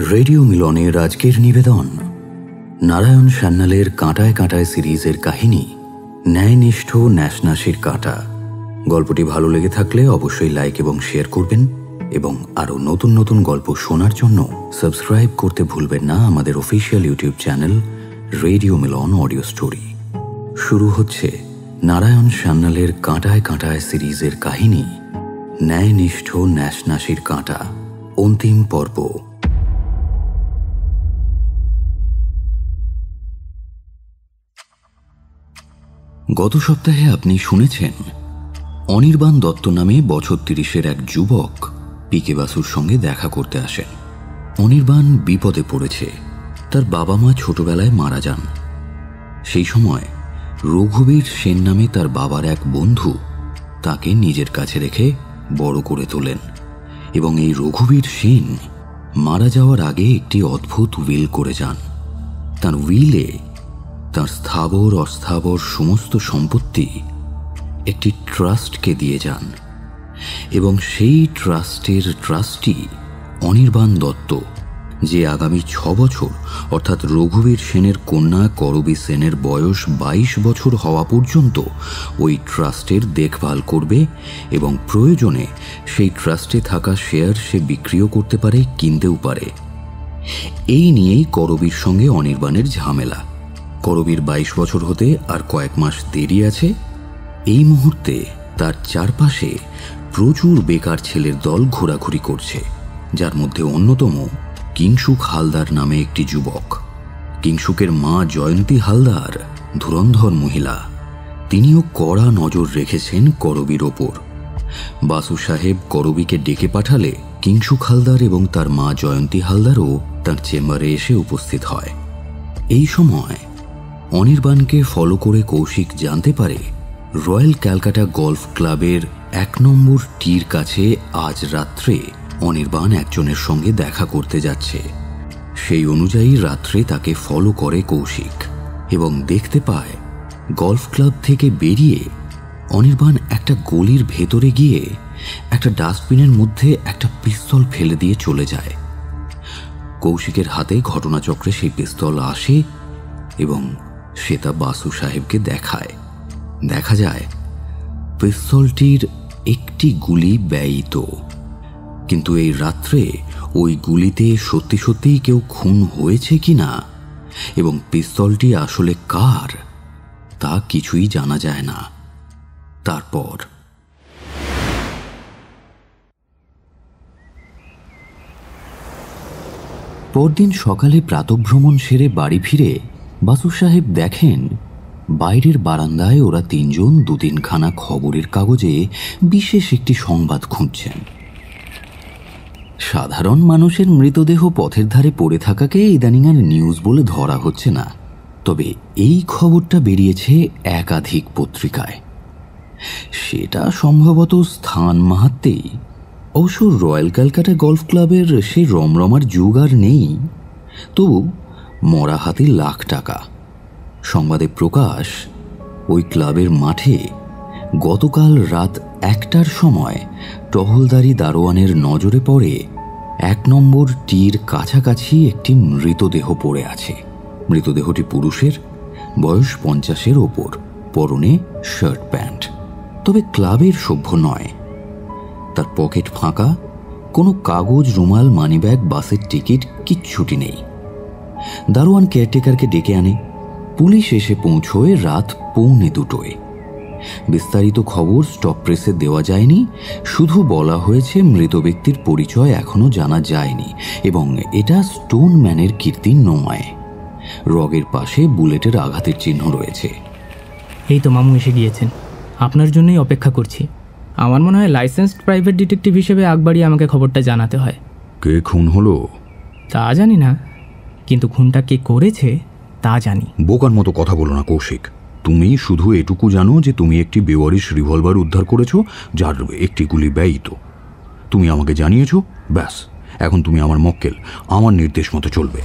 Radio মিলনের আজকের নিবেদন নারায়ণ সান্যালের কাঁটায় কাঁটায় সিরিজের কাহিনী ন্যায়নিষ্ঠ ন্যাশনাশীর কাঁটা। গল্পটি ভালো লেগে থাকলে অবশ্যই লাইক এবং শেয়ার করবেন এবং আরও নতুন নতুন গল্প শোনার জন্য সাবস্ক্রাইব করতে ভুলবেন না আমাদের official YouTube channel radio Milan audio story. শুরু হচ্ছে নারায়ণ সান্যালের কাঁটায় কাঁটায় সিরিজের কাহিনী ন্যায়নিষ্ঠ ন্যাশনাশীর কাঁটা, অন্তিম পর্ব। গত সপ্তাহে আপনি শুনেছেন অনির্বাণ দত্ত নামে বছর ৩০-এর এক যুবক পিকে বাসুর সঙ্গে দেখা করতে আসেন। অনির্বাণ বিপদে পড়েছে। তার বাবা মা ছোটবেলায় মারা যান। সেই সময় রঘুবীর সেন নামে তার বাবার এক বন্ধু তাকে নিজের কাছে রেখে বড় করে তোলেন এবং এই রঘুবীর সেন মারা যাওয়ার আগে একটি অদ্ভুত উইল করে যান। তার উইলে তার স্থাবর অস্থাবর সমস্ত সম্পত্তি একটি ট্রাস্টকে দিয়ে যান এবং সেই ট্রাস্টের ট্রাস্টি অনির্বাণ দত্ত, যে আগামী ৬ বছর অর্থাৎ রঘুবীর সেনের কন্যা করবী সেনের বয়স ২২ বছর হওয়া পর্যন্ত ওই ট্রাস্টের দেখভাল করবে এবং প্রয়োজনে সেই ট্রাস্টে থাকা শেয়ার সে বিক্রিও করতে পারে, কিনতেও পারে। এই নিয়েই করবীর সঙ্গে অনির্বাণের ঝামেলা। করবীর ২২ বছর হতে আর কয়েক মাস দেরি আছে। এই মুহূর্তে তার চারপাশে প্রচুর বেকার ছেলের দল ঘোরাঘুরি করছে, যার মধ্যে অন্যতম কিংসুক হালদার নামে একটি যুবক। কিংসুকের মা জয়ন্তী হালদার ধুরন্ধর মহিলা। তিনিও কড়া নজর রেখেছেন করবীর ওপর। বাসু সাহেব করবীকে ডেকে পাঠালে কিংসুক হালদার এবং তার মা জয়ন্তী হালদারও তার চেম্বারে এসে উপস্থিত হয়। এই সময় অনির্বাণকে ফলো করে কৌশিক জানতে পারে রয়্যাল ক্যালকাটা গলফ ক্লাবের ১ নম্বর টির কাছে আজ রাত্রে অনির্বাণ একজনের সঙ্গে দেখা করতে যাচ্ছে। সেই অনুযায়ী রাত্রে তাকে ফলো করে কৌশিক এবং দেখতে পায় গলফ ক্লাব থেকে বেরিয়ে অনির্বাণ একটা গলির ভেতরে গিয়ে একটা ডাস্টবিনের মধ্যে একটা পিস্তল ফেলে দিয়ে চলে যায়। কৌশিকের হাতে ঘটনাচক্রে সেই পিস্তল আসে এবং সে তা বাসু সাহেবকে দেখায়। দেখা যায় পিস্তলটির একটি গুলি ব্যয়িত, কিন্তু এই রাত্রে ওই গুলিতে সত্যি সত্যিই কেউ খুন হয়েছে কিনা এবং পিস্তলটি আসলে কার তা কিছুই জানা যায় না। তারপর পরদিন সকালে প্রাতঃভ্রমণ সেরে বাড়ি ফিরে বাসু সাহেব দেখেন বাইরের বারান্দায় ওরা তিনজন ২-৩খানা খবরের কাগজে বিশেষ একটি সংবাদ খুঁজছেন। সাধারণ মানুষের মৃতদেহ পথের ধারে পড়ে থাকাকে ইদানিং আর নিউজ বলে ধরা হচ্ছে না, তবে এই খবরটা বেরিয়েছে একাধিক পত্রিকায়। সেটা সম্ভবত স্থান মাহাত্মেই। অবশ্য রয়্যাল ক্যালকাটা গলফ ক্লাবের সে রমরমার যুগ আর নেই, তবু মরা হাতে লাখ টাকা। সংবাদে প্রকাশ, ওই ক্লাবের মাঠে গতকাল রাত ১টার সময় টহলদারি দারোয়ানের নজরে পড়ে ১ নম্বর টির কাছাকাছি একটি মৃতদেহ পড়ে আছে। মৃতদেহটি পুরুষের, বয়স ৫০-এর ওপর, পরনে শার্ট প্যান্ট, তবে ক্লাবের সভ্য নয়। তার পকেট ফাঁকা, কোনো কাগজ, রুমাল, মানিব্যাগ, বাসের টিকিট কিচ্ছুটি নেই। দারোয়ান কেয়ারটেকারকে ডেকে আনে। পুলিশ এসে পৌঁছয় রাত ১:৩০। বিস্তারিত খবর স্টপ প্রেসে দেওয়া যায়নি, শুধু বলা হয়েছে মৃত ব্যক্তির পরিচয় এখনো জানা যায়নি এবং এটা স্টোন ম্যানের কীর্তি নয়। রগের পাশে বুলেটের আঘাতের চিহ্ন রয়েছে। এই তো মামু এসে গিয়েছেন, আপনার জন্যই অপেক্ষা করছি। আমার মনে হয় লাইসেন্সড প্রাইভেট ডিটেকটিভ হিসেবে আগবাড়ি আমাকে খবরটা জানাতে হয়। কে খুন হলো তা জানি না, কিন্তু খুনটা কে করেছে তা জানি। বোকার মতো কথা বলো না কৌশিক। তুমি শুধু এটুকু জানো যে তুমি একটি বেওয়ারিশ রিভলভার উদ্ধার করেছো যার একটি গুলি ব্যয়িত। তুমি আমাকে জানিয়েছো, ব্যাস। এখন তুমি আমার মক্কেল, আমার নির্দেশ মতো চলবে।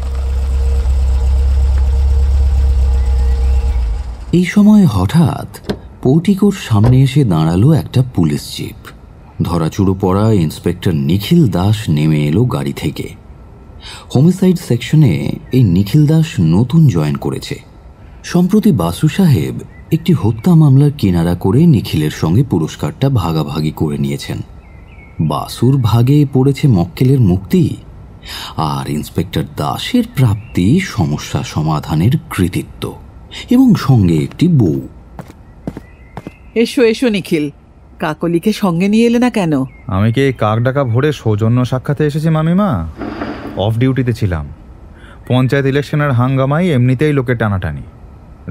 এই সময় হঠাৎ পৌটিকোর সামনে এসে দাঁড়ালো একটা পুলিশ জিপ। ধরাচুরো পড়া ইন্সপেক্টর নিখিল দাস নেমে এলো গাড়ি থেকে। হোমিসাইড সেকশনে এই নিখিল দাস নতুন জয়েন করেছে। সম্প্রতি বাসু সাহেব একটি হত্যা মামলার কিনারা করে নিখিলের সঙ্গে পুরস্কারটা ভাগাভাগি করে নিয়েছেন। বাসুর ভাগে পড়েছে মক্কেলের মুক্তি, আর ইন্সপেক্টর দাসের প্রাপ্তি সমস্যা সমাধানের কৃতিত্ব এবং সঙ্গে একটি বউ। এসো এসো নিখিল, কাকলিকে সঙ্গে নিয়ে এলে না কেন? আমি কি এই কাক ডাকা ভোরে সৌজন্য সাক্ষাতে এসেছি মামিমা? অফ ডিউটিতে ছিলাম। পঞ্চায়েত ইলেকশনের হাঙ্গামাই এমনিতেই লোকে টানাটানি।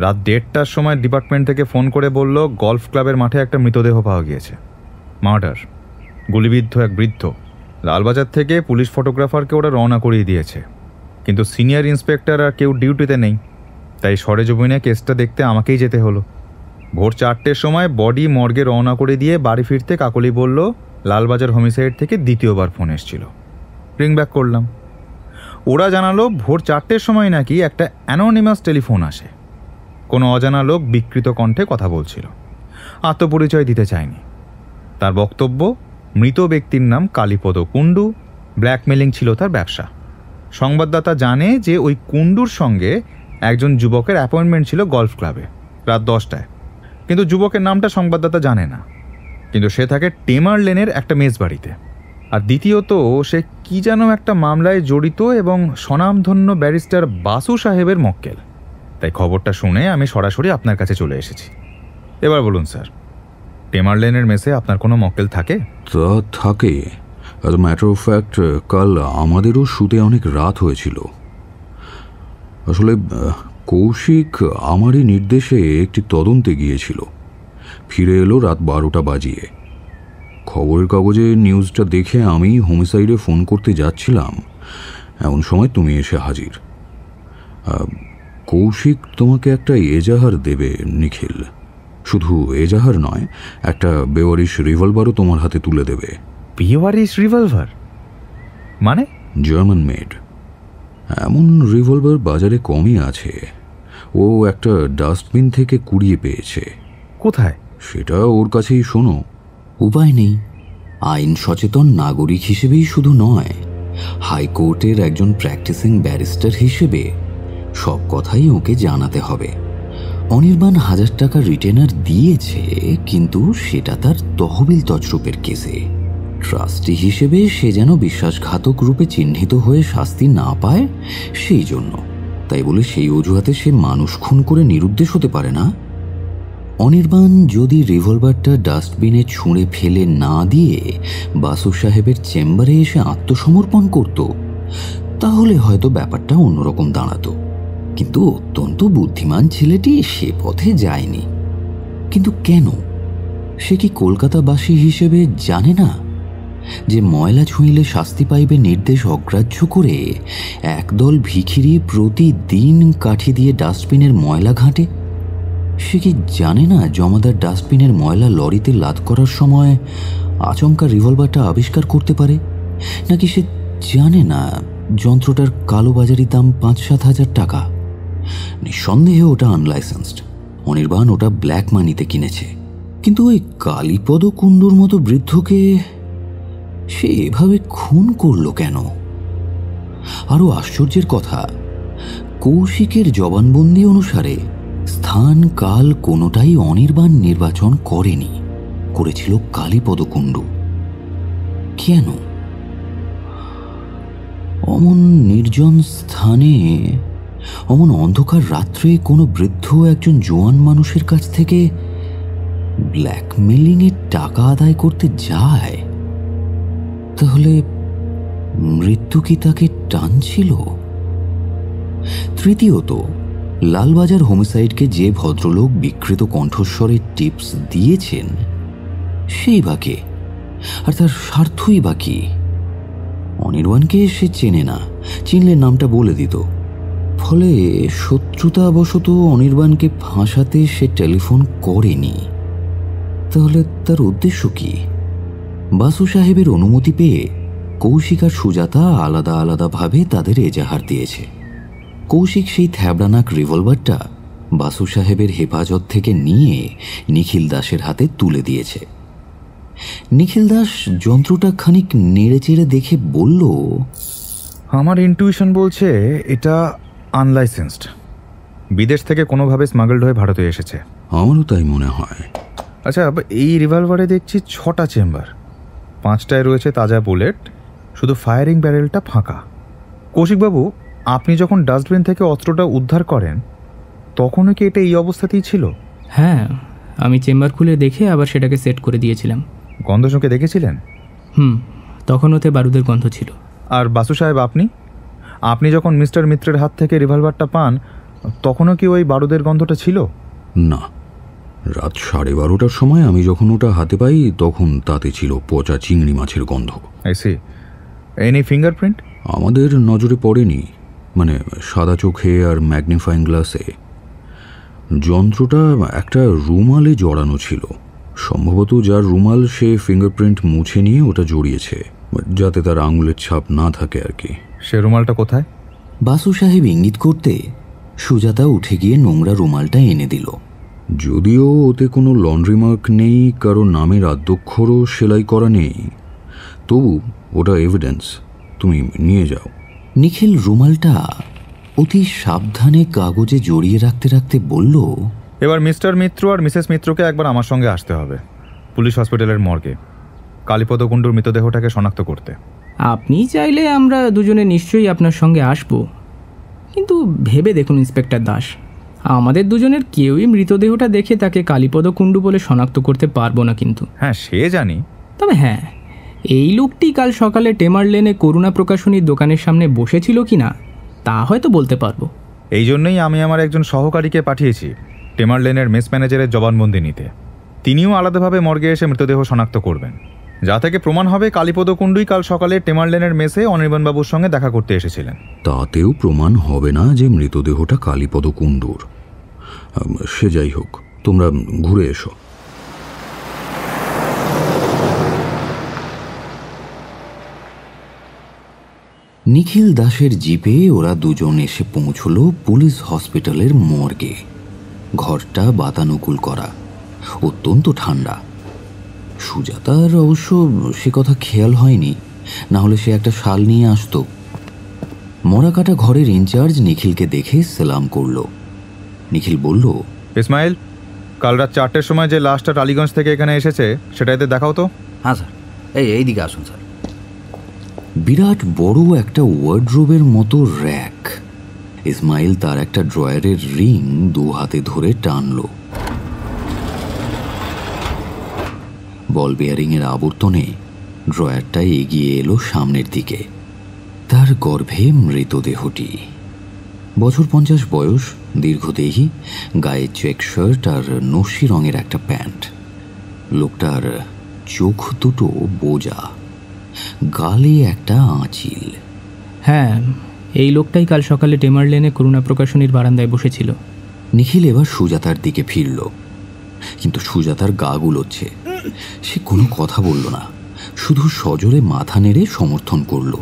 রাত 1:30টার সময় ডিপার্টমেন্ট থেকে ফোন করে বলল গলফ ক্লাবের মাঠে একটা মৃতদেহ পাওয়া গিয়েছে, মার্ডার, গুলিবিদ্ধ এক বৃদ্ধ। লালবাজার থেকে পুলিশ ফটোগ্রাফারকে ওরা রওনা করিয়ে দিয়েছে, কিন্তু সিনিয়র ইন্সপেক্টর আর কেউ ডিউটিতে নেই, তাই সরেজমিনে কেসটা দেখতে আমাকেই যেতে হলো। ভোর 4টের সময় বডি মর্গে রওনা করে দিয়ে বাড়ি ফিরতে কাকলি বলল লালবাজার হোমিসাইড থেকে দ্বিতীয়বার ফোন এসেছিল। রিং ব্যাক করলাম। ওরা জানালো ভোর 4টের সময় নাকি একটা অ্যানোনিমাস টেলিফোন আসে। কোনো অজানা লোক বিকৃত কণ্ঠে কথা বলছিল, আত্মপরিচয় দিতে চায়নি। তার বক্তব্য, মৃত ব্যক্তির নাম কালীপদ কুণ্ডু, ব্ল্যাকমেলিং ছিল তার ব্যবসা। সংবাদদাতা জানে যে ওই কুণ্ডুর সঙ্গে একজন যুবকের অ্যাপয়েন্টমেন্ট ছিল গলফ ক্লাবে রাত 10টায়, কিন্তু যুবকের নামটা সংবাদদাতা জানে না। কিন্তু সে থাকে টেমার লেনের একটা মেসবাড়িতে। আর দ্বিতীয়ত, সে কি যেন একটা মামলায় জড়িত এবং স্বনামধন্য ব্যারিস্টার বাসু সাহেবের মক্কেল। তাই খবরটা শুনে আমি সরাসরি আপনার কাছে চলে এসেছি। এবার বলুন স্যার, টেমার লেনের মেসে আপনার কোনো মক্কেল থাকে? তা থাকে। As a matter of fact, কাল আমাদেরও শুতে অনেক রাত হয়েছিল। আসলে কৌশিক আমারই নির্দেশে একটি তদন্তে গিয়েছিল, ফিরে এলো রাত 12টা বাজিয়ে। খবরের কাগজে নিউজটা দেখে আমি হোমিসাইডে ফোন করতে যাচ্ছিলাম, এমন সময় তুমি এসে হাজির। কৌশিক তোমাকে একটা এজাহার দেবে নিখিল। শুধু এজাহার নয়, একটা বেওয়ারিশ রিভলভারও তোমার হাতে তুলে দেবে। বেওয়ারিশ রিভলভার মানে? German made. এমন রিভলভার বাজারে কমই আছে। ও একটা ডাস্টবিন থেকে কুড়িয়ে পেয়েছে। কোথায়? সেটা ওর কাছেই শোনো। উপায় নেই, আইন সচেতন নাগরিক হিসেবেই শুধু নয়, হাইকোর্টের একজন প্র্যাকটিসিং ব্যারিস্টার হিসেবে সব কথাই ওকে জানাতে হবে। অনির্বাণ 1000 টাকা রিটেনার দিয়েছে, কিন্তু সেটা তার তহবিল তছরূপের কেসে। ট্রাস্টি হিসেবে সে যেন বিশ্বাসঘাতক রূপে চিহ্নিত হয়ে শাস্তি না পায়, সেই জন্য। তাই বলে সেই অজুহাতে সে মানুষ খুন করে নিরুদ্দেশ হতে পারে না। অনির্বাণ যদি রিভলভারটা ডাস্টবিনে ছুঁড়ে ফেলে না দিয়ে বাসু সাহেবের চেম্বারে এসে আত্মসমর্পণ করত, তাহলে হয়তো ব্যাপারটা অন্যরকম দাঁড়াতো। কিন্তু অত্যন্ত বুদ্ধিমান ছেলেটি সে পথে যায়নি। কিন্তু কেন? সে কি কলকাতাবাসী হিসেবে জানে না যে ময়লা ছুঁইলে শাস্তি পাইবে নির্দেশ অগ্রাহ্য করে একদল ভিখিরি প্রতিদিন কাঠি দিয়ে ডাস্টবিনের ময়লা ঘাঁটে? সে কি জানে না জমাদার ডাস্টবিনের ময়লা লরিতে লাদ করার সময় আচমকা রিভলভারটা আবিষ্কার করতে পারে? নাকি সে জানে না যন্ত্রটার কালোবাজারি দাম 5-7 হাজার টাকা? নিঃসন্দেহে ওটা আনলাইসেন্সড। অনির্বাণ ওটা ব্ল্যাক মানিতে কিনেছে। কিন্তু ওই কালীপদ কুণ্ডুর মতো বৃদ্ধকে সে এভাবে খুন করল কেন? আরো আশ্চর্যের কথা, কৌশিকের জবানবন্দি অনুসারে স্থান কাল কোনোটাই অনির্বাণ নির্বাচন করেনি, করেছিল কালীপদ কুণ্ডু। কেন? অমন নির্জন স্থানে, অমন অন্ধকার রাত্রে কোনো বৃদ্ধ একজন জোয়ান মানুষের কাছ থেকে ব্ল্যাকমেলিংয়ের টাকা আদায় করতে যায়? তাহলে মৃত্যু কি তাকে টানছিল? তৃতীয়ত, লালবাজার হোমিসাইডকে যে ভদ্রলোক বিকৃত কণ্ঠস্বরে টিপস দিয়েছেন সেই বা কে, আর তার স্বার্থই বা কি? অনির্বাণকে সে চেনে না, চিনলে নামটা বলে দিত। ফলে শত্রুতাবশত অনির্বাণকে ফাঁসাতে সে টেলিফোন করেনি। তাহলে তার উদ্দেশ্য কি? বাসু সাহেবের অনুমতি পেয়ে কৌশিক আর সুজাতা আলাদা আলাদাভাবে তাদের এজাহার দিয়েছে। কৌশিক সেই থ্যাবড়ানাক রিভলভারটা বাসু সাহেবের হেফাজত থেকে নিয়ে নিখিল দাসের হাতে তুলে দিয়েছে। নিখিল দাস যন্ত্রটা খানিক নেড়ে চেড়ে দেখে বলল, আমার ইনটিউশন বলছে এটা আনলাইসেন্সড, বিদেশ থেকে কোনোভাবে স্মাগলড হয়ে ভারতে এসেছে। আমারও তাই মনে হয়। আচ্ছা, এই রিভলভারে দেখছি 6টা চেম্বার, 5টায় রয়েছে তাজা বুলেট, শুধু ফায়ারিং ব্যারেলটা ফাঁকা। কৌশিকবাবু, আপনি যখন ডাস্টবিন থেকে অস্ত্রটা উদ্ধার করেন তখনও কি এটা এই অবস্থাতেই ছিল? হ্যাঁ, আমি চেম্বার খুলে দেখে আবার সেটাকে সেট করে দিয়েছিলাম। গন্ধ শুঁকে দেখেছিলেন? তখন ওতে বারুদের গন্ধ ছিল। আর বাসু সাহেব, আপনি যখন মিস্টার মিত্রের হাত থেকে রিভলভারটা পান তখনও কি ওই বারুদের গন্ধটা ছিল? না, রাত 12:30টার সময় আমি যখন ওটা হাতে পাই তখন তাতে ছিল পচা চিংড়ি মাছের গন্ধ। I see. Any fingerprint? আমাদের নজরে পড়েনি, মানে সাদা চোখে আর ম্যাগনিফাইং গ্লাসে। যন্ত্রটা একটা রুমালে জড়ানো ছিল, সম্ভবত যার রুমাল সে ফিঙ্গারপ্রিন্ট মুছে নিয়ে ওটা জড়িয়েছে, যাতে তার আঙুলের ছাপ না থাকে আর কি। সে রুমালটা কোথায়? বাসু সাহেব ইঙ্গিত করতে সুজাতা উঠে গিয়ে নোংরা রুমালটা এনে দিল। যদিও ওতে কোনো লন্ড্রি মার্ক নেই, কারো নামের আদ্যক্ষরও সেলাই করা নেই, তবু ওটা এভিডেন্স, তুমি নিয়ে যাও। নিখিল রুমালটা অতি সাবধানে কাগজে জড়িয়ে রাখতে রাখতে বলল, এবার মিস্টার মিত্র আর মিসেস মিত্রকে একবার আমার সঙ্গে আসতে হবে পুলিশ হসপিটালের মর্গে, কালীপদ কুণ্ডুর মৃতদেহটাকে শনাক্ত করতে। আপনি চাইলে আমরা দুজনে নিশ্চয়ই আপনার সঙ্গে আসব, কিন্তু ভেবে দেখুন ইন্সপেক্টর দাস, আমাদের দুজনের কেউই মৃতদেহটা দেখে তাকে কালীপদ কুণ্ডু বলে শনাক্ত করতে পারবো না। কিন্তু হ্যাঁ, সে জানি, তবে হ্যাঁ, এই লোকটি কাল সকালে টেমার লেনে করুণা প্রকাশনীর দোকানের সামনে বসেছিল কি না তা হয়তো বলতে পারবো। এই জন্যই আমি আমার একজন সহকারীকে পাঠিয়েছি টেমার লেনের মেস ম্যানেজারের জবানবন্দি নিতে। তিনিও আলাদাভাবে মর্গে এসে মৃতদেহ শনাক্ত করবেন, যা থেকে প্রমাণ হবে কালীপদ কুণ্ডুই কাল সকালে টেমার লেনের মেসে অনির্বাণবাবুর সঙ্গে দেখা করতে এসেছিলেন। তাতেও প্রমাণ হবে না যে মৃতদেহটা কালীপদ কুণ্ডুর। সে যাই হোক, তোমরা ঘুরে এসো। নিখিল দাসের জিপে ওরা দুজন এসে পৌঁছল পুলিশ হসপিটালের মর্গে। ঘরটা বাতানুকূল করা, অত্যন্ত ঠান্ডা। সুজাতার অবশ্য সে কথা খেয়াল হয়নি, না হলে সে একটা শাল নিয়ে আসতো। মরাকাটা ঘরের ইনচার্জ নিখিলকে দেখে সালাম করল। নিখিল বলল, ইসমাইল, কাল রাত 4টের সময় যে লাশটা টালিগঞ্জ থেকে এখানে এসেছে সেটা এতে দেখাও তো। হ্যাঁ স্যার, এইদিকে আসুন স্যার। বিরাট বড় একটা ওয়ার্ডরোবের মতো র্যাক। ইসমাইল তার একটা ড্রয়ারের রিং 2 হাতে ধরে টানল। বল বেয়ারিংয়ের আবর্তনে ড্রয়ারটা এগিয়ে এলো সামনের দিকে। তার গর্ভে মৃতদেহটি। বছর 50 বয়স, দীর্ঘদেহী, গায়ে চেক শার্ট আর নস্যি রঙের একটা প্যান্ট। লোকটার চোখ দুটো বোজা, গালে একটা আঁচিল। হ্যাঁ, এই লোকটাই কাল সকালে টেমার লেনে করুণা প্রকাশনীর বারান্দায় বসেছিল। নিখিল এবার সুজাতার দিকে ফিরল, কিন্তু সুজাতার গা গুলোচ্ছে। সে কোনো কথা বলল না, শুধু সজোরে মাথা নেড়ে সমর্থন করল।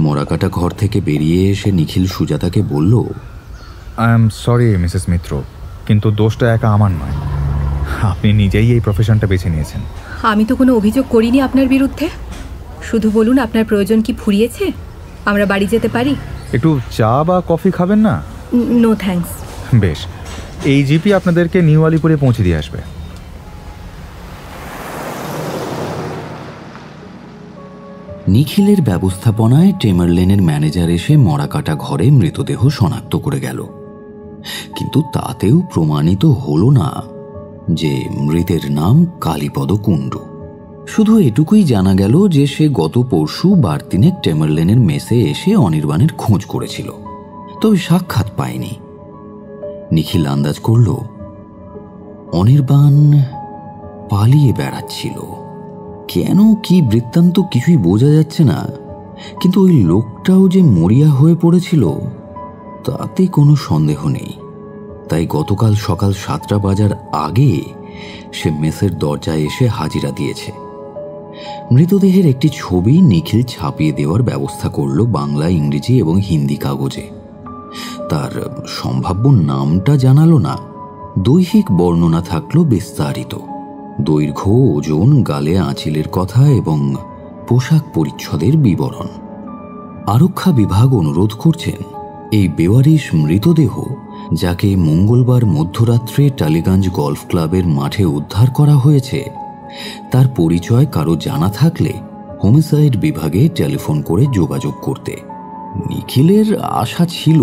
মরাকাটা ঘর থেকে বেরিয়ে এসে নিখিল সুজাতাকে বলল, আই এম সরি মিসেস মিত্র, কিন্তু দোষটা একা আমার নয়, আপনি নিজেই এই প্রফেশনটা বেছে নিয়েছেন। আমি তো কোনো অভিযোগ করিনি আপনার বিরুদ্ধে। শুধু বলুন, আপনার প্রয়োজন কি ফুরিয়েছে? আমরা বাড়ি যেতে পারি। একটু চা বা কফি খাবেন না? No thanks. বেশ, এই জিপি আপনাদেরকে নিউ আলিপুরে পৌঁছে দিয়ে আসবে। নিখিলের ব্যবস্থাপনায় টেমার লেনের ম্যানেজার এসে মরাকাটা ঘরে মৃতদেহ শনাক্ত করে গেল, কিন্তু তাতেও প্রমাণিত হলো না যে মৃতের নাম কালীপদ কুণ্ডু। শুধু এটুকুই জানা গেল যে সে গত পরশু বার 3 টেমার লেনের মেসে এসে অনির্বাণের খোঁজ করেছিল, তবে সাক্ষাৎ পায়নি। নিখিল আন্দাজ করল অনির্বাণ পালিয়ে বেড়াচ্ছিল। কেন, কি বৃত্তান্ত কিছুই বোঝা যাচ্ছে না, কিন্তু ওই লোকটাও যে মরিয়া হয়ে পড়েছিল তাতে কোনো সন্দেহ নেই। তাই গতকাল সকাল 7টা বাজার আগে সে মেসের দরজায় এসে হাজিরা দিয়েছে। মৃতদেহের একটি ছবি নিখিল ছাপিয়ে দেওয়ার ব্যবস্থা করল বাংলা, ইংরেজি এবং হিন্দি কাগজে। তার সম্ভাব্য নামটা জানালো না, দৈহিক বর্ণনা থাকলো বিস্তারিত। দৈর্ঘ্য, ওজন, গালে আঁচিলের কথা এবং পোশাক পরিচ্ছদের বিবরণ। আরক্ষা বিভাগ অনুরোধ করছেন এই বেওয়ারিশ মৃতদেহ, যাকে মঙ্গলবার মধ্যরাত্রে টালিগঞ্জ গলফ ক্লাবের মাঠে উদ্ধার করা হয়েছে, তার পরিচয় কারো জানা থাকলে হোমিসাইড বিভাগে টেলিফোন করে যোগাযোগ করতে। নিখিলের আশা ছিল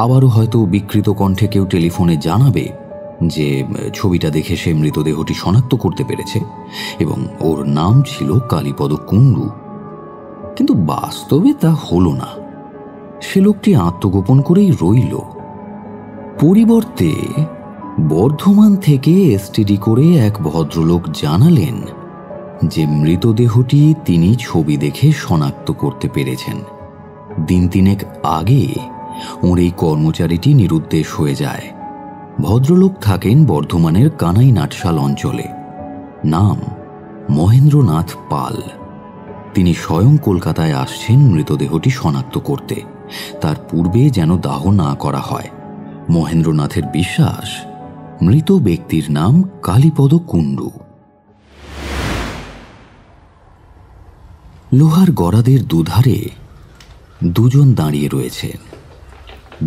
আবারও হয়তো বিকৃত কণ্ঠে কেউ টেলিফোনে জানাবে যে ছবিটা দেখে সে মৃতদেহটি শনাক্ত করতে পেরেছে এবং ওর নাম ছিল কালীপদ কুণ্ডু। কিন্তু বাস্তবে তা হলো না। সে লোকটি আত্মগোপন করেই রইল। পরিবর্তে বর্ধমান থেকে এসটিডি করে এক ভদ্রলোক জানালেন যে মৃতদেহটি তিনি ছবি দেখে শনাক্ত করতে পেরেছেন। দিন তিনেক আগে ওর এই কর্মচারীটি নিরুদ্দেশ হয়ে যায়। ভদ্রলোক থাকেন বর্ধমানের কানাই নাটশাল অঞ্চলে। নাম মহেন্দ্রনাথ পাল। তিনি স্বয়ং কলকাতায় আসছেন মৃতদেহটি শনাক্ত করতে, তার পূর্বে যেন দাহ না করা হয়। মহেন্দ্রনাথের বিশ্বাস মৃত ব্যক্তির নাম কালীপদ কুণ্ডু। লোহার গড়াদের দুধারে দুজন দাঁড়িয়ে রয়েছে।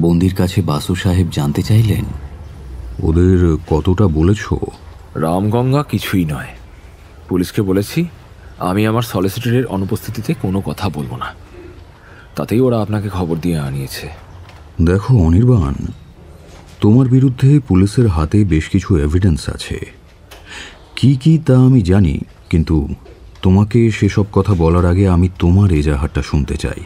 বন্দির কাছে বাসু সাহেব জানতে চাইলেন, ওদের কতটা বলেছ? রামগঙ্গা কিছুই নয়। পুলিশকে বলেছি আমি আমার সলিসিটরের অনুপস্থিতিতে কোনো কথা বলবো না, তাতেই ওরা আপনাকে খবর দিয়ে আনিয়েছে। দেখো অনির্বাণ, তোমার বিরুদ্ধে পুলিশের হাতে বেশ কিছু এভিডেন্স আছে। কি কি তা আমি জানি, কিন্তু তোমাকে সেসব কথা বলার আগে আমি তোমার এজাহারটা শুনতে চাই।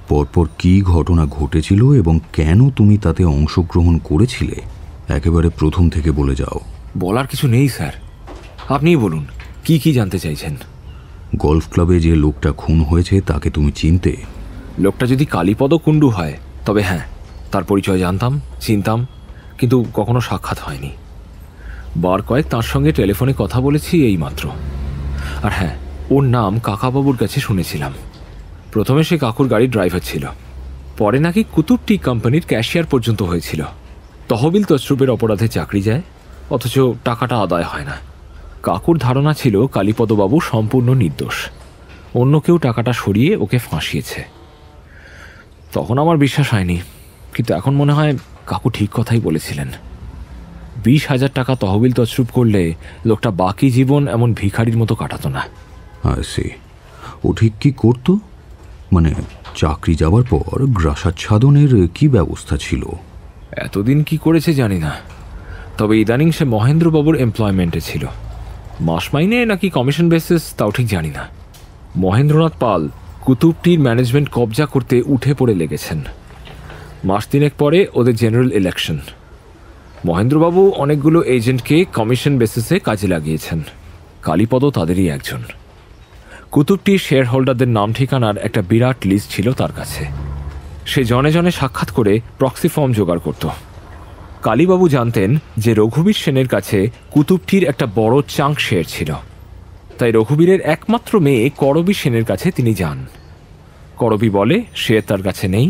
পরপর কি ঘটনা ঘটেছিল এবং কেন তুমি তাতে অংশগ্রহণ করেছিলে, একেবারে প্রথম থেকে বলে যাও। বলার কিছু নেই স্যার, আপনিই বলুন কি কি জানতে চাইছেন। গলফ ক্লাবে যে লোকটা খুন হয়েছে তাকে তুমি চিনতে? লোকটা যদি কালীপদ কুণ্ডু হয় তবে হ্যাঁ, তার পরিচয় জানতাম, চিনতাম, কিন্তু কখনো সাক্ষাৎ হয়নি। বার কয়েক তার সঙ্গে টেলিফোনে কথা বলেছি এই মাত্র। আর হ্যাঁ, ওর নাম কাকাবাবুর কাছে শুনেছিলাম। প্রথমে সে কাকুর গাড়ির ড্রাইভার ছিল, পরে নাকি কুতুব টি কোম্পানির ক্যাশিয়ার পর্যন্ত হয়েছিল। তহবিল তছরূপের অপরাধে চাকরি যায়, অথচ টাকাটা আদায় হয় না। কাকুর ধারণা ছিল কালীপদবাবু সম্পূর্ণ নির্দোষ, অন্য কেউ টাকাটা সরিয়ে ওকে ফাঁসিয়েছে। তখন আমার বিশ্বাস হয়নি, কিন্তু এখন মনে হয় কাকু ঠিক কথাই বলেছিলেন। 20,000 টাকা তহবিল তছরূপ করলে লোকটা বাকি জীবন এমন ভিখারির মতো কাটাতো না। সে ও ঠিক কি করতো? মানে চাকরি যাওয়ার পর গ্রাসাচ্ছাদনের কি ব্যবস্থা ছিল? এতদিন কি করেছে জানি না, তবে ইদানিং সে মহেন্দ্রবাবুর এমপ্লয়মেন্টে ছিল। মাস মাইনে নাকি কমিশন বেসিস তাও ঠিক জানি না। মহেন্দ্রনাথ পাল কুতুবটির ম্যানেজমেন্ট কবজা করতে উঠে পড়ে লেগেছেন। মাস তিনেক পরে ওদের জেনারেল ইলেকশন। মহেন্দ্রবাবু অনেকগুলো এজেন্টকে কমিশন বেসিসে কাজে লাগিয়েছেন, কালীপদ তাদেরই একজন। কুতুবটির শেয়ার হোল্ডারদের নাম ঠিকানার একটা বিরাট লিস্ট ছিল তার কাছে। সে জনে জনে সাক্ষাৎ করে প্রক্সি ফর্ম জোগাড় করত। কালীবাবু জানতেন যে রঘুবীর সেনের কাছে কুতুবটির একটা বড় চাঙ্ক শেয়ার ছিল, তাই রঘুবীরের একমাত্র মেয়ে করবী সেনের কাছে তিনি যান। করবী বলে শেয়ার তার কাছে নেই,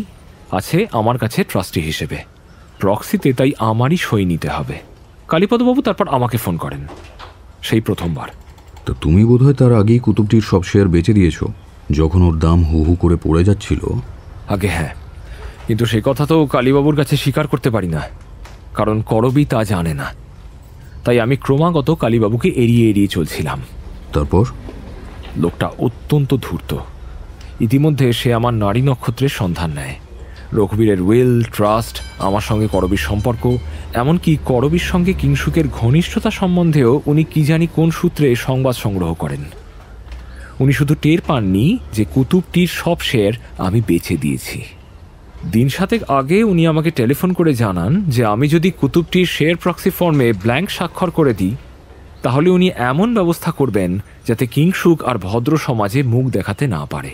আছে আমার কাছে ট্রাস্টি হিসেবে, প্রক্সিতে তাই আমারই সই নিতে হবে। কালীপদবাবু তারপর আমাকে ফোন করেন, সেই প্রথমবার। তো তুমি বোধহয় তার আগেই কুতুবটির সব শেয়ার বেচে দিয়েছ, যখন ওর দাম হু হু করে পড়ে যাচ্ছিল। আগে হ্যাঁ, কিন্তু সেই কথা তো কালীবাবুর কাছে স্বীকার করতে পারি না, কারণ করবী তা জানে না। তাই আমি ক্রমাগত কালীবাবুকে এড়িয়ে এড়িয়ে চলছিলাম। তারপর লোকটা অত্যন্ত ধূর্ত। ইতিমধ্যে সে আমার নারী নক্ষত্রের সন্ধান নেয়। রঘুবীরের উইল, ট্রাস্ট, আমার সঙ্গে করবীর সম্পর্ক, এমনকি করবীর সঙ্গে কিংসুকের ঘনিষ্ঠতা সম্বন্ধেও উনি কি জানি কোন সূত্রে সংবাদ সংগ্রহ করেন। উনি শুধু টের পাননি যে কুতুবটির সব শেয়ার আমি বেচে দিয়েছি। দিন সাতেক আগে উনি আমাকে টেলিফোন করে জানান যে আমি যদি কুতুবটির শেয়ার প্রক্সি ফর্মে ব্ল্যাঙ্ক স্বাক্ষর করে দিই, তাহলে উনি এমন ব্যবস্থা করবেন যাতে কিংসুক আর ভদ্র সমাজে মুখ দেখাতে না পারে।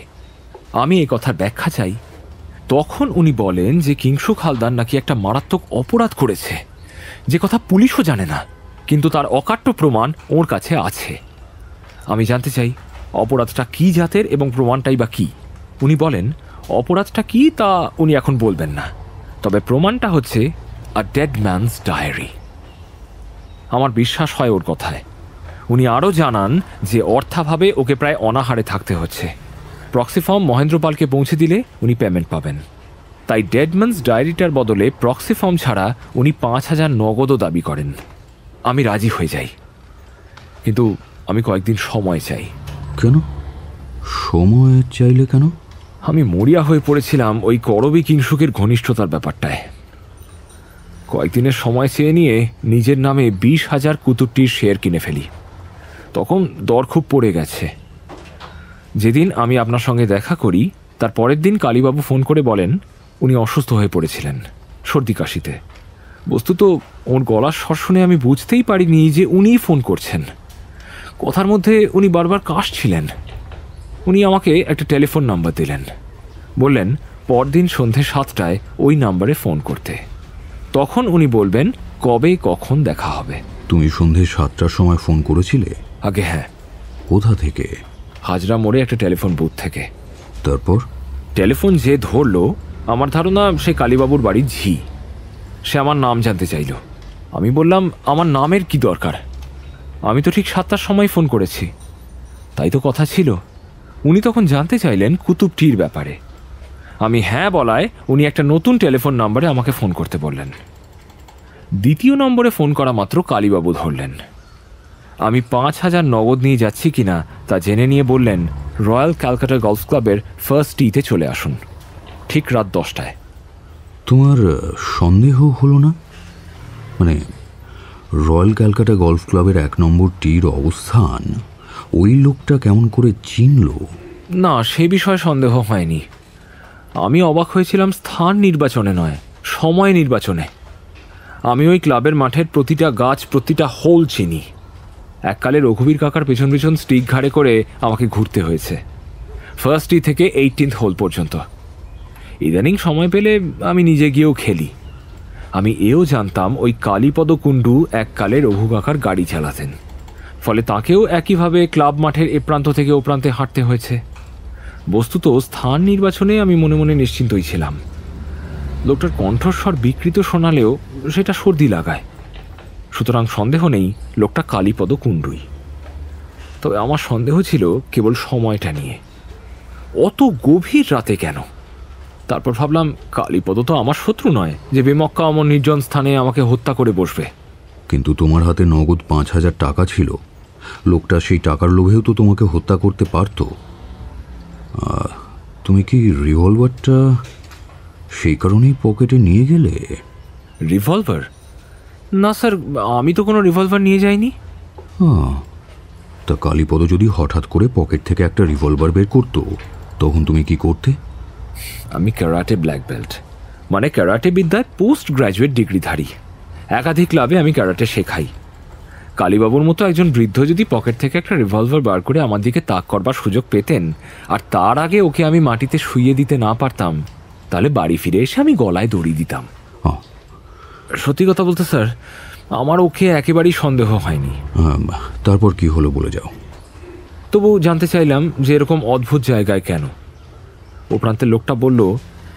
আমি এ কথার ব্যাখ্যা চাই। তখন উনি বলেন যে কিংসুক হালদার নাকি একটা মারাত্মক অপরাধ করেছে, যে কথা পুলিশও জানে না, কিন্তু তার অকাট্য প্রমাণ ওর কাছে আছে। আমি জানতে চাই অপরাধটা কি জাতের এবং প্রমাণটাই বা কি। উনি বলেন অপরাধটা কি তা উনি এখন বলবেন না, তবে প্রমাণটা হচ্ছে আ ডেড ম্যানস ডায়েরি। আমার বিশ্বাস হয় ওর কথায়। উনি আরও জানান যে অর্থাভাবে ওকে প্রায় অনাহারে থাকতে হচ্ছে, প্রক্সি ফর্ম মহেন্দ্রপালকে পৌঁছে দিলে উনি পেমেন্ট পাবেন। তাই ডেডম্যানস ডায়েরিটার বদলে প্রক্সি ফর্ম ছাড়া উনি 5,000 নগদও দাবি করেন। আমি রাজি হয়ে যাই, কিন্তু আমি কয়েকদিন সময় চাই। কেন সময় চাইলে কেন? আমি মরিয়া হয়ে পড়েছিলাম ওই করবী কিংসুকের ঘনিষ্ঠতার ব্যাপারটায়। কয়েকদিনের সময় চেয়ে নিয়ে নিজের নামে 20,000 কুতুবটির শেয়ার কিনে ফেলি। তখন দর খুব পড়ে গেছে। যেদিন আমি আপনার সঙ্গে দেখা করি তার পরের দিন কালীবাবু ফোন করে বলেন উনি অসুস্থ হয়ে পড়েছিলেন সর্দি কাশিতে। বস্তুত ওর গলার স্বর শুনে আমি বুঝতেই পারিনি যে উনিই ফোন করছেন। কথার মধ্যে উনি বারবার কাশছিলেন। উনি আমাকে একটা টেলিফোন নাম্বার দিলেন, বললেন পরদিন সন্ধে 7টায় ওই নাম্বারে ফোন করতে। তখন উনি বলবেন কবে কখন দেখা হবে। তুমি সন্ধে 7টার সময় ফোন করেছিলে? আগে হ্যাঁ। কোথা থেকে? হাজরা মোড়ে একটা টেলিফোন বুথ থেকে। তারপর? টেলিফোন যে ধরলো আমার ধারণা সে কালীবাবুর বাড়ির ঝি। সে আমার নাম জানতে চাইল। আমি বললাম আমার নামের কি দরকার, আমি তো ঠিক 7টার সময় ফোন করেছি। তাই তো কথা ছিল। উনি তখন জানতে চাইলেন কুতুবটির ব্যাপারে। আমি হ্যাঁ বলায় উনি একটা নতুন টেলিফোন নম্বরে আমাকে ফোন করতে বললেন। দ্বিতীয় নম্বরে ফোন করা মাত্র কালীবাবু ধরলেন। আমি 5,000 নগদ নিয়ে যাচ্ছি কিনা তা জেনে নিয়ে বললেন রয়্যাল ক্যালকাটা গলফ ক্লাবের ফার্স্ট টিতে চলে আসুন, ঠিক রাত 10টায়। তোমার সন্দেহ হলো না? মানে রয়্যাল ক্যালকাটা গলফ ক্লাবের 1 নম্বর টির অবস্থান ওই লোকটা কেমন করে চিনল? না, সে বিষয়ে সন্দেহ হয়নি। আমি অবাক হয়েছিলাম স্থান নির্বাচনে নয়, সময় নির্বাচনে। আমি ওই ক্লাবের মাঠের প্রতিটা গাছ, প্রতিটা হোল চিনি। এককালে রঘুবীর কাকার পেছন পেছন স্টিক ঘাড়ে করে আমাকে ঘুরতে হয়েছে, ফার্স্ট টি থেকে 18th হোল পর্যন্ত। ইদানিং সময় পেলে আমি নিজে গিয়েও খেলি। আমি এও জানতাম ওই কালীপদ কুণ্ডু এককালে রঘু কাকার গাড়ি চালাতেন, ফলে তাকেও একইভাবে ক্লাব মাঠের এ প্রান্ত থেকে ও প্রান্তে হাঁটতে হয়েছে। বস্তুত স্থান নির্বাচনে আমি মনে মনে নিশ্চিন্তই ছিলাম। লোকটার কণ্ঠস্বর বিকৃত শোনালেও সেটা সর্দি লাগায়, সুতরাং সন্দেহ নেই লোকটা কালীপদ কুণ্ডুই। তবে আমার সন্দেহ ছিল কেবল সময়টা নিয়ে, অত গভীর রাতে কেন। তারপর ভাবলাম কালীপদ তো আমার শত্রু নয় যে বেমক্কা আমার নির্জন স্থানে আমাকে হত্যা করে বসবে। কিন্তু তোমার হাতে নগদ 5,000 টাকা ছিল। লোকটা সেই টাকার লোভেও তো তোমাকে হত্যা করতে পারত। তুমি কি রিভলভারটা সেই কারণেই পকেটে নিয়ে গেলে? রিভলভার? না স্যার, আমি তো কোনো রিভলভার নিয়ে যাইনি। তা কালীপদ যদি হঠাৎ করে পকেট থেকে একটা রিভলভার বের করতো তখন তুমি কি করতে? আমি ক্যারাটে ব্ল্যাক বেল্ট, মানে ক্যারাটে বিদ্যায় পোস্ট গ্র্যাজুয়েট ডিগ্রিধারী। একাধিক ক্লাবে আমি ক্যারাটে শেখাই। কালীবাবুর মতো একজন বৃদ্ধ যদি পকেট থেকে একটা রিভলভার বার করে আমার দিকে তাক করবার সুযোগ পেতেন আর তার আগে ওকে আমি মাটিতে শুইয়ে দিতে না পারতাম, তাহলে বাড়ি ফিরে এসে আমি গলায় দড়ি দিতাম। সত্যি কথা বলতে স্যার, আমার ওকে একেবারেই সন্দেহ হয়নি। তারপর কি হলো বলে যাও। তবু জানতে চাইলাম যে এরকম অদ্ভুত জায়গায় কেন। ও প্রান্তের লোকটা বলল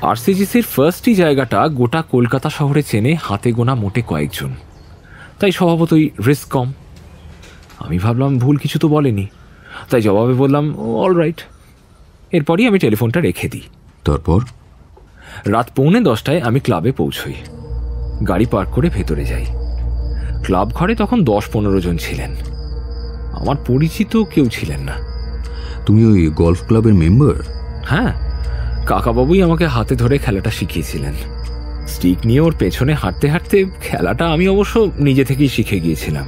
আরসিজিসির ফার্স্টই জায়গাটা গোটা কলকাতা শহরে চেনে হাতে গোনা মোটে কয়েকজন, তাই স্বভাবতই রিস্ক কম। আমি ভাবলাম ভুল কিছু তো বলেনি, তাই জবাবে বললাম অলরাইট। এরপরই আমি টেলিফোনটা রেখে দিই। তারপর রাত 9:45 আমি ক্লাবে পৌঁছই। গাড়ি পার্ক করে ভেতরে যাই। ক্লাব ঘরে তখন 10-15 জন ছিলেন। আমার পরিচিত কেউ ছিলেন না। তুমি ওই গলফ ক্লাবের মেম্বার? হ্যাঁ, কাকাবাবুই আমাকে হাতে ধরে খেলাটা শিখিয়েছিলেন। স্টিক নিয়ে ওর পেছনে হাঁটতে হাঁটতে খেলাটা আমি অবশ্য নিজে থেকেই শিখে গিয়েছিলাম।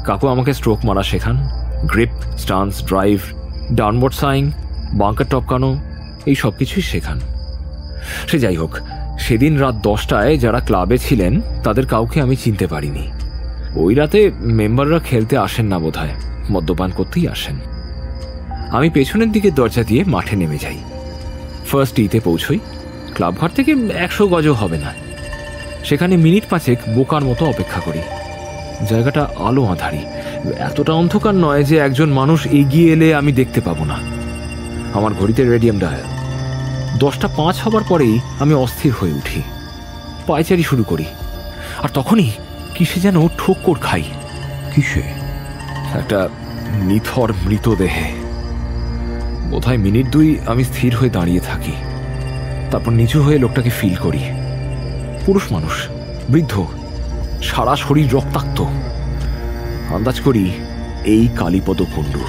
কাকু আমাকে স্ট্রোক মারা শেখান, grip, stance, drive, downward swing, bunker টপকানো, এই সব কিছুই শেখান। সে যাই হোক, সেদিন রাত 10টায় যারা ক্লাবে ছিলেন তাদের কাউকে আমি চিনতে পারিনি। ওই রাতে মেম্বাররা খেলতে আসেন না বোধহয়, মদ্যপান করতেই আসেন। আমি পেছনের দিকে দরজা দিয়ে মাঠে নেমে যাই। ফার্স্ট টিতে পৌঁছই। ক্লাবঘর থেকে 100 গজও হবে না। সেখানে মিনিট 5 বোকার মতো অপেক্ষা করি। জায়গাটা আলো আঁধারি, এতটা অন্ধকার নয় যে একজন মানুষ এগিয়ে এলে আমি দেখতে পাবো না। আমার ঘড়িতে রেডিয়াম ডায়াল। 10:05 হবার পরেই আমি অস্থির হয়ে উঠি, পায়চারি শুরু করি। আর তখনই কিসে যেন ঠোক্কর খাই। কিসে? একটা নিথর মৃতদেহে। বোধহয় মিনিট 2 আমি স্থির হয়ে দাঁড়িয়ে থাকি, তারপর নিচু হয়ে লোকটাকে ফিল করি। পুরুষ মানুষ, বৃদ্ধ, সারা শরীর রক্তাক্ত। আন্দাজ করি এই কালীপদ কুণ্ডু।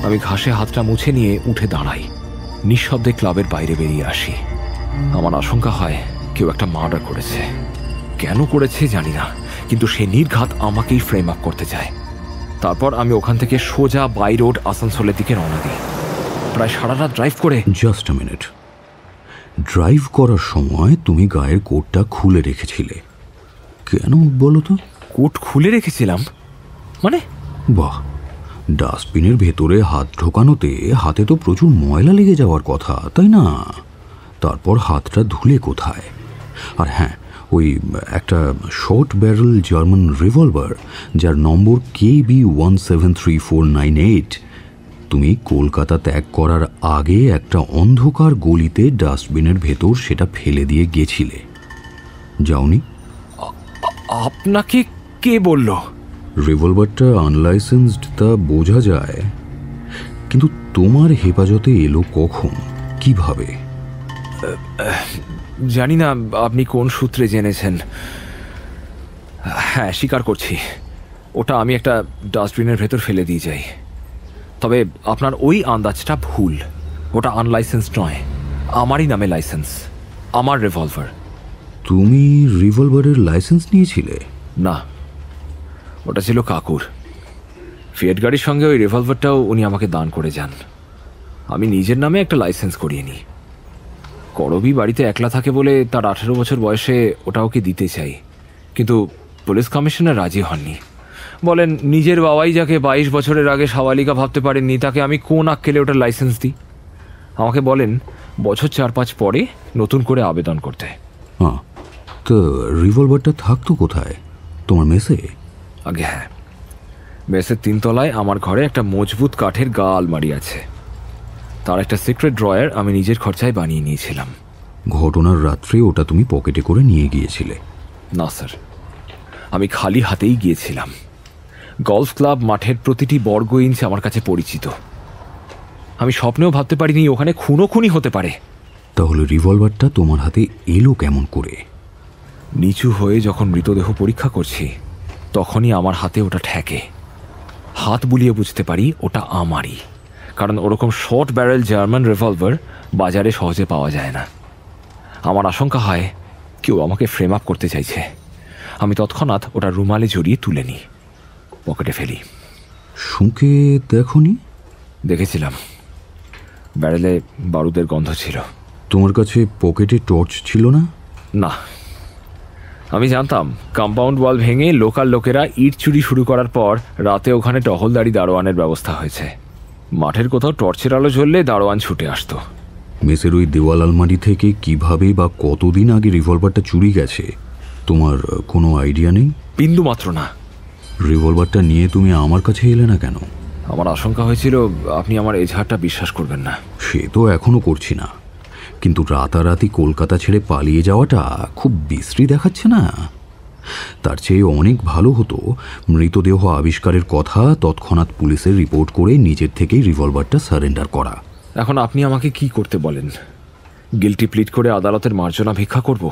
আমি ঘাসে হাতটা মুছে নিয়ে উঠে দাঁড়াই, নিঃশব্দে ক্লাবের বাইরে বেরিয়ে আসি। আমার আশঙ্কা হয় কেউ একটা মার্ডার করেছে। কেন করেছে জানি না, কিন্তু সে নির্ঘাত আমাকেই ফ্রেম আপ করতে চায়। তারপর আমি ওখান থেকে সোজা বাই রোড আসানসোলের দিকে রওনা দিই। প্রায় সারা রাত ড্রাইভ করে। জাস্ট আ মিনিট, ড্রাইভ করার সময় তুমি গায়ের কোটটা খুলে রেখেছিলে কেন বলো তো? কোট খুলে রেখেছিলাম মানে? বাহ, ডাস্টবিনের ভেতরে হাত ঢোকানোতে হাতে তো প্রচুর ময়লা লেগে যাওয়ার কথা, তাই না? তারপর হাতটা ধুলে কোথায়? আর হ্যাঁ, ওই একটা শর্ট ব্যারেল জার্মান রিভলভার যার নম্বর KB173498, তুমি কলকাতা ত্যাগ করার আগে একটা অন্ধকার গলিতে ডাস্টবিনের ভেতর সেটা ফেলে দিয়ে গেছিলে, যাওনি? আপনাকে কে বলল? রিভলভারটা আনলাইসেন্সড তা বোঝা যায়, কিন্তু তোমার হেফাজতে এলো কখন, কিভাবে? জানি না আপনি কোন সূত্রে জেনেছেন। হ্যাঁ, স্বীকার করছি, ওটা আমি একটা ডাস্টবিনের ভেতর ফেলে দিয়ে যাই। তবে আপনার ওই আন্দাজটা ভুল। ওটা আনলাইসেন্স নয়, আমারই নামে লাইসেন্স, আমার রিভলভার। তুমি রিভলভারের লাইসেন্স নিয়েছিলে? না, ওটা ছিল কাকুর। ফিয়েট গাড়ির সঙ্গে ওই রিভলভারটাও উনি আমাকে দান করে যান। আমি নিজের নামে একটা লাইসেন্স করিয়ে নিই। করবি বাড়িতে একলা থাকে বলে তার 18 বছর বয়সে ওটা ওকে দিতে চাই, কিন্তু পুলিশ কমিশনার রাজি হননি। বলেন নিজের বাবাই যাকে 22 বছরের আগে সাবালিকা ভাবতে পারেননি, তাকে আমি কোন আক্কেলে ওটার লাইসেন্স দিই? আমাকে বলেন বছর 4-5 পরে নতুন করে আবেদন করতে। হ্যাঁ, তো রিভলভারটা থাকতো কোথায়? তোমার মেসে? আগে হ্যাঁ, মেসের 3 তলায় আমার ঘরে একটা মজবুত কাঠের গা আলমারি আছে। তার একটা সিক্রেট ড্রয়ার আমি নিজের খরচায় বানিয়ে নিয়েছিলাম। ঘটনার রাত্রে ওটা তুমি পকেটে করে নিয়ে গিয়েছিলে? না স্যার, আমি খালি হাতেই গিয়েছিলাম। গলফ ক্লাব মাঠের প্রতিটি বর্গ ইঞ্চ আমার কাছে পরিচিত। আমি স্বপ্নেও ভাবতে পারিনি ওখানে খুনোখুনি হতে পারে। তাহলে রিভলভারটা তোমার হাতে এলো কেমন করে? নিচু হয়ে যখন মৃতদেহ পরীক্ষা করছি তখনই আমার হাতে ওটা ঠেকে। হাত বুলিয়ে বুঝতে পারি ওটা আমারই, কারণ ওরকম শর্ট ব্যারেল জার্মান রিভলভার বাজারে সহজে পাওয়া যায় না। আমার আশঙ্কা হয় কেউ আমাকে ফ্রেম আপ করতে চাইছে। আমি তৎক্ষণাৎ ওটা রুমালে জড়িয়ে তুলে নিই, পকেটে ফেলি। শুঁকে দেখনি? দেখেছিলাম, ব্যারেলে বারুদের গন্ধ ছিল। তোমার কাছে পকেটে টর্চ ছিল না? না, আমি জানতাম কম্পাউন্ড ওয়াল ভেঙে লোকাল লোকেরা ইট চুরি শুরু করার পর রাতে ওখানে টহলদারি দারোয়ানের ব্যবস্থা হয়েছে। মাঠের কোথাও টর্চের আলো জ্বললে দারোয়ান ছুটে আসতো। মেসের ওই দেওয়াল আলমারি থেকে কিভাবে বা কতদিন আগে রিভলভারটা চুরি গেছে তোমার কোনো আইডিয়া নেই? বিন্দু মাত্র না। রিভলভারটা নিয়ে তুমি আমার কাছে এলে না কেন? আমার আশঙ্কা হয়েছিল আপনি আমার এজাহারটা বিশ্বাস করবেন না। সে তো এখনো করছি না, কিন্তু রাতারাতি কলকাতা ছেড়ে পালিয়ে যাওয়াটা খুব বিশ্রী দেখাচ্ছে না? তার চেয়ে অনেক ভালো হতো মৃতদেহ আবিষ্কারের কথা তৎক্ষণাৎ পুলিশের রিপোর্ট করে নিজের থেকেই রিভলভারটা সারেন্ডার করা। এখন আপনি আমাকে কি করতে বলেন? গিল্টি প্লিট করে আদালতের মার্জনা ভিক্ষা করব?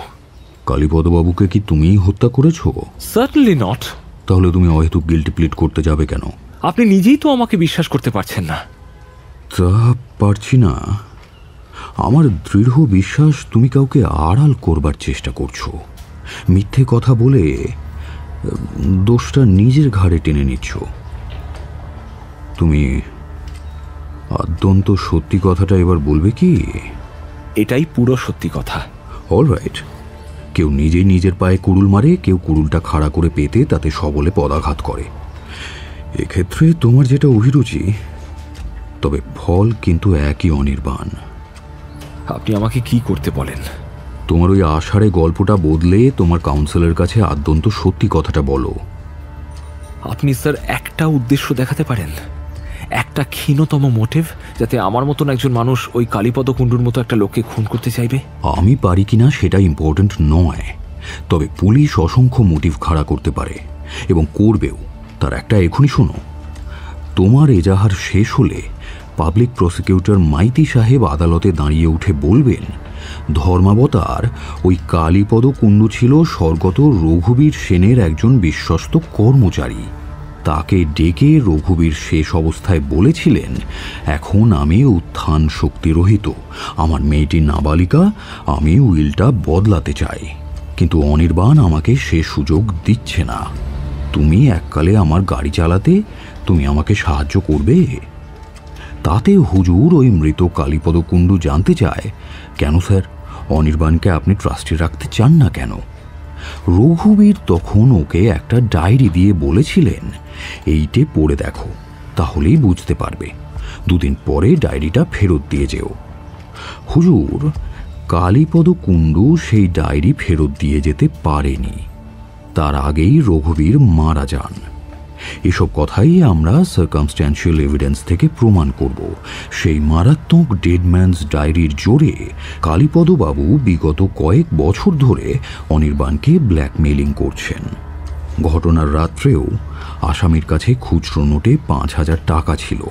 কালীপদবাবুকে কি তুমিই হত্যা করেছো? Certainly not. তাহলে তুমি অহেতুক গিল্টি প্লিট করতে যাবে কেন? আপনি নিজেই তো আমাকে বিশ্বাস করতে পারছেন না। তা পারছি না। আমার দৃঢ় বিশ্বাস তুমি কাউকে আড়াল করবার চেষ্টা করছো, মিথ্যে কথা বলে দোষটা নিজের ঘাড়ে টেনে নিচ্ছ। তুমি আদ্যন্ত সত্যি কথাটা এবার বলবে কি? এটাই পুরো সত্যি কথা। অলরাইট, কেউ নিজেই নিজের পায়ে কুড়ুল মারে, কেউ কুড়ুলটা খাড়া করে পেতে তাতে সবলে পদাঘাত করে। এক্ষেত্রে তোমার যেটা অভিরুচি, তবে ফল কিন্তু একই অনির্বাণ। আপনি আমাকে কি করতে বলেন? তোমার ওই আষাঢ়ে গল্পটা বদলে তোমার কাউন্সিলের কাছে আদ্যন্ত সত্যি কথাটা বলো। আপনি স্যার একটা উদ্দেশ্য দেখাতে পারেন, একটা ক্ষীণতম মোটিভ, যাতে আমার মতন একজন মানুষ ওই কালীপদ কুণ্ডুর মতো একটা লোককে খুন করতে চাইবে? আমি পারি কিনা সেটা ইম্পর্টেন্ট নয়, তবে পুলিশ অসংখ্য মোটিভ খাড়া করতে পারে এবং করবেও। তার একটা এখনই শোনো, তোমার এজাহার শেষ হলে পাবলিক প্রসিকিউটর মাইতি সাহেব আদালতে দাঁড়িয়ে উঠে বলবেন ধর্মাবতার ওই কালীপদ কুণ্ডু ছিল স্বর্গত রঘুবীর সেনের একজন বিশ্বস্ত কর্মচারী। তাকে ডেকে রঘুবীর শেষ অবস্থায় বলেছিলেন, এখন আমি উত্থান শক্তিরহিত, আমার মেয়েটি নাবালিকা, আমি উইলটা বদলাতে চাই, কিন্তু অনির্বাণ আমাকে সে সুযোগ দিচ্ছে না। তুমি এককালে আমার গাড়ি চালাতে, তুমি আমাকে সাহায্য করবে? তাতে হুজুর ওই মৃত কালীপদ কুণ্ডু জানতে চায়, কেন স্যার, অনির্বাণকে আপনি ট্রাস্টে রাখতে চান না কেন? রঘুবীর তখন ওকে একটা ডায়েরি দিয়ে বলেছিলেন, এইটে পড়ে দেখো, তাহলেই বুঝতে পারবে, 2 দিন পরে ডায়েরিটা ফেরত দিয়ে যেও। হুজুর কালীপদ কুণ্ডু সেই ডায়েরি ফেরত দিয়ে যেতে পারেনি, তার আগেই রঘুবীর মারা যান। এসব কথাই আমরা সার্কামস্ট্যান্সিয়াল এভিডেন্স থেকে প্রমাণ করব। সেই মারাত্মক ডেডম্যানস ডায়েরির জোরে কালীপদবাবু বিগত কয়েক বছর ধরে অনির্বাণকে ব্ল্যাকমেইলিং করছেন। ঘটনার রাত্রেও আসামির কাছে খুচরো নোটে 5,000 টাকা ছিল,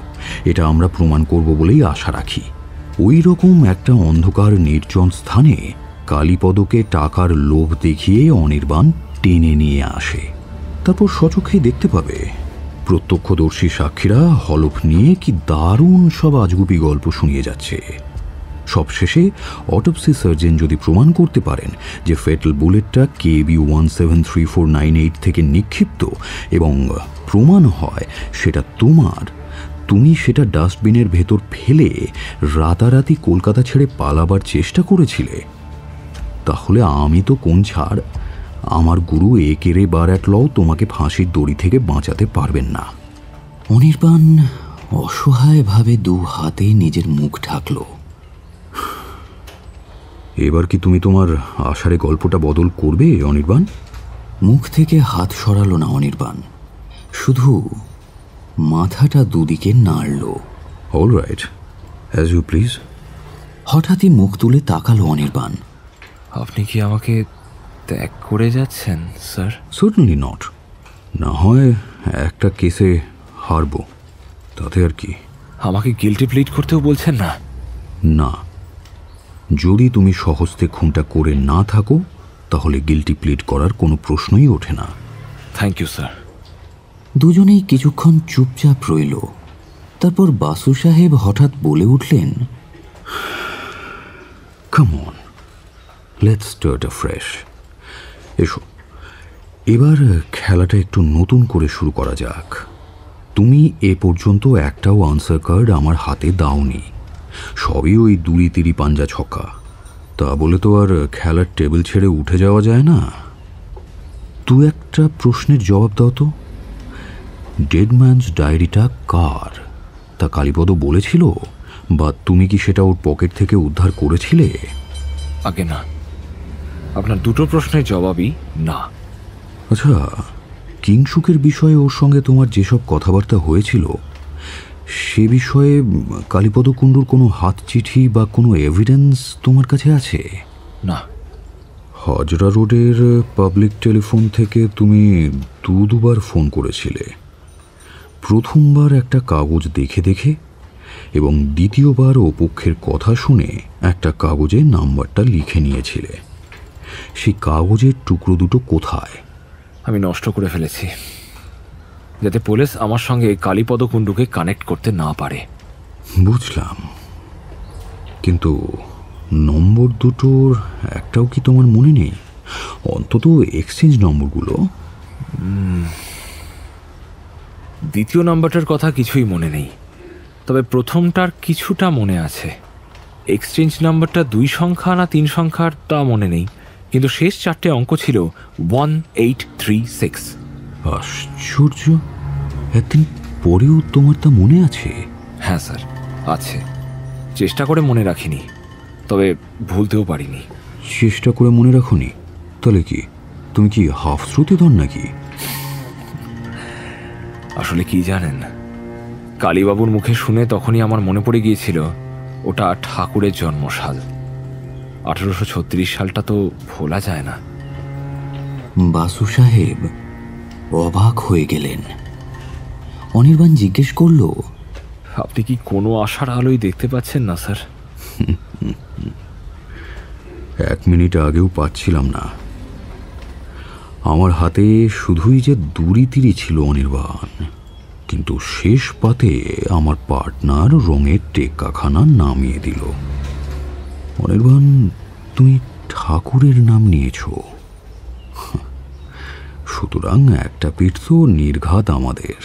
এটা আমরা প্রমাণ করব বলেই আশা রাখি। ওই রকম একটা অন্ধকার নির্জন স্থানে কালীপদকে টাকার লোভ দেখিয়ে অনির্বাণ টেনে নিয়ে আসে। তারপর সচক্ষেই দেখতে পাবে প্রত্যক্ষদর্শী সাক্ষীরা হলফ নিয়ে কি দারুণ সব আজগুবি গল্প শুনিয়ে যাচ্ছে। সবশেষে অটোপসি সার্জন যদি প্রমাণ করতে পারেন যে ফেটাল বুলেটটা KB 173498 থেকে নিক্ষিপ্ত এবং প্রমাণ হয় সেটা তুমি সেটা ডাস্টবিনের ভেতর ফেলে রাতারাতি কলকাতা ছেড়ে পালাবার চেষ্টা করেছিলে, তাহলে আমি তো কোন ছাড়, আমার গুরু একেরে বার এক লও তোমাকে ফাঁসির দড়ি থেকে বাঁচাতে পারবেন না। অনির্বাণ অসহায়ভাবে 2 হাতে নিজের মুখ ঢাকল। এবার কি তুমি তোমার আশারে গল্পটা বদল করবে অনির্বাণ? মুখ থেকে হাত সরালো না অনির্বাণ, শুধু মাথাটা দুদিকে নাড়ল। All right, as you please. হঠাৎই মুখ তুলে তাকালো অনির্বাণ। আপনি কি আমাকে ত্যাগ করে যাচ্ছেন স্যার? Certainly not. না হয় একটা কেসে হারব, তাতে আর কি। আমাকে গিল্টি প্লিড করতেও বলছেন না? না, যদি তুমি সহস্তে খুনটা করে না থাকো তাহলে গিল্টি প্লিড করার কোনো প্রশ্নই ওঠে না। Thank you sir. দুজনেই কিছুক্ষণ চুপচাপ রইল। তারপর বাসু সাহেব হঠাৎ বলে উঠলেন, কাম অন, লেটস স্টার্ট আফ্রেশ। এসো, এবার খেলাটা একটু নতুন করে শুরু করা যাক। তুমি এ পর্যন্ত একটাও আনসার কার্ড আমার হাতে দাওনি, সবই ওই 2-3 পাঞ্জা ছক্কা। তা বলে তো আর খেলার টেবিল ছেড়ে উঠে যাওয়া যায় না। 2-1টা প্রশ্নের জবাব দাও তো। ডেডম্যানস ডায়েরিটা কার, তা কালীপদ বলেছিল, বা তুমি কি সেটা ওর পকেট থেকে উদ্ধার করেছিলে? আগে না, আপনার 2টো প্রশ্নের জবাবই না। আচ্ছা, কিংসুকের বিষয়ে ওর সঙ্গে তোমার যেসব কথাবার্তা হয়েছিল সে বিষয়ে কালীপদ কুণ্ডুর কোনো হাত চিঠি বা কোনো এভিডেন্স তোমার কাছে আছে? না। হাজরা রোডের পাবলিক টেলিফোন থেকে তুমি 2-2বার ফোন করেছিলে। প্রথমবার একটা কাগজ দেখে এবং দ্বিতীয়বার ও পক্ষের কথা শুনে একটা কাগজে নাম্বারটা লিখে নিয়েছিলে। সেই কাগজের টুকরো দুটো কোথায়? আমি নষ্ট করে ফেলেছি, যাতে পুলিশ আমার সঙ্গে কালীপদ কুণ্ডুকে কানেক্ট করতে না পারে। বুঝলাম, কিন্তু নম্বর দুটোর একটাও কি তোমার মনে নেই? অন্তত এক্সচেঞ্জ নম্বরগুলো। দ্বিতীয় নাম্বারটার কথা কিছুই মনে নেই, তবে প্রথমটার কিছুটা মনে আছে। এক্সচেঞ্জ নাম্বারটা 2 সংখ্যা না 3 সংখ্যার তা মনে নেই, কিন্তু শেষ 4টে অঙ্ক ছিল 1836। আশ্চর্য, একদিন পরেও তোমার তা মনে আছে? হ্যাঁ স্যার, আছে। চেষ্টা করে মনে রাখিনি, তবে ভুলতেও পারিনি। চেষ্টা করে মনে রাখোনি? তাহলে কি তুমি কি হাফ শ্রুতিধর নাকি? আসলে কি জানেন, কালীবাবুর মুখে শুনে তখনই আমার মনে পড়ে গিয়েছিল ওটা ঠাকুরের জন্মসাল। 1836 সালটা তো ভোলা যায় না। বাসু সাহেব অবাক হয়ে গেলেন। অনির্বাণ জিজ্ঞেস করল, আপনি কি কোনো আশার আলোই দেখতে পাচ্ছেন না স্যার? 1 মিনিট আগেও পাচ্ছিলাম না। আমার হাতে শুধুই যে দুরিতিরি ছিল অনির্বাণ, কিন্তু শেষ পাতে আমার পার্টনার রঙের টেক্কাখানা নামিয়ে দিল। অনির্বাণ, তুমি ঠাকুরের নাম নিয়েছ, সুতরাং একটা পিঠ তো নির্ঘাত আমাদের।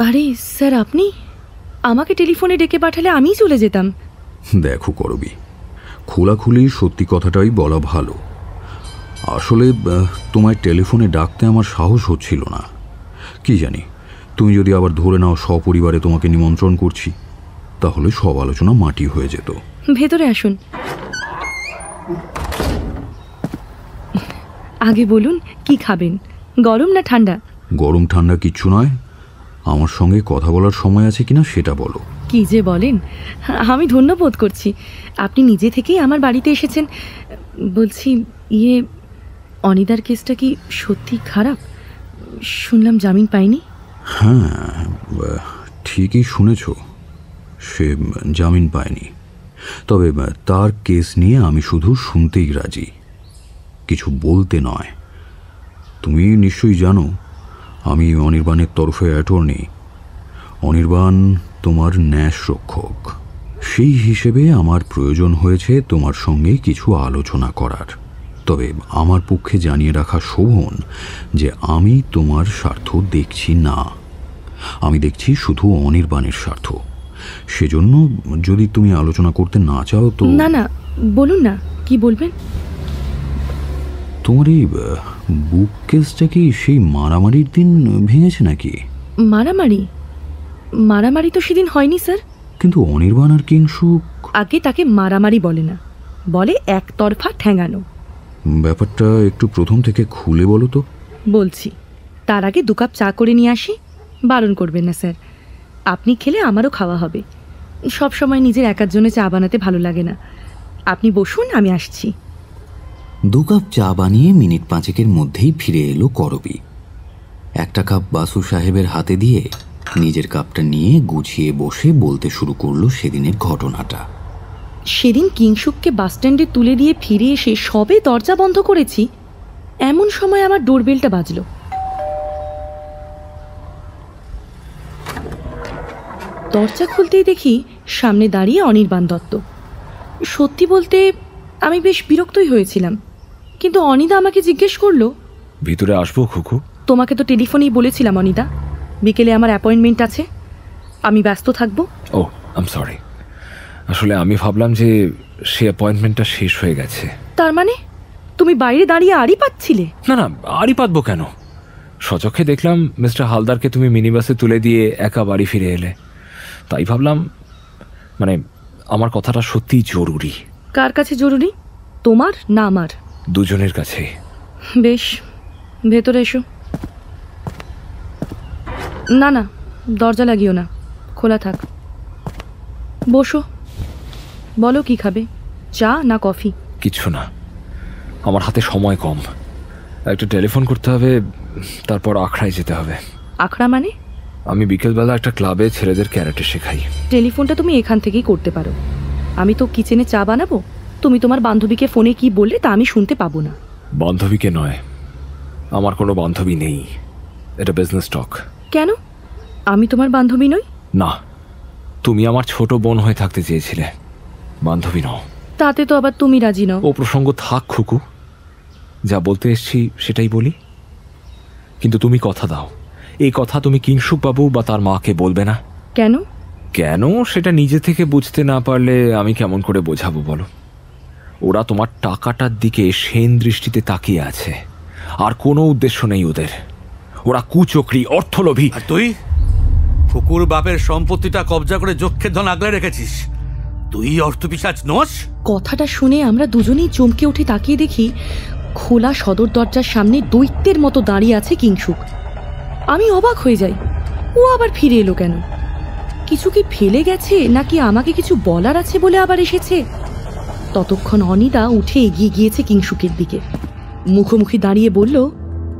আরে স্যার, আপনি আমাকে টেলিফোনে ডেকে পাঠালে আমিই চলে যেতাম। দেখো করবি, খোলাখুলি সত্যি কথাটাই বলা ভালো। আসলে তোমায় টেলিফোনে ডাকতে আমার সাহস হচ্ছিল না। কি জানি, তুমি যদি আবার ধরে নাও সপরিবারে তোমাকে নিমন্ত্রণ করছি, তাহলে সব আলোচনা মাটি হয়ে যেত। ভেতরে আসুন। আগে বলুন কি খাবেন, গরম না ঠান্ডা? গরম ঠান্ডা কিচ্ছু নয়, আমার সঙ্গে কথা বলার সময় আছে কিনা সেটা বলো। কি যে বলেন, আমি ধন্য বোধ করছি আপনি নিজে থেকেই আমার বাড়িতে এসেছেন। বলছি, অনিদার কেসটা কি সত্যি খারাপ? শুনলাম জামিন পায়নি। হ্যাঁ, ঠিকই শুনেছ, সে জামিন পায়নি। তবে তার কেস নিয়ে আমি শুধু শুনতেই রাজি, কিছু বলতে নয়। তুমি নিশ্চয়ই জানো আমি অনির্বাণের তরফে অ্যাটর্নি। অনির্বাণ তোমার ন্যাস রক্ষক, সেই হিসেবে আমার প্রয়োজন হয়েছে তোমার সঙ্গে কিছু আলোচনা করার। তবে আমার পক্ষে জানিয়ে রাখা শোভন যে আমি তোমার স্বার্থ দেখছি না, আমি দেখছি শুধু অনির্বাণের স্বার্থ। সেজন্য যদি তুমি আলোচনা করতে না চাও তো। না না, বলুন না, কি বলবেন? তোমার এই বুক কেসটা কি সেই মারামারির দিন ভেঙেছে নাকি? মারামারি? মারামারি তো সেদিন হয়নি স্যার। কিন্তু অনির্বাণ আর কিংসুক। আগে তাকে মারামারি বলে না, বলে একতরফা ঠ্যাঙানো। ব্যাপারটা একটু প্রথম থেকে খুলে বলো তো। বলছি, তার আগে 2 কাপ চা করে নিয়ে আসি। বারণ করবেন না স্যার, আপনি খেলে আমারও খাওয়া হবে। সব সময় নিজের একার জন্য চা বানাতে ভালো লাগে না। আপনি বসুন, আমি আসছি। 2 কাপ চা বানিয়ে মিনিট 5 মধ্যেই ফিরে এলো করবি। 1 কাপ বাসু সাহেবের হাতে দিয়ে নিজের কাপটা নিয়ে গুছিয়ে বসে বলতে শুরু করলো সেদিনের ঘটনাটা। সেদিন কিংসুককে বাসস্ট্যান্ডে তুলে দিয়ে ফিরে এসে সবে দরজা বন্ধ করেছি, এমন সময় আমার ডোরবেলটা বাজলো। দরজা খুলতেই দেখি সামনে দাঁড়িয়ে অনির্বাণ দত্ত। সত্যি বলতে আমি বেশ বিরক্তই হয়েছিলাম, কিন্তু অনিদা আমাকে জিজ্ঞেস করলো, ভিতরে আসবো খুকু? তোমাকে তো টেলিফোনেই বলেছিলাম অনিদা, বিকেলে আমার অ্যাপয়েন্টমেন্ট আছে, আমি ব্যস্ত থাকবো। ও, আই এম সরি। আসলে আমি ভাবলাম যে সে অ্যাপয়েন্টমেন্টটা শেষ হয়ে গেছে। তার মানে তুমি বাইরে দাঁড়িয়ে আড়ি পাচ্ছিলে? না না, আড়ি পাতবো কেন? সচক্ষে দেখলাম মিস্টার হালদারকে তুমি মিনি বাসে তুলে দিয়ে একা বাড়ি ফিরে এলে, তাই ভাবলাম মানে আমার কথাটা সত্যিই জরুরি। কার কাছে জরুরি, তোমার না আমার? দুজনের কাছে। বেশ, ভেতরে এসো। না না, দরজা লাগিও না, খোলা থাক। বসো, বলো কি খাবে, চা না কফি? কিছু না, আমার হাতে সময় কম। একটা টেলিফোন করতে হবে, তারপর আখড়ায় যেতে হবে। আখড়া মানে? আমি বিকেলবেলা একটা ক্লাবে ছেলেদের ক্যারাটে শেখাই। টেলিফোনটা তুমি এখান থেকেই করতে পারো, আমি তো কিচেনে চা বানাবো। তুমি তোমার বান্ধবীকে ফোনে কি বললে তা আমি শুনতে পাবো না। বান্ধবীকে নয়, আমার কোনো বান্ধবী নেই, এটা বিজনেস টক। কেন, আমি তোমার বান্ধবী নই? না, তুমি আমার ছোট বোন হয়ে থাকতে চেয়েছিলে, বান্ধবী নও। তাতে তো আবার তুমি রাজি নও। ও প্রসঙ্গ থাক খুকু, যা বলতে এসছি সেটাই বলি। কিন্তু তুমি কথা দাও, এই কথা তুমি কিংসুক বাবু বা তার মাকে বলবে না। কেন? কেন সেটা নিজে থেকে বুঝতে না পারলে আমি কেমন করে বোঝাবো বলো? ওরা তোমার টাকাটার দিকে সেন দৃষ্টিতে তাকিয়ে আছে, আর কোনো উদ্দেশ্য নেই ওদের। ওরা কুচক্রী, অর্থলোভী। আর তুই ফুকুর বাপের সম্পত্তিটা কবজা করে যক্ষের ধন আগলে রেখেছিস, তুই অর্থপিশাচ নস? কথাটা শুনে আমরা দুজনেই চমকে উঠে তাকিয়ে দেখি খোলা সদর দরজার সামনে দৈত্যের মতো দাঁড়িয়ে আছে কিংসুক। আমি অবাক হয়ে যাই, ও আবার ফিরে এলো কেন? কিছু কি ফেলে গেছে, নাকি আমাকে কিছু বলার আছে বলে আবার এসেছে? ততক্ষণ অনিদা উঠে এগিয়ে গিয়েছে কিংসুকের দিকে, মুখোমুখি দাঁড়িয়ে বলল,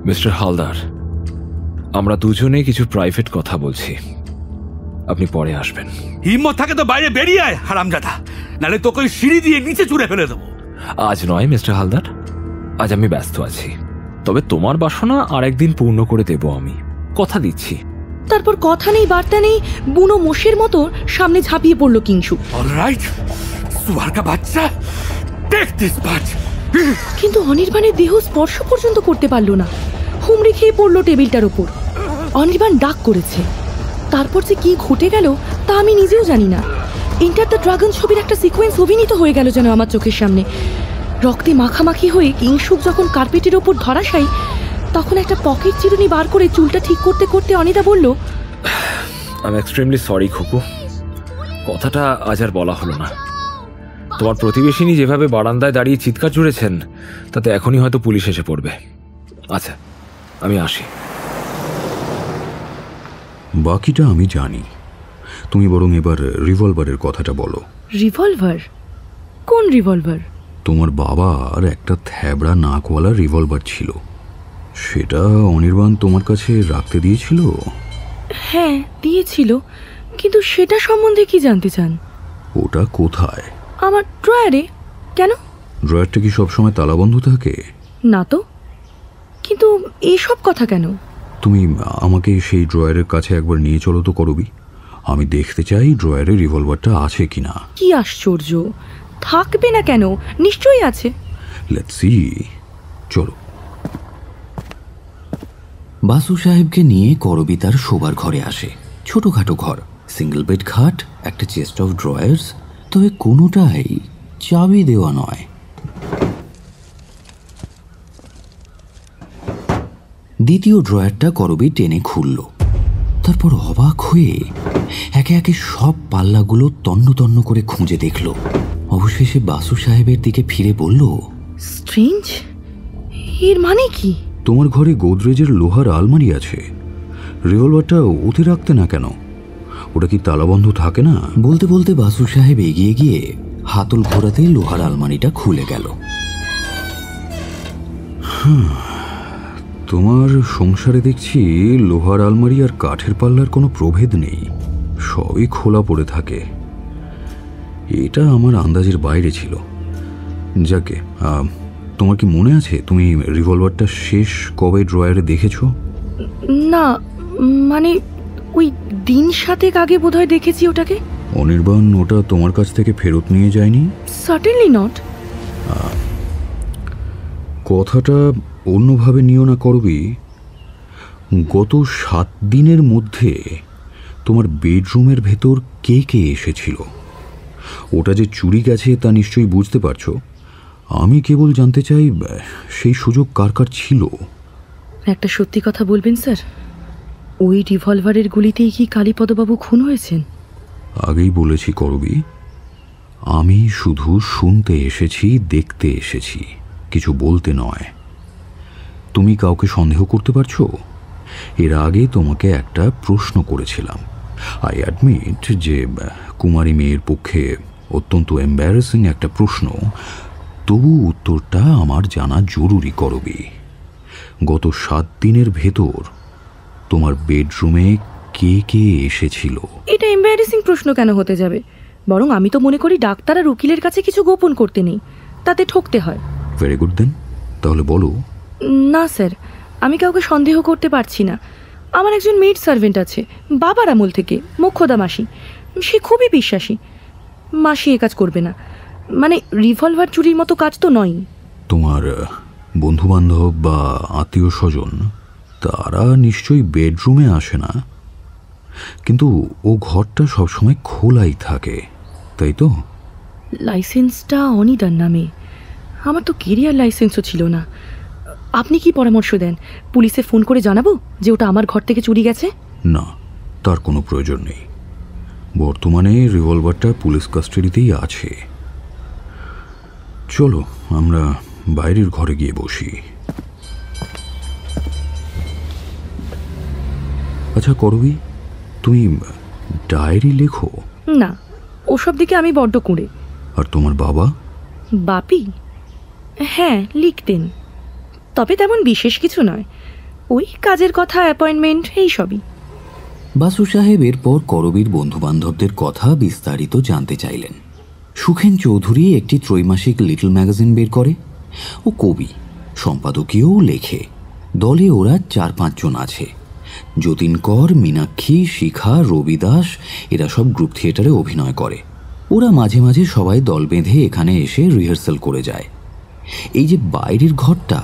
মিস্টার হালদার, আমরা দুজনে কিছু প্রাইভেট কথা বলছি, আপনি পরে আসবেন। হিম্মত থাকে তো বাইরে বেরিয়ে আয় হারামজাদা, নালে তোকে ওই সিঁড়ি দিয়ে নিচে চুড়ে ফেলে দেবো। আজ নয় মিস্টার হালদার, আজ আমি ব্যস্ত আছি, তবে তোমার বাসনা আরেকদিন পূর্ণ করে দেব আমি, কথা দিচ্ছি। তারপর কথা নেই বার্তা নেই বুনো মোষের মতো সামনে ঝাঁপিয়ে পড়ল কিংসুক। অলরাইট, সুয়ার কা বাচ্চা, টেক দিস বাট। কিন্তু অনির্বাণের দেহ স্পর্শ পর্যন্ত করতে পারল না, হুমড়ি খেয়ে পড়লো টেবিলটার ওপর। অনির্বাণ ডাক করেছে, তারপর যে কি ঘটে গেল তা আমি নিজেও জানি না। এন্টার দ্য ড্রাগন ছবির একটা সিকোয়েন্স অভিনীত হয়ে গেল যেন আমার চোখের সামনে। রক্তে মাখামাখি হয়ে কিংসুক যখন কার্পেটের ওপর ধরাশায়ী, তখন একটা পকেট চিরুনি বার করে চুলটা ঠিক করতে করতে অনিতা বলল, আই এম এক্সট্রিমলি সরি খুকু, কথাটা আজ আর বলা হলো না। তোমার প্রতিবেশিনী যেভাবে বারান্দায় দাঁড়িয়ে চিৎকার জুড়েছেন, তাতে এখনই হয়তো পুলিশ এসে পড়বে। আচ্ছা, আমি আসি। বাকিটা আমি জানি, তুমি বরং এবার রিভলভারের কথাটা বলো। রিভলভার? কোন রিভলভার? তোমার বাবার একটা থ্যাবড়া নাকওয়ালা রিভলভার ছিল, সেটা অনির্বাণ তোমার কাছে রাখতে দিয়েছিল। হ্যাঁ দিয়েছিল, কিন্তু সেটা সম্বন্ধে কি জানতে চান? ওটা কোথায়? আমার ড্রয়ারে। কেন? ড্রয়ারটা কি সবসময় তালাবন্ধ থাকে? না তো, কিন্তু এইসব কথা কেন? তুমি আমাকে সেই ড্রয়ারের কাছে একবার নিয়ে চলো তো করবি, আমি দেখতে চাই ড্রয়ারে রিভলভারটা আছে কিনা। কি আশ্চর্য, থাকবে না কেন, নিশ্চয়ই আছে। লেটস সি, চলো। বাসু সাহেবকে নিয়ে করবি তার শোবার ঘরে আসে। ছোটখাটো ঘর, সিঙ্গেল বেড খাট, একটা চেস্ট অফ ড্রয়ার্স, তবে কোনোটাই চাবি দেওয়া নয়। দ্বিতীয় ড্রয়ারটা করবি টেনে খুলল, তারপর অবাক হয়ে একে একে সব পাল্লাগুলো তন্ন তন্ন করে খুঁজে দেখল। অবশেষে বাসু সাহেবের দিকে ফিরে বলল, স্ট্রেঞ্জ, এর মানে কি? তোমার ঘরে গোদরেজের লোহার আলমারি আছে, রিভলভারটা ওতে রাখতে না কেন? ওটা কি তালাবন্ধ থাকে না? বলতে বলতে বাসু সাহেব এগিয়ে গিয়ে হাতল ঘোরাতে লোহার আলমারিটা খুলে গেল। তোমার সংসারে দেখছি লোহার আলমারি আর কাঠের পাল্লার কোনো প্রভেদ নেই, সবই খোলা পড়ে থাকে। এটা আমার আন্দাজের বাইরে ছিল। যাকে, তোমার কি মনে আছে তুমি রিভলভারটা শেষ কবে ড্রয়ারে দেখেছো? না, মানে ওই দিন 7 আগে বোধহয় দেখেছি ওটাকে। অনির্বাণ ওটা তোমার কাছ থেকে ফেরত নিয়ে যায়নি? Certainly not. কথাটা অন্যভাবে নিও না করবি। গত 7 দিনের মধ্যে তোমার বেডরুমের ভেতর কে কে এসেছিল? ওটা যে চুরি গেছে তা নিশ্চয়ই বুঝতে পারছো। আমি কেবল জানতে চাই সেই সুযোগ কার কার ছিল। একটা সত্যি কথা বলবেন স্যার, ওই রিভলভারের গুলিতেই কি কালীপদবাবু খুন হয়েছেন? আগেই বলেছি করবি, আমি শুধু শুনতে এসেছি, দেখতে এসেছি, কিছু বলতে নয়। তুমি কাউকে সন্দেহ করতে পারছো? এর আগে তোমাকে একটা প্রশ্ন করেছিলাম। আই অ্যাডমিট যে কুমারী মেয়ের পক্ষে অত্যন্ত এম্বারাসিং একটা প্রশ্ন, তবু উত্তরটা আমার জানা জরুরি করবি। গত 7 দিনের ভেতর তোমার বেডরুমে কে কে এসেছিল? এটা এম্বারাসিং প্রশ্ন কেন হতে যাবে? বরং আমি তো মনে করি ডাক্তার আর উকিলের কাছে কিছু গোপন করতে নেই, তাতে ঠকতে হয়। ভেরি গুড দেন, তাহলে বলো। না স্যার, আমি কাউকে সন্দেহ করতে পারছি না। আমার একজন মেড সার্ভেন্ট আছে, বাবার আমল থেকে, মোক্ষদা মাসি। সে খুবই বিশ্বাসী। মাসি এ কাজ করবে না, মানে রিভলভার চুরির মতো কাজ তো নয়। তোমার বন্ধুবান্ধব বা আত্মীয় স্বজন তারা নিশ্চয়ই বেডরুমে আসে না, কিন্তু ও ঘরটা সবসময় খোলাই থাকে, তাই তো? লাইসেন্সটা অনিদার নামে, আমার তো কেরিয়ার লাইসেন্সও ছিল না। আপনি কি পরামর্শ দেন? পুলিশে ফোন করে জানাবো যে ওটা আমার ঘর থেকে চুরি গেছে? না, তার কোনো প্রয়োজন নেই। বর্তমানে রিভলভারটা পুলিশ কাস্টাডিতেই আছে। চলো আমরা বাইরের ঘরে গিয়ে বসি। আচ্ছা করবি, তুমি ডায়েরি লেখো? না, ওসব দিকে আমি বড্ড কুঁড়ে। আর তোমার বাবা? বাপি? হ্যাঁ, লিখতেন, তবে তেমন বিশেষ কিছু নয়, ওই কাজের কথা, অ্যাপয়েন্টমেন্ট, এই সবই। বাসু সাহেব এরপর করবীর বন্ধুবান্ধবদের কথা বিস্তারিত জানতে চাইলেন। সুখেন চৌধুরী একটি ত্রৈমাসিক লিটল ম্যাগাজিন বের করে, ও কবি, সম্পাদকীয়ও লেখে। দলে ওরা 4-5 জন আছে। যতীন কর, মীনাক্ষী, শিখা, রবি দাস এরা সব গ্রুপ থিয়েটারে অভিনয় করে। ওরা মাঝে মাঝে সবাই দল বেঁধে এখানে এসে রিহার্সাল করে যায়। এই যে বাইরের ঘরটা,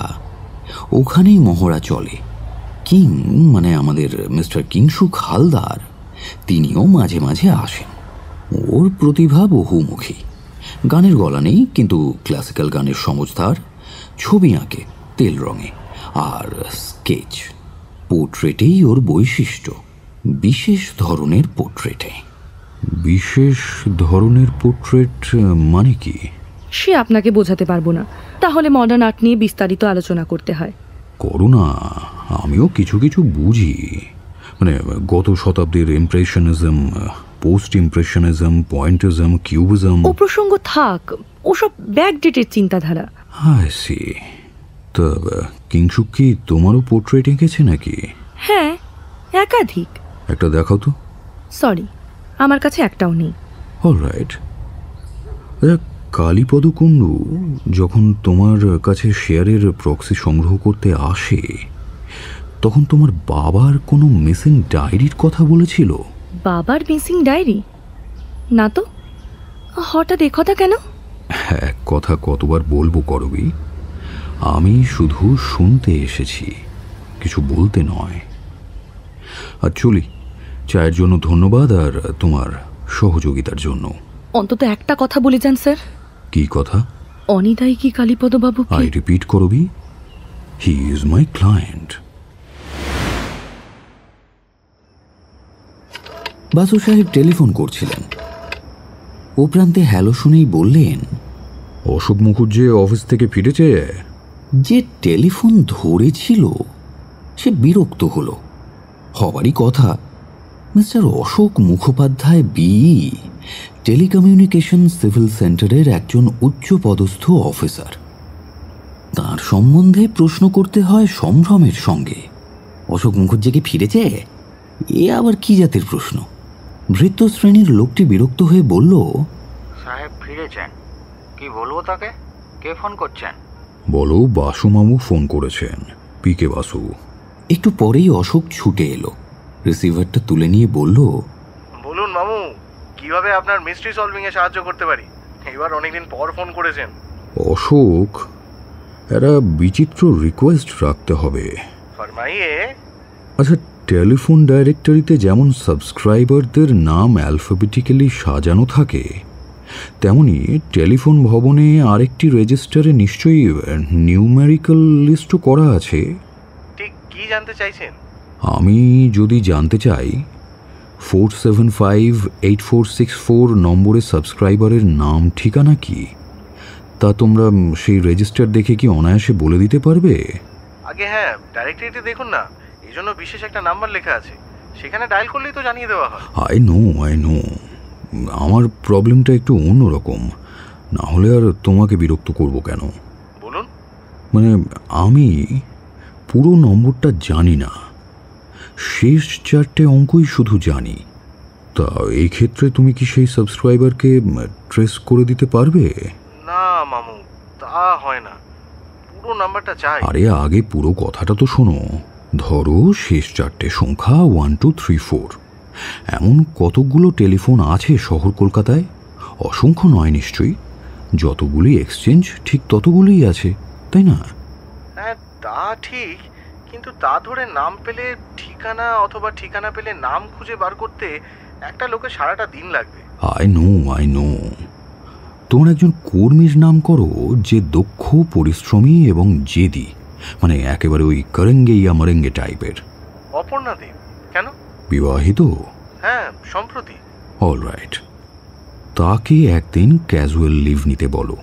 ওখানেই মহড়া চলে। কিং, মানে আমাদের মিস্টার কিংসুক হালদার, তিনিও মাঝে মাঝে আসেন। ওর প্রতিভা বহুমুখী। গানের গলা নেই, কিন্তু ক্লাসিক্যাল গানের সমঝদার। ছবি আঁকে তেল রঙে, আর স্কেচ, পোর্ট্রেটেই ওর বৈশিষ্ট্য। বিশেষ ধরনের পোর্ট্রেটে। বিশেষ ধরনের পোর্ট্রেট মানে কি? সে আপনাকে বোঝাতে পারবো না, তাহলে মডার্ন আর্ট নিয়ে বিস্তারিত আলোচনা করতে হয়। করুণা, আমিও কিছু কিছু বুঝি। মানে গত শতাব্দীর impressionism, post impressionism, pointillism, cubism. ও প্রসঙ্গ থাক, ওসব ব্যাকডেটেড চিন্তাধারা। I see. তা কিংসুক কি তোমারও পোর্ট্রেট এঁকেছে নাকি? হ্যাঁ, একাধিক। একটা দেখাও তো। সরি, আমার কাছে একটাও নেই। অলরাইট। কালীপদ কুণ্ডু যখন তোমার কাছে শেয়ারের প্রক্সি সংগ্রহ করতে আসে, তখন তোমার বাবার কোনো মিসিং ডায়েরির কথা বলেছিল? বাবার মিসিং ডায়েরি? না তো, হঠাৎ এ কথা কেন? এক কথা কতবার বলবো করবি, আমি শুধু শুনতে এসেছি, কিছু বলতে নয়। আর চলি, চায়ের জন্য ধন্যবাদ, আর তোমার সহযোগিতার জন্য। অন্তত একটা কথা বলে যান স্যার। কি কথা? অনিদাই কি কালীপদ বাবু? আই রিপিট করবি, he is my client. Basu সাহেব টেলিফোন করছিলেন। ও প্রান্তে হ্যালো শুনেই বললেন, অশোক মুখুজ্জি অফিস থেকে ফিরেছে। যে টেলিফোন ধরেছিল সে বিরক্ত হল। হবারই কথা। Mr Ashok Mukhopadhyay BE, telecommunication civil centre একজন উচ্চপদস্থ অফিসার। তার সম্বন্ধে প্রশ্ন করতে হয় সম্ভ্রমের সঙ্গে। অশোক মুখুজ্জি কি ফিরেছে? এ আবার কি জাতের প্রশ্ন? ভৃত্য শ্রেণীর লোকটি বিরক্ত হয়ে বলল, সাহেব ফিরেছেন, কি বলবো তাকে? কে ফোন করছেন? বলো, বাসু মামু ফোন করেছেন, পিকে বাসু। একটু পরেই অশোক ছুটে এলো, রিসিভারটা তুলে নিয়ে বলল, বলুন মামু, কিভাবে আপনার মিস্ট্রি সলভিং এ সাহায্য করতে পারি? এবার অনেকদিন পর ফোন করেছেন। অশোক, একটা বিচিত্র রিকোয়েস্ট রাখতে হবে। ফরমাইয়ে। আচ্ছা, টেলিফোন ডাইরেক্টরিতে যেমন সাবস্ক্রাইবারদের নাম অ্যালফাবেটিক্যালি সাজানো থাকে, তেমনি টেলিফোন ভবনে আরেকটি রেজিস্টারে নিশ্চয়ই নিউমেরিক্যাল লিস্টও করা আছে। ঠিক কি জানতে চাইছেন? আমি যদি জানতে চাই 475846 নম্বরের সাবস্ক্রাইবারের নাম ঠিকানা কি, তা তোমরা সেই রেজিস্টার দেখে কি অনায়াসে বলে দিতে পারবে? আগে হ্যাঁ, ডাইরেক্টরিতে দেখুন না, এই জন্য বিশেষ একটা নাম্বার লেখা আছে, সেখানে ডায়াল করলেই তো জানিয়ে দেওয়া হয়। আই নো, আমার প্রবলেমটা একটু অন্যরকম, না হলে আর তোমাকে বিরক্ত করব কেন? বলুন। মানে আমি পুরো নম্বরটা জানি না, শেষ 4টে অঙ্কই শুধু জানি। তা এই ক্ষেত্রে তুমি কি সেই সাবস্ক্রাইবারকে ট্রেস করে দিতে পারবে? না মামু, তা হয় না, পুরো নাম্বারটা চাই। আরে আগে পুরো কথাটা তো শোনো। ধরো শেষ 4টে সংখ্যা 1 2 3 4। এমন কতগুলো টেলিফোন আছে শহর কলকাতায়? অসংখ্য নয় নিশ্চয়ই। যতগুলি এক্সচেঞ্জ ঠিক ততগুলিই আছে, তাই না? হ্যাঁ তা ঠিক, কিন্তু তা ধরে নাম পেলে ঠিকানা, অথবা ঠিকানা পেলে নাম খুঁজে বার করতে একটা লোকের সারাটা দিন লাগবে। I know. তোমার একজন কর্মীর নাম করো যে দক্ষ, পরিশ্রমী এবং জেদি, মানে একেবারে ওই করেঙ্গে ইয়া মরেঙ্গে টাইপের। অপর্ণা দেব। কেন? বিবাহিত? হ্যাঁ, সম্প্রতি। অলরাইট, তাকে একদিন ক্যাজুয়াল লিভ নিতে বলো,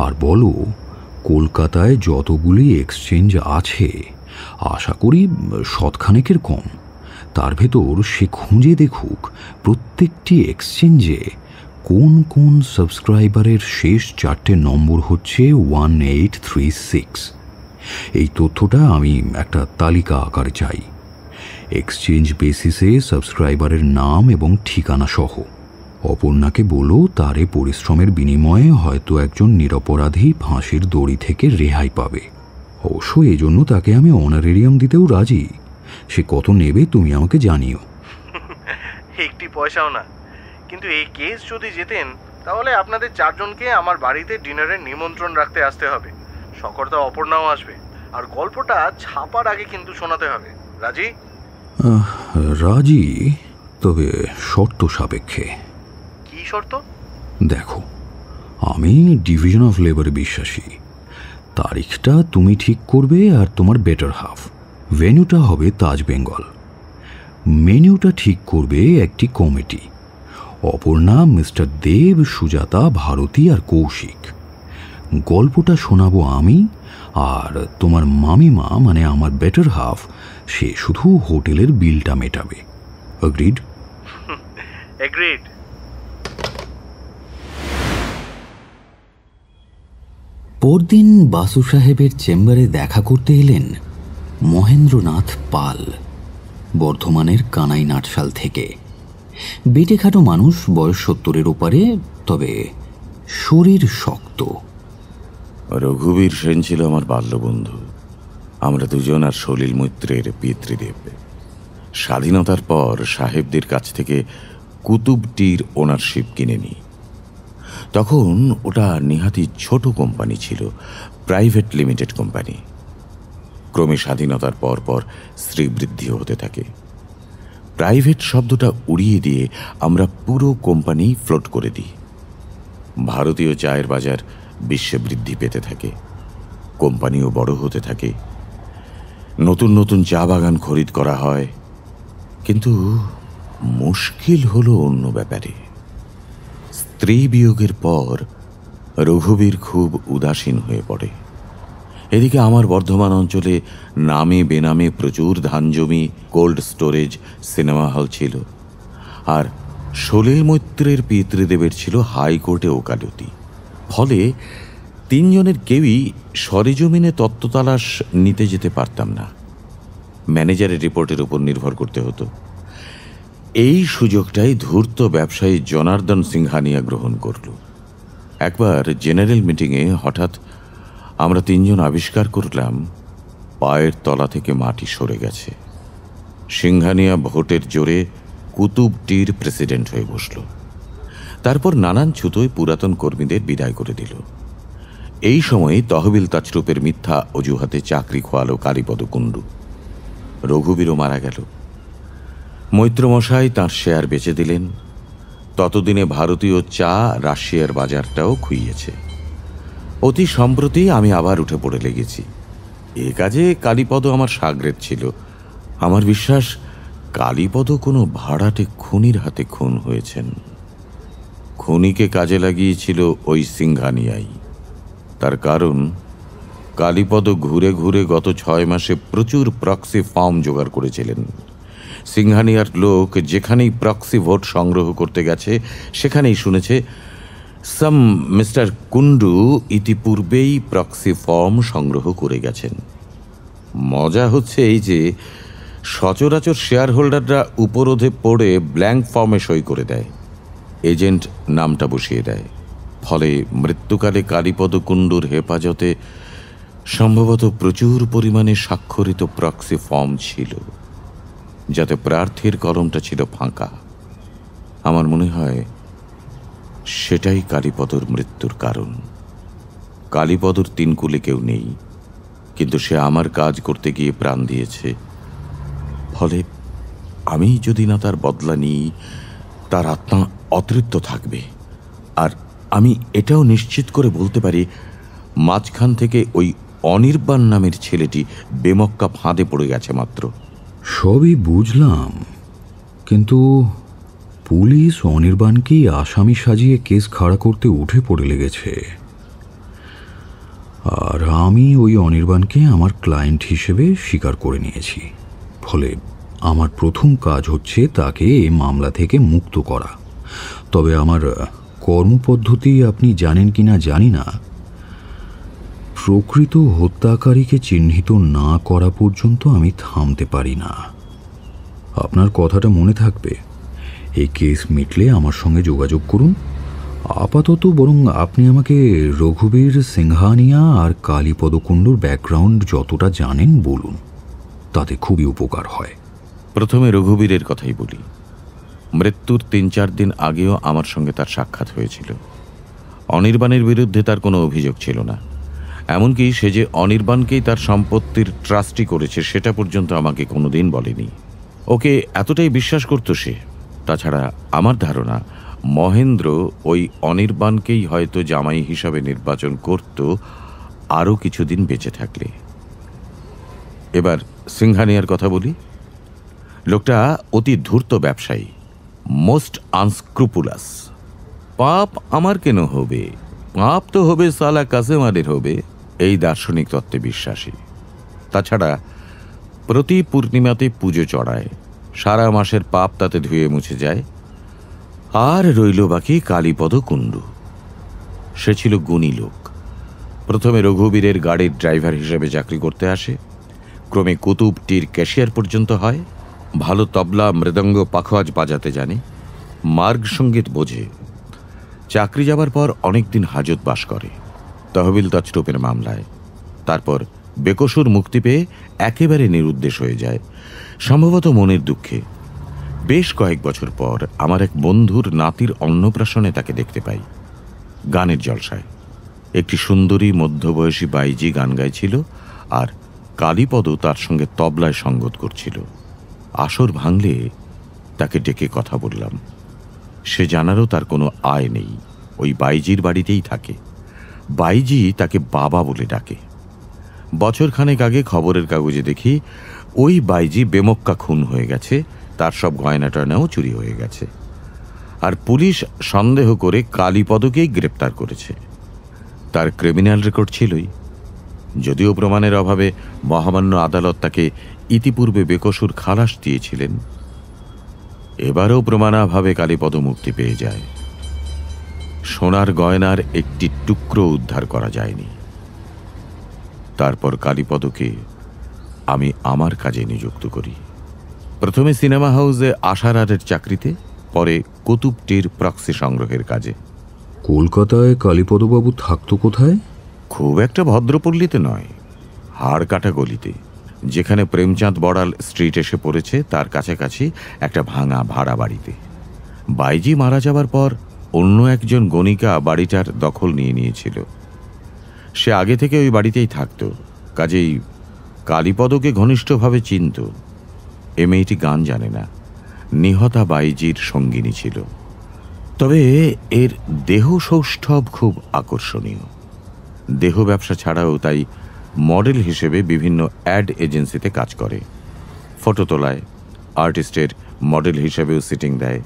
আর বলো কলকাতায় যতগুলি এক্সচেঞ্জ আছে আশা করি শতখানেকের কম, তার ভেতর সে খুঁজে দেখুক প্রত্যেকটি এক্সচেঞ্জে কোন কোন সাবস্ক্রাইবারের শেষ 4টে নম্বর হচ্ছে 1836। এই তথ্যটা আমি একটা তালিকা আকারে চাই, এক্সচেঞ্জ বেসিসে সাবস্ক্রাইবারের নাম এবং ঠিকানা সহ। অপর্ণাকে বলো তারে পরিশ্রমের বিনিময়ে হয়তো একজন নিরপরাধী ফাঁসির দড়ি থেকে রেহাই পাবে। অবশ্য এজন্য তাকে আমি অনারেরিয়াম দিতেও রাজি। সে কত নেবে তুমি আমাকে জানিও। একটি পয়সাও না, কিন্তু এই কেস যদি জেতেন তাহলে আপনাদের 4 জনকে আমার বাড়িতে ডিনারের নিমন্ত্রণ রাখতে আসতে হবে। সকর্তা অপর্ণাও আসবে, আর গল্পটা ছাপার আগে কিন্তু শোনাতে হবে। রাজি? রাজি, তবে শর্ত সাপেক্ষে। কি শর্ত? দেখো, আমি ডিভিশন অফ লেবারে বিশ্বাসী। তারিখটা তুমি ঠিক করবে আর তোমার বেটার হাফ। ভেন্যুটা হবে তাজ বেঙ্গল। মেনুটা ঠিক করবে একটি কমিটি, অপর্ণা, মিস্টার দেব, সুজাতা, ভারতী আর কৌশিক। গল্পটা শোনাবো আমি, আর তোমার মামিমা মানে আমার বেটার হাফ, সে শুধু হোটেলের বিলটা মেটাবে। এগ্রিড? এগ্রিড। পরদিন বাসু সাহেবের চেম্বারে দেখা করতে এলেন মহেন্দ্রনাথ পাল, বর্ধমানের কানাই নাটশাল থেকে। বেটেখাটো মানুষ, বয়স 70-এর ওপারে, তবে শরীর শক্ত। রঘুবীর সেন ছিল আমার বাল্যবন্ধু। আমরা দুজন আর সলিল মৈত্রের পিতৃদেব। স্বাধীনতার পর সাহেবদের কাছ থেকে কুতুবটির ওনারশিপ কিনে নিই। তখন ওটা নেহাতি ছোট কোম্পানি ছিল, প্রাইভেট লিমিটেড কোম্পানি। ক্রমে স্বাধীনতার পর পর শ্রীবৃদ্ধি হতে থাকে। প্রাইভেট শব্দটা উড়িয়ে দিয়ে আমরা পুরো কোম্পানি ফ্লোট করে দিই। ভারতীয় চায়ের বাজার বিশ্বে বৃদ্ধি পেতে থাকে, কোম্পানিও বড় হতে থাকে, নতুন নতুন চা বাগান খরিদ করা হয়। কিন্তু মুশকিল হলো অন্য ব্যাপারে। স্ত্রী বিয়োগের পর রঘুবীর খুব উদাসীন হয়ে পড়ে। এদিকে আমার বর্ধমান অঞ্চলে নামে বেনামে প্রচুর ধান জমি, কোল্ড স্টোরেজ, সিনেমা হল ছিল, আর সলিল মৈত্রের পিতৃদেবের ছিল হাইকোর্টে ওকালতি। ফলে 3 জনের কেউই সরেজমিনে তত্ত্ব তালাশ নিতে যেতে পারতাম না, ম্যানেজারের রিপোর্টের উপর নির্ভর করতে হতো। এই সুযোগটাই ধূর্ত ব্যবসায়ী জনার্দন সিংহানিয়া গ্রহণ করল। একবার জেনারেল মিটিংয়ে হঠাৎ আমরা 3 জন আবিষ্কার করলাম পায়ের তলা থেকে মাটি সরে গেছে। সিংহানিয়া ভোটের জোরে কুতুবটির প্রেসিডেন্ট হয়ে বসল। তারপর নানান ছুতোয় পুরাতন কর্মীদের বিদায় করে দিল। এই সময় তহবিল তাছরূপের মিথ্যা অজুহাতে চাকরি খোয়ালো কালীপদ কুণ্ডু। রঘুবীরও মারা গেল। মৈত্রমশাই তাঁর শেয়ার বেচে দিলেন। ততদিনে ভারতীয় চা রাশিয়ার বাজারটাও খুইয়েছে। অতি সম্প্রতি আমি আবার উঠে পড়ে লেগেছি। এ কাজে কালীপদ আমার সাগরেদ ছিল। আমার বিশ্বাস কালীপদ কোনো ভাড়াটে খুনির হাতে খুন হয়েছেন। খুনিকে কাজে লাগিয়েছিল ওই সিংহানিয়াই। তার কারণ কালীপদ ঘুরে ঘুরে গত 6 মাসে প্রচুর প্রক্সি ফর্ম জোগাড় করেছিলেন। সিংহানিয়ার লোক যেখানেই প্রক্সি ভোট সংগ্রহ করতে গেছে সেখানেই শুনেছে সাম মিস্টার কুণ্ডু ইতিপূর্বেই প্রক্সি ফর্ম সংগ্রহ করে গেছেন। মজা হচ্ছে এই যে সচরাচর শেয়ার হোল্ডাররা উপরোধে পড়ে ব্ল্যাঙ্ক ফর্মে সই করে দেয়, এজেন্ট নামটা বসিয়ে দেয়। ফলে মৃত্যুকালে কালীপদ কুণ্ডুর হেফাজতে সম্ভবত প্রচুর পরিমাণে স্বাক্ষরিত প্রক্সি ফর্ম ছিল, যাতে প্রার্থীর কলমটা ছিল ফাঁকা। আমার মনে হয় সেটাই কালীপদর মৃত্যুর কারণ। কালীপদর 3 কুলে কেউ নেই, কিন্তু সে আমার কাজ করতে গিয়ে প্রাণ দিয়েছে। ফলে আমি যদি না তার বদলা নিই, তার আত্মা অতৃপ্ত থাকবে। আর আমি এটাও নিশ্চিত করে বলতে পারি মাঝখান থেকে ওই অনির্বাণ নামের ছেলেটি বেমক্কা ফাঁদে পড়ে গেছে মাত্র। সবই বুঝলাম, কিন্তু পুলিশ অনির্বাণকেই আসামি সাজিয়ে কেস খাড়া করতে উঠে পড়ে লেগেছে। আর আমি ওই অনির্বাণকে আমার ক্লায়েন্ট হিসেবে স্বীকার করে নিয়েছি। ফলে আমার প্রথম কাজ হচ্ছে তাকে এই মামলা থেকে মুক্ত করা। তবে আমার কর্মপদ্ধতি আপনি জানেন কিনা জানি না, প্রকৃত হত্যাকারীকে চিহ্নিত না করা পর্যন্ত আমি থামতে পারি না। আপনার কথাটা মনে থাকবে। এই কেস মিটলে আমার সঙ্গে যোগাযোগ করুন। আপাতত বরং আপনি আমাকে রঘুবীর সিংহানিয়া আর কালীপদ কুণ্ডুর ব্যাকগ্রাউন্ড যতটা জানেন বলুন, তাতে খুবই উপকার হয়। প্রথমে রঘুবীরের কথাই বলি। মৃত্যুর ৩-৪ দিন আগেও আমার সঙ্গে তার সাক্ষাৎ হয়েছিল। অনির্বাণের বিরুদ্ধে তার কোনো অভিযোগ ছিল না। এমনকি সে যে অনির্বাণকেই তার সম্পত্তির ট্রাস্টি করেছে সেটা পর্যন্ত আমাকে কোনোদিন বলেনি। ওকে এতটাই বিশ্বাস করত সে। তাছাড়া আমার ধারণা মহেন্দ্র ওই অনির্বাণকেই হয়তো জামাই হিসাবে নির্বাচন করত আরও কিছুদিন বেঁচে থাকলে। এবার সিংহানিয়ার কথা বলি। লোকটা অতি ধূর্ত ব্যবসায়ী, মোস্ট আনস্ক্রুপুলাস। পাপ আমার কেন হবে, পাপ তো হবে সালা কাসেমারের হবে, এই দার্শনিক তত্ত্বে বিশ্বাসী। তাছাড়া প্রতি পূর্ণিমাতে পুজো চড়ায়, সারা মাসের পাপ তাতে ধুয়ে মুছে যায়। আর রইল বাকি কালীপদ কুণ্ডু। সে ছিল গুণী লোক। প্রথমে রঘুবীরের গাড়ির ড্রাইভার হিসেবে চাকরি করতে আসে, ক্রমে কুতুবটির ক্যাশিয়ার পর্যন্ত হয়। ভালো তবলা, মৃদঙ্গ, পাখোয়াজ বাজাতে জানে, মার্গ সঙ্গীত বোঝে। চাকরি যাবার পর অনেকদিন হাজত বাস করে তহবিল তছরূপের মামলায়। তারপর বেকসুর মুক্তি পেয়ে একেবারে নিরুদ্দেশ হয়ে যায়, সম্ভবত মনের দুঃখে। বেশ কয়েক বছর পর আমার এক বন্ধুর নাতির অন্নপ্রাশনে তাকে দেখতে পাই, গানের জলসায়। একটি সুন্দরী মধ্যবয়সী বাইজি গান গাইছিল, আর কালীপদ তার সঙ্গে তবলায় সঙ্গত করছিল। আসর ভাঙলে তাকে ডেকে কথা বললাম। সে জানারও তার কোনো আয় নেই, ওই বাইজির বাড়িতেই থাকে। বাইজি তাকে বাবা বলে ডাকে। বছরখানেক আগে খবরের কাগজে দেখি ওই বাইজি বেমক্কা খুন হয়ে গেছে, তার সব গয়না টয়নাও চুরি হয়ে গেছে। আর পুলিশ সন্দেহ করে কালীপদকেই গ্রেপ্তার করেছে। তার ক্রিমিনাল রেকর্ড ছিলই, যদিও প্রমাণের অভাবে মহামান্য আদালত তাকে ইতিপূর্বে বেকসুর খালাস দিয়েছিলেন। এবারও প্রমাণাভাবে কালীপদ মুক্তি পেয়ে যায়। সোনার গয়নার একটি টুকরো উদ্ধার করা যায়নি। তারপর কালীপদকে আমি আমার কাজে নিযুক্ত করি। প্রথমে সিনেমা হাউসে আশারারের চাকরিতে, পরে কুতুবটির প্রক্সি সংগ্রহের কাজে। কলকাতায় কালীপদবাবু থাকতো কোথায়? খুব একটা ভদ্রপল্লীতে নয়, হাড় কাটা গলিতে, যেখানে প্রেমচাঁদ বড়াল স্ট্রিট এসে পড়েছে তার কাছাকাছি একটা ভাঙা ভাড়া বাড়িতে। বাইজি মারা যাবার পর অন্য একজন গণিকা বাড়িটার দখল নিয়ে নিয়েছিল। সে আগে থেকে ওই বাড়িতেই থাকত, কাজেই কালীপদকে ঘনিষ্ঠভাবে চিনত। এ মেয়েটি গান জানে না, নিহতা বাইজির সঙ্গিনী ছিল। তবে এর দেহ সৌষ্ঠব খুব আকর্ষণীয়। দেহ ব্যবসা ছাড়াও তাই মডেল হিসেবে বিভিন্ন অ্যাড এজেন্সিতে কাজ করে। ফটো তোলায়, আর্টিস্টের মডেল হিসেবেও সিটিং দেয়।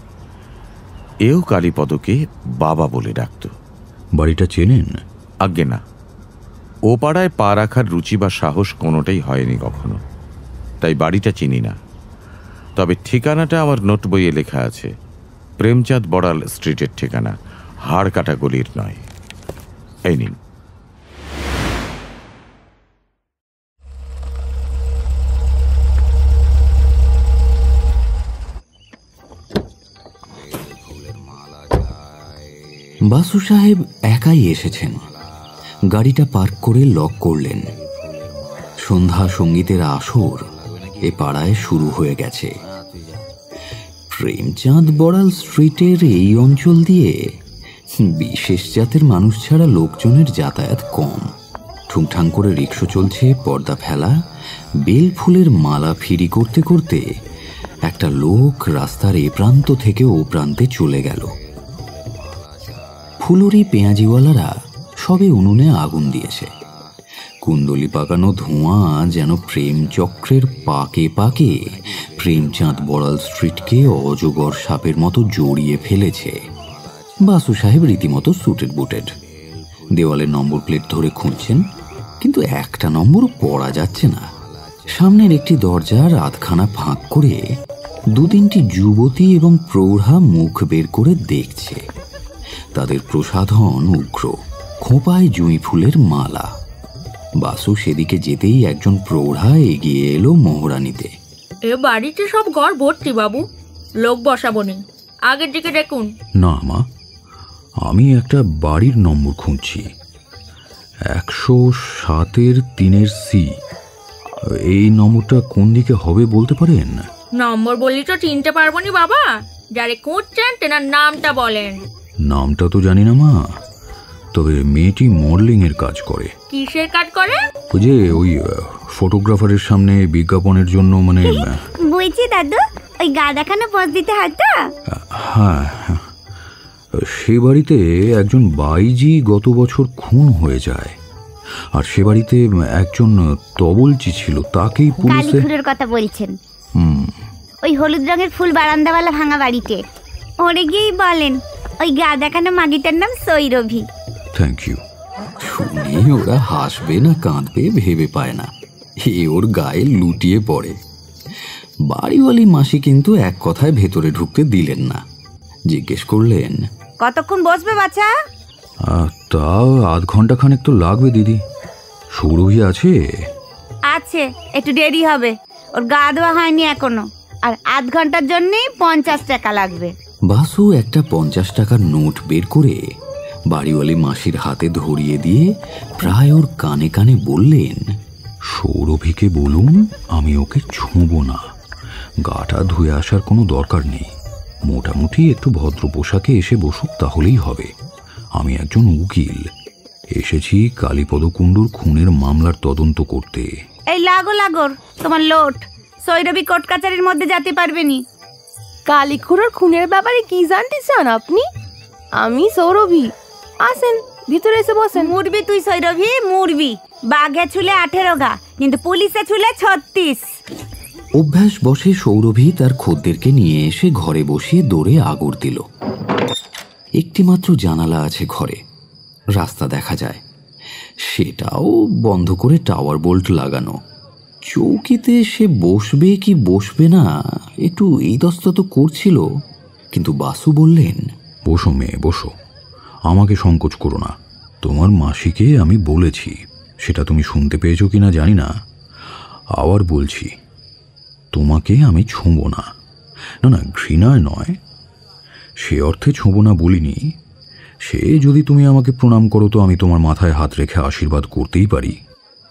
এও কালীপদকে বাবা বলে ডাকত। বাড়িটা চেনেন? আজ্ঞে না, ও পাড়ায় পা রাখার রুচি বা সাহস কোনোটাই হয়নি কখনো, তাই বাড়িটা চিনি না। তবে ঠিকানাটা আমার নোট বইয়ে লেখা আছে, প্রেমচাঁদ বড়াল স্ট্রিটের ঠিকানা, হাড় কাটা গলির নয়। এই নিন। বাসু সাহেব একাই এসেছেন। গাড়িটা পার্ক করে লক করলেন। সন্ধ্যা সঙ্গীতের আসর এ পাড়ায় শুরু হয়ে গেছে। প্রেমচাঁদ বড়াল স্ট্রিটের এই অঞ্চল দিয়ে বিশেষ জাতের মানুষ ছাড়া লোকজনের যাতায়াত কম। ঠুংঠাং করে রিকশা চলছে, পর্দা ফেলা, বেল ফুলের মালা ফিরি করতে করতে একটা লোক রাস্তার এ প্রান্ত থেকে ও প্রান্তে চলে গেল। ফুলরি পেঁয়াজিওয়ালারা সবে উনুনে আগুন দিয়েছে। কুণ্ডলি পাকানো ধোঁয়া যেন প্রেম চক্রের পাকে পাকে প্রেমচাঁদ বড়াল স্ট্রিটকে অজগর সাপের মতো জড়িয়ে ফেলেছে। বাসু সাহেব রীতিমতো সুটেড বুটেড। দেওয়ালের নম্বর প্লেট ধরে খুঁজছেন, কিন্তু একটা নম্বরও পড়া যাচ্ছে না। সামনের একটি দরজার আধখানা ফাঁক করে 2-3টি যুবতী এবং প্রৌঢ়া মুখ বের করে দেখছে। তাদের প্রসাধন উগ্র, খোঁপায় জুঁই ফুলের মালা। বাসু সেদিকে যেতেই একজন প্রৌঢ়া এগিয়ে এলো মোহরা নিতে। এ বাড়িতে সব ঘর ভর্তি বাবু, লোক বসাবো নেই, আগের দিকে দেখুন। না মা, আমি একটা বাড়ির নম্বর খুঁজছি, 107-3 সি। এই নম্বরটা কোন দিকে হবে বলতে পারেন? নম্বর বললি তো চিনতে পারবো নি বাবা, যারে খুঁজছেন তেনার নামটা বলেন। নামটা তো জানি না মা, তবে মেয়েটি মডেলিং এর কাজ করে। কিসের কাজ করে? ওই যে ওই ফটোগ্রাফারের সামনে বিজ্ঞাপনের জন্য, মানে বলছি দাদু, ওই গা দেখানো পোজ দিতে হয় তো? হ্যাঁ, সে বাড়িতে একজন বাইজি গত বছর খুন হয়ে যায়, আর সে বাড়িতে একজন তবলচি ছিল, তাকেই পুলিশে। কালীঘুরের কথা বলছেন? ওই হলুদ রঙের ফুল বারান্দাওয়ালা ভাঙা বাড়িতে। ওরে গিয়েই বলেন ওই গা দেখানো মাগিটার নাম সৌরভী। Thank you. শুনে ওরা হাসবে না কাঁদবে ভেবে পায় না, এ ওর গায়ে লুটিয়ে পড়ে। বাড়িওয়ালি মাসি কিন্তু এক কথায় ভেতরে ঢুকতে দিলেন না। জিজ্ঞেস করলেন, কতক্ষণ বসবে বাচ্চা? তাও আধ ঘন্টা খানেক তো লাগবে দিদি। সৌরভী আছে? আছে, একটু দেরি হবে, ওর গা ধোয়া হয়নি এখনো, আর আধ ঘন্টার জন্যই 50 টাকা লাগবে। বাসু একটা 50 টাকার নোট বের করে বাড়িওয়ালি মাসির হাতে ধরিয়ে দিয়ে প্রায় ওর কানে কানে বললেন, সৌরভীকে বলুন আমি ওকে ছুঁবো না, গাটা ধুয়ে আসার কোনো দরকার নেই, মোটামুটি একটু ভদ্র পোশাকে এসে বসুক তাহলেই হবে। আমি একজন উকিল, এসেছি কালীপদ কুণ্ডুর খুনের মামলার তদন্ত করতে। এই লাগর তোমার লোট, সৌরভী কোর্ট কাছারির মধ্যে যেতে পারবেনি। কালীখুড়োর খুনের ব্যাপারে কি জানতে চান আপনি? আমি সৌরভী, আসেন ভিতরে এসে বসেন। মুরবি তুই সৌরভী, মুরবি। বাঘে ছুলে 18 গা, কিন্তু পুলিশে ছুলে 36। অভ্যাস বসে সৌরভী তার খদ্দেরকে নিয়ে এসে ঘরে বসিয়ে দৌড়ে আগর দিল। একটি মাত্র জানালা আছে ঘরে, রাস্তা দেখা যায়, সেটাও বন্ধ করে টাওয়ার বোল্ট লাগানো। চৌকিতে সে বসবে কি বসবে না একটু ইতস্তত করছিল, কিন্তু বাসু বললেন, বসো মেয়ে বসো, আমাকে সংকোচ করো না। তোমার মাসিকে আমি বলেছি, সেটা তুমি শুনতে পেয়েছো কিনা জানি না, আবার বলছি, তোমাকে আমি ছোঁবো না। না না, ঘৃণায় নয়, সে অর্থে ছোঁবো না বলিনি। সে যদি তুমি আমাকে প্রণাম করো তো আমি তোমার মাথায় হাত রেখে আশীর্বাদ করতেই পারি।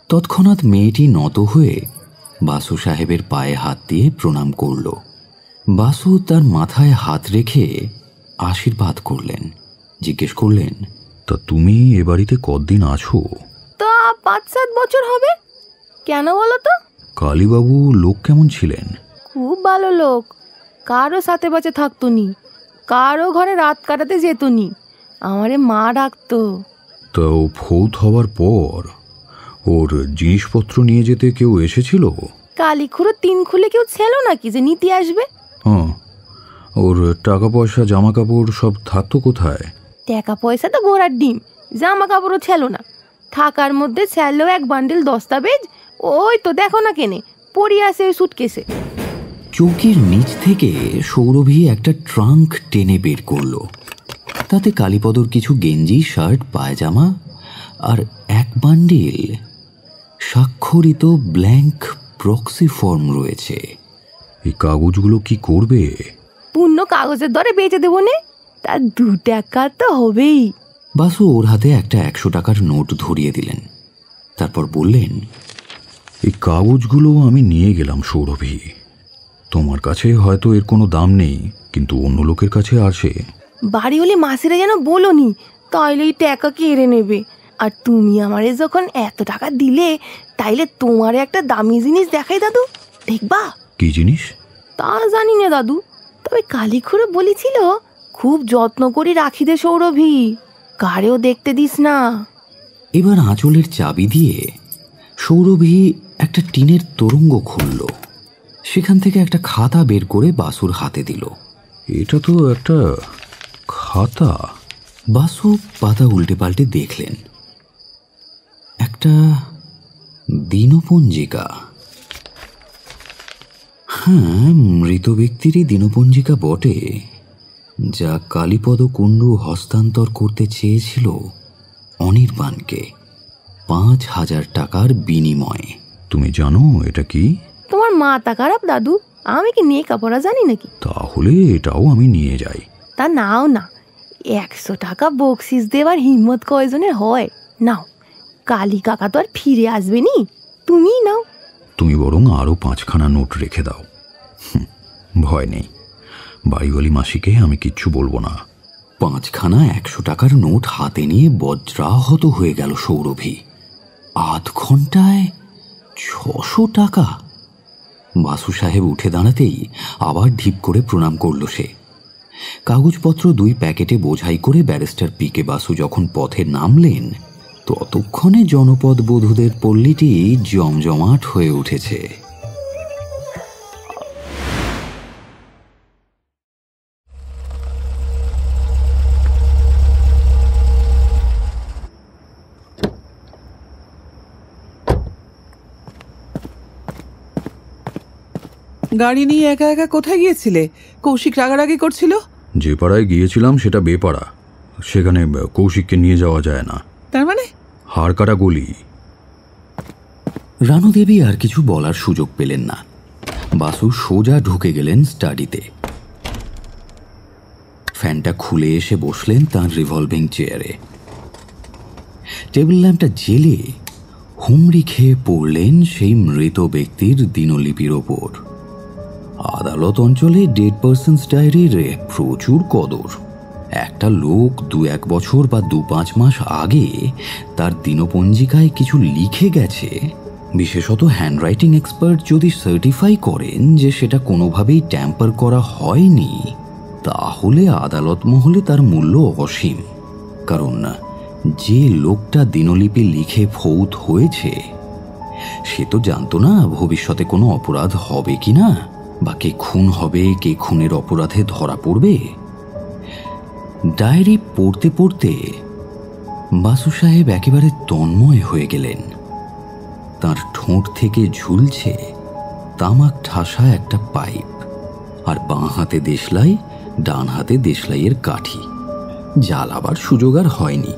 তৎক্ষণাৎ মেয়েটি নত হয়ে বাসু সাহেবের পায়ে হাত দিয়ে প্রণাম করল। বাসু তার মাথায় হাত রেখে আশীর্বাদ করলেন। জিজ্ঞেস করলেন, তা তুমি এ বাড়িতে কতদিন আছো? তা 5-7 বছর হবে। কেন বলো তো? কালীবাবু লোক কেমন ছিলেন? খুব ভালো লোক, কারো সাথে বাঁচে থাকতো নি, কারো ঘরে রাত কাটাতে যেত নি, আমারে মা ডাকতো। তো ফৌত হওয়ার পর ওর জিনিসপত্র নিয়ে যেতে কেউ এসেছিল? কালীখুড়ো 3 খুলে কেউ ছিল নাকি যে নিতে আসবে? হ্যাঁ, ওর টাকা পয়সা জামা কাপড় সব থাকতো কোথায়? টাকা পয়সা তো ঘোড়ার ডিম, জামা কাপড়ও ছিল না, থাকার মধ্যে ছিল এক বান্ডিল দস্তাবেজ, ওই তো দেখো না কেনে পড়ে আছে ওই সুটকেসে। চৌকির নিচ থেকে সৌরভী একটা ট্রাঙ্ক টেনে বের করল। তাতে কালীপদর কিছু গেঞ্জি, শার্ট, পায়জামা আর এক বান্ডিল স্বাক্ষরিত ব্ল্যাঙ্ক প্রক্সি ফর্ম রয়েছে। এই কাগজগুলো কি করবে? পূর্ণ কাগজের দরে বেচে দেবো নে, তার 2 টাকা তো হবেই। বাসু ওর হাতে একটা 100 টাকার নোট ধরিয়ে দিলেন, তারপর বললেন, এই কাগজগুলো আমি নিয়ে গেলাম সৌরভী, তোমার কাছে হয়তো এর কোনো দাম নেই, কিন্তু অন্য লোকের কাছে আসে। বাড়ি হলে মাসিরা যেন বলোনি, তাইলে এই টাকা কেড়ে নেবে। আর তুমি আমারে যখন এত টাকা দিলে, তাইলে তোমার একটা দামি জিনিস দেখাই দাদু, দেখবা? কি জিনিস? তা জানি না দাদু, তবে কালীখুড়ো বলেছিল খুব যত্ন করে রাখি দে সৌরভী, কারেও দেখতে দিস না। এবার আঁচলের চাবি দিয়ে সৌরভী একটা টিনের তোরঙ্গ খুলল, সেখান থেকে একটা খাতা বের করে বাসুর হাতে দিল। এটা তো একটা খাতা। বাসু পাতা উল্টে পাল্টে দেখলেন, একটা দিনপঞ্জিকা। হ্যাঁ, মৃত ব্যক্তিরই দিনপঞ্জিকা বটে, যা কালীপদ কুণ্ডু হস্তান্তর করতে চেয়েছিল অনির্বাণকে 5,000 টাকার বিনিময়ে। তুমি জানো এটা কি? তোমার মাথা খারাপ দাদু, আমি কি নেকা পড়া জানি নাকি? তাহলে এটাও আমি নিয়ে যাই। তা নাও না, 100 টাকা বকশিস দেওয়ার হিম্মত কয়জনের হয়? নাও, কালী কাকা তো আর ফিরে আসবে নি, তুমিই নাও। তুমি বরং আরো 5খানা নোট রেখে দাও। ভয় নেই, বাড়িওয়ালি মাসিকে আমি কিচ্ছু বলবো না। 5খানা 100 টাকার নোট হাতে নিয়ে বজ্রাহত হয়ে গেল সৌরভী। আধ ঘন্টায় 600 টাকা! বাসু সাহেব উঠে দাঁড়াতেই আবার ঢিপ করে প্রণাম করল সে। কাগজপত্র 2 প্যাকেটে বোঝাই করে ব্যারিস্টার পিকে বাসু যখন পথে নামলেন, ততক্ষণে জনপদ বধূদের পল্লীটি জমজমাট হয়ে উঠেছে। গাড়ি নিয়ে একা একা কোথায় গিয়েছিলে? কৌশিক রাগারাগি করছিল। যে পাড়ায় গিয়েছিলাম সেটা বেপাড়া, সেখানে কৌশিককে নিয়ে যাওয়া যায় না। তার মানে? হাড় কাটা গলি। রানু দেবী আর কিছু বলার সুযোগ পেলেন না। বাসু সোজা ঢুকে গেলেন স্টাডিতে। ফ্যানটা খুলে এসে বসলেন তার রিভলভিং চেয়ারে। টেবিল ল্যাম্পটা জেলে হুমড়ি খেয়ে পড়লেন সেই মৃত ব্যক্তির দিনলিপির ওপর। আদালত অঞ্চলে ডেড পার্সনস ডায়েরির প্রচুর কদর। একটা লোক 2-1 বছর বা 2-5 মাস আগে তার দিনপঞ্জিকায় কিছু লিখে গেছে, বিশেষত হ্যান্ডরাইটিং এক্সপার্ট যদি সার্টিফাই করেন যে সেটা কোনোভাবেই ট্যাম্পার করা হয়নি, তাহলে আদালত মহলে তার মূল্য অসীম। কারণ যে লোকটা দিনলিপি লিখে ফৌত হয়েছে সে তো জানতো না ভবিষ্যতে কোনো অপরাধ হবে কিনা, বা কে খুন হবে, কে খুনের অপরাধে ধরা পড়বে। ডায়েরি পড়তে পড়তে বাসু সাহেব একেবারে তন্ময় হয়ে গেলেন। তার ঠোঁট থেকে ঝুলছে তামাক ঠাসা একটা পাইপ, আর বাঁ হাতে দেশলাই, ডান হাতে দেশলাইয়ের কাঠি। জ্বালাবার সুযোগ আর হয়নি,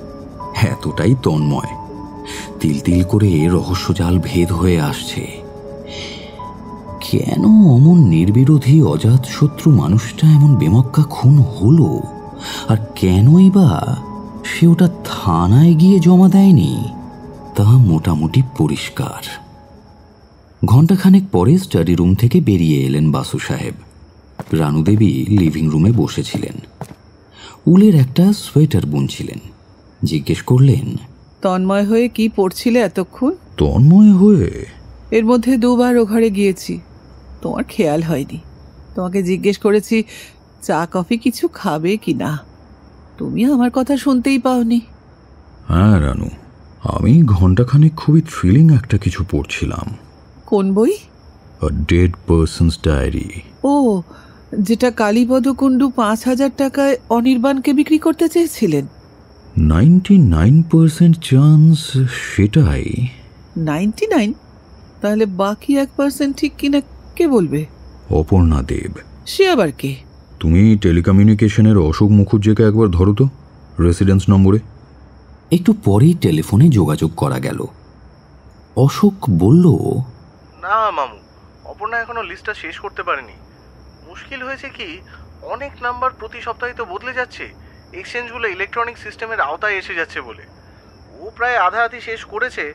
এতটাই তন্ময়। তিল তিল করে রহস্যজাল ভেদ হয়ে আসছে। কেন অমন নির্বিরোধী অজাত শত্রু মানুষটা এমন বেমক্কা খুন হলো, আর কেনই বা সে ওটা থানায় গিয়ে জমা দেয়নি, তা মোটামুটি পরিষ্কার। ঘণ্টাখানেক পরে স্টাডি রুম থেকে বেরিয়ে এলেন বাসু সাহেব। রানু দেবী লিভিং রুমে বসেছিলেন, উলের একটা সোয়েটার বুনছিলেন। জিজ্ঞেস করলেন, তন্ময় হয়ে কি পড়ছিলে এতক্ষণ? তন্ময় হয়ে? এর মধ্যে 2 বার ও ঘরে গিয়েছি, তোমার খেয়াল হয়নি। তোমাকে জিজ্ঞেস করেছি চা কফি কিছু খাবে কি না, তুমি আমার কথা শুনতেই পাওনি। হ্যাঁ রানু, আমি ঘণ্টাখানেক খুবই থ্রিলিং একটা কিছু পড়ছিলাম। কোন বই? A dead person's diary. ও, যেটা কালীপদ কুণ্ডু 5,000 টাকায় অনির্বাণকে বিক্রি করতে চেয়েছিলেন। 99% চান্স সেটাই। 99? তাহলে বাকি 1% ঠিক কিনা কে বলবে? অপর্ণা দেব। সে আবার কে? তুমি টেলিকমিউনিকেশনের অশোক মুখুজ্জেকে একবার ধরো তো, রেসিডেন্স নম্বরে। একটু পরেই টেলিফোনে যোগাযোগ করা গেল। অশোক বলল, না মামু, অপর্ণা এখনো লিস্টটা শেষ করতে পারেনি। মুশকিল হয়েছে কি, অনেক নাম্বার প্রতি সপ্তাহে তো বদলে যাচ্ছে, এক্সচেঞ্জগুলো ইলেকট্রনিক সিস্টেমের আওতায় এসে যাচ্ছে বলে। ও প্রায় আধি শেষ করেছে।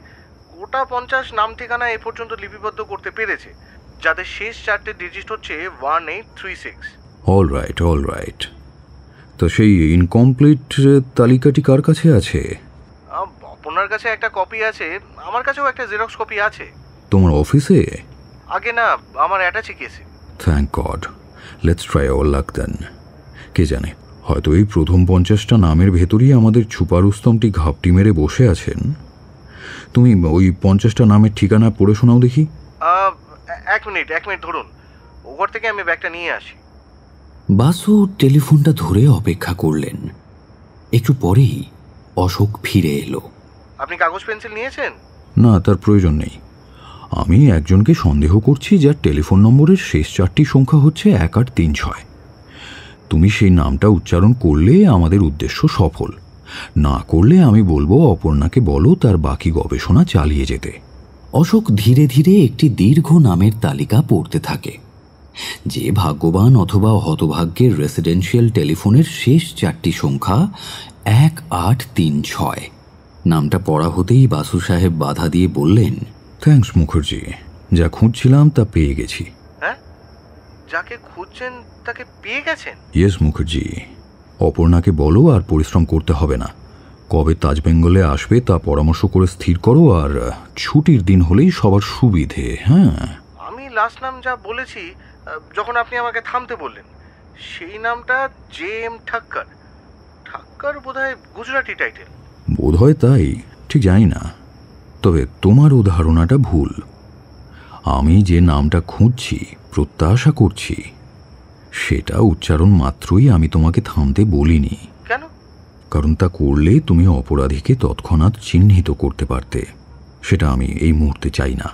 গোটা 50 নাম ঠিকানা এ পর্যন্ত লিপিবদ্ধ করতে পেরেছে, যাদের শেষ 4টে ডিজিট হচ্ছে 1836। All right. তো সেই ইনকমপ্লিট তালিকাটি কার কাছে আছে? অপর্ণার কাছে একটা কপি আছে, আমার কাছেও একটা জেরক্স কপি আছে। তোমার অফিসে? আগে না, আমার অ্যাটাচি কেসে। Thank God. Let's try our luck then. কে জানে, হয়তো এই প্রথম 50টা নামের ভেতরেই আমাদের ছুপারুস্তমটি ঘাপটি মেরে বসে আছেন। তুমি ওই 50টা নামের ঠিকানা পড়ে শোনাও দেখি। এক মিনিট ধরুন, ও ঘর থেকে আমি ব্যাগটা নিয়ে আসি। বাসু টেলিফোনটা ধরে অপেক্ষা করলেন। একটু পরেই অশোক ফিরে এলো। আপনি কাগজ পেন্সিল নিয়েছেন? না, তার প্রয়োজন নেই। আমি একজনকে সন্দেহ করছি যার টেলিফোন নম্বরের শেষ 4টি সংখ্যা হচ্ছে 1836। তুমি সেই নামটা উচ্চারণ করলে আমাদের উদ্দেশ্য সফল, না করলে আমি বলবো অপর্ণাকে বলো তার বাকি গবেষণা চালিয়ে যেতে। অশোক ধীরে ধীরে একটি দীর্ঘ নামের তালিকা পড়তে থাকে। যে ভাগ্যবান অথবা হতভাগ্যের রেসিডেন্সিয়াল টেলিফোনের শেষ 4টি সংখ্যা 1836। নামটা পড়া হতেই বাসু সাহেব বাধা দিয়ে বললেন, থ্যাঙ্কস মুখার্জি, যা খুঁজছিলাম তা পেয়ে গেছি। হ্যাঁ, যাকে খুঁজছেন তাকে পেয়ে গেছেন? ইয়েস মুখার্জি, অপর্ণাকে বলো আর পরিশ্রম করতে হবে না। কবে তাজ বেঙ্গলে আসবে তা পরামর্শ করে স্থির করো, আর ছুটির দিন হলেই সবার সুবিধে। হ্যাঁ, আমি লাস্ট নাম যা বলেছি যখন আপনি আমাকে থামতে বললেন, সেই নামটা JM ঠাক্কর। ঠাক্কর বোধহয় গুজরাটি টাইটেল। বোধহয় তাই, ঠিক জানি না। তবে তোমারও ধারণাটা ভুল। আমি যে নামটা খুঁজছি, প্রত্যাশা করছি, সেটা উচ্চারণ মাত্রই আমি তোমাকে থামতে বলিনি। কেন? কারণ তা করলে তুমি অপরাধীকে তৎক্ষণাৎ চিহ্নিত করতে পারতে। সেটা আমি এই মুহূর্তে চাই না।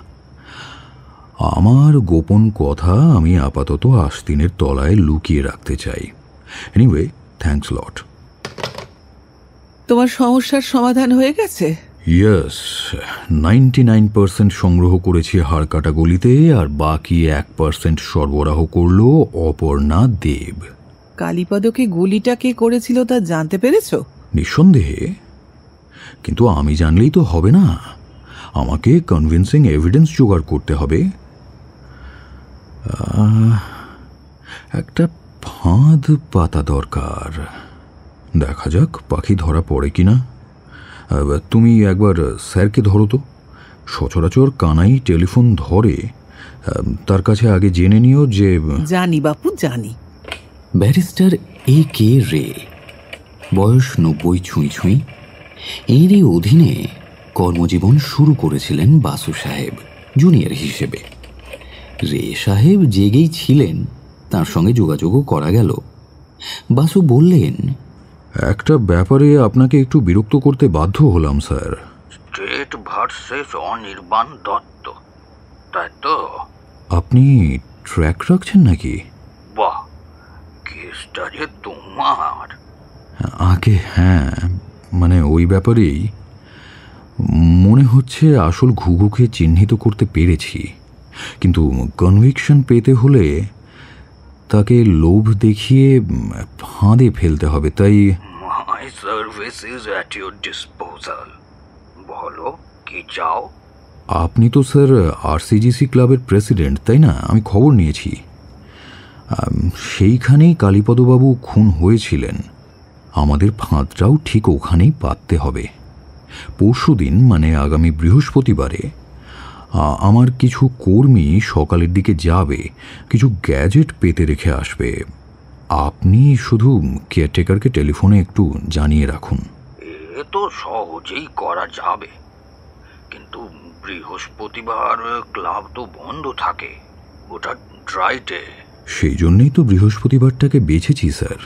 আমার গোপন কথা আমি আপাতত আস্তিনের তলায় লুকিয়ে রাখতে চাই। Anyway, thanks lot. তোমার সমস্যার সমাধান হয়ে গেছে? ইয়েস, 99% সংগ্রহ করেছি হাড়কাটা গলিতে, আর বাকি 1% সরবরাহ করল অপর্ণা দেব। কালীপদকে গুলিটা কে করেছিল তা জানতে পেরেছো? নিঃসন্দেহে, কিন্তু আমি জানলেই তো হবে না, আমাকে কনভিন্সিং এভিডেন্স জোগাড় করতে হবে। একটা ফাঁদ পাতা দরকার। দেখা যাক পাখি ধরা পড়ে কিনা। তুমি একবার স্যারকে ধরো তো। সচরাচর কানাই টেলিফোন ধরে, তার কাছে আগে জেনে নিও যে। জানি বাপু, জানি। ব্যারিস্টার AK রে, বয়স 90 ছুঁই ছুঁই। এরই অধীনে কর্মজীবন শুরু করেছিলেন বাসু সাহেব জুনিয়র হিসেবে। রে সাহেব জেগেই ছিলেন, তার সঙ্গে যোগাযোগও করা গেল। বাসু বললেন, একটা ব্যাপারে আপনাকে একটু বিরক্ত করতে বাধ্য হলাম sir. State versus Anirban Dutta, তাই তো? আপনি ট্র্যাক রাখছেন নাকি? বাহ, কেসটা যে তোমার। আগে হ্যাঁ, মানে ওই ব্যাপারেই মনে হচ্ছে আসল ঘুঘুকে চিহ্নিত করতে পেরেছি, কিন্তু কনভিকশন পেতে হলে তাকে লোভ দেখিয়ে ফাঁদে ফেলতে হবে। তাই my service is at your disposal. বলো কি চাও? আপনি তো স্যার RCGC ক্লাবের প্রেসিডেন্ট, তাই না? আমি খবর নিয়েছি। সেইখানেই কালীপদবাবু খুন হয়েছিলেন। আমাদের ফাঁদটাও ঠিক ওখানেই পাততে হবে। পরশুদিন, মানে আগামী বৃহস্পতিবারে, আমার কিছু কর্মী সকালের দিকে যাবে, কিছু গ্যাজেট পেতে রেখে আসবে। আপনি শুধু কেয়ারটেকারকে টেলিফোনে একটু জানিয়ে রাখুন। এ তো সহজেই করা যাবে, কিন্তু বৃহস্পতিবার ক্লাব তো বন্ধ থাকে, ওটা ড্রাই ডে। সেই জন্যই তো বৃহস্পতিবারটাকে বেছেছি স্যার।